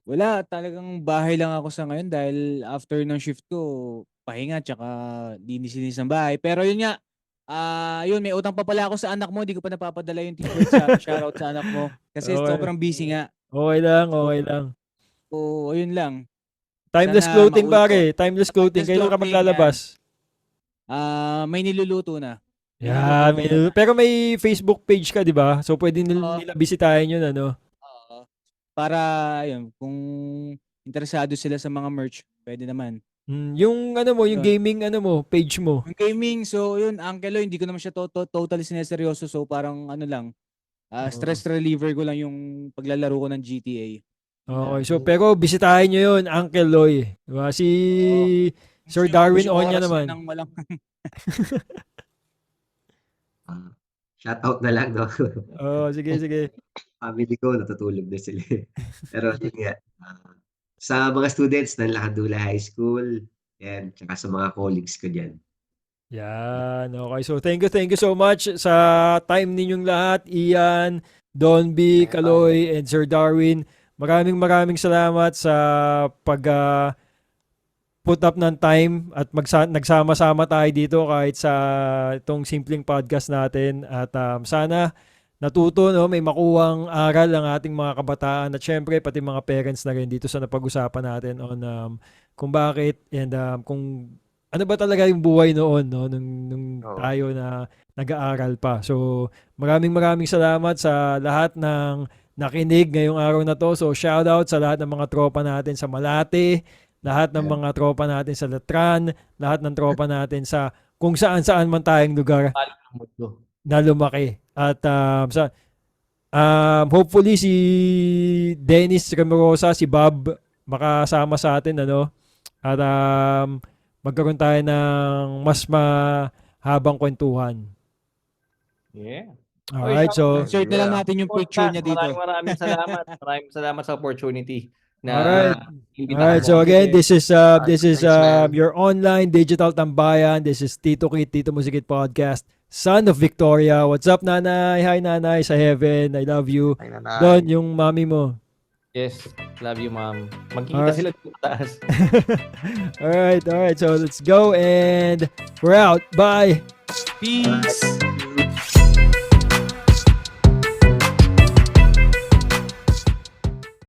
Wala, talagang bahay lang ako sa ngayon dahil after ng shift ko, pahinga tsaka linis-linis ng bahay. Pero yun nga, yun, may utang pa pala ako sa anak mo. Di ko pa napapadala yung t-shirt shoutout sa anak mo. Kasi Okay. sobrang busy nga. Okay lang. So, yun lang. Timeless Sana clothing maul- pare. Timeless clothing. Timeless Kailan ka clothing, maglalabas? May niluluto na. Yeah, pero may Facebook page ka, di ba? So, pwede Oo. nila bisitahin yun, ano? Oo. Para, yun, kung interesado sila sa mga merch, pwede naman. Yung yung Yun. gaming page mo. Yung gaming, so yun, Angelo, hindi ko naman siya totally sineseryoso. So parang lang, stress reliever ko lang yung paglalaro ko ng GTA. Okay, so pero bisitahin nyo yun, Uncle Loy. Diba? Si Sir Darwin Onya naman. Nang walang... Shoutout na lang, no? Sige. Family ko, natutulog na sila. Pero yun nga, sa mga students ng Lakadula High School, and tsaka sa mga colleagues ko dyan. Yan. Okay, so thank you so much sa time ninyong lahat. Ian, Don B, Kaloy, and Sir Darwin. Maraming salamat sa pag put up ng time at nagsama-sama tayo dito kahit sa itong simpleng podcast natin. At sana natuto, no, may makuwang aral ang ating mga kabataan at syempre pati mga parents na rin dito sa napag-usapan natin on kung bakit and kung ano ba talaga yung buhay noon, no, nung tayo na nag-aaral pa. So maraming salamat sa lahat ng nakinig ngayong araw na to. So shout out sa lahat ng mga tropa natin sa Malate, lahat ng mga tropa natin sa Letran, lahat ng tropa natin sa kung saan man tayong lugar na lumaki. At hopefully si Dennis Remorosa, si Bob makasama sa atin, ano? At magkaroon tayo ng mas mahabang kwentuhan. Yeah. Alright, so Insert na lang natin yung picture niya dito. Maraming salamat. Maraming salamat sa opportunity. Alright, so again, this is your online digital tambayan. This is Tito Kit, Tito Musikit Podcast, son of Victoria. What's up, Nanay? Hi, Nanay, sa heaven. I love you. Ay, nanay. Don, yung mami mo. Yes, love you, ma'am. Magkikita sila dito taas. Alright, so let's go and we're out. Bye. Peace!